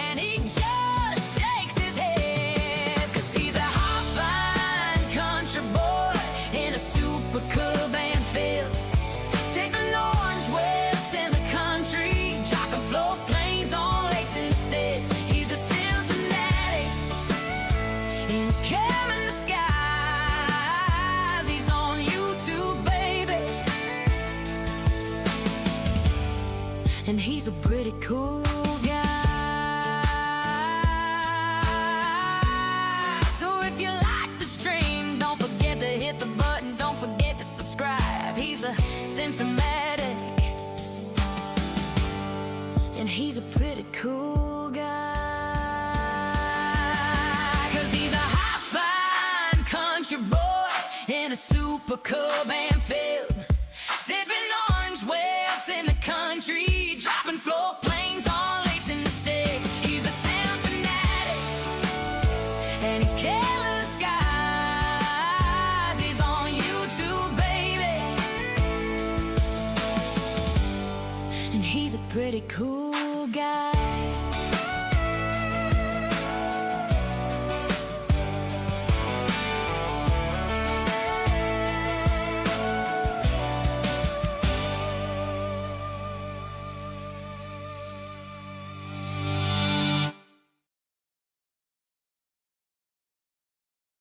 and he just shakes his head 'cause he's a hot fine country boy in a super cool band field, taking orange whips in the country, dropping float planes on lakes in the States. He's a sim fanatic in his cam in the skies. He's on YouTube, baby, and he's a pretty cool guy. So if you like the stream, don't forget to hit the button, don't forget to subscribe. He's the sim fanatic, and he's a pretty cool guy. 'Cause he's a hot fine country boy in a super cool band field, sipping orange whips in the country, dropping float planes on lakes in the States. He's a sim fanatic, and he's killing skies. He's on YouTube, baby, and he's a pretty cool guy.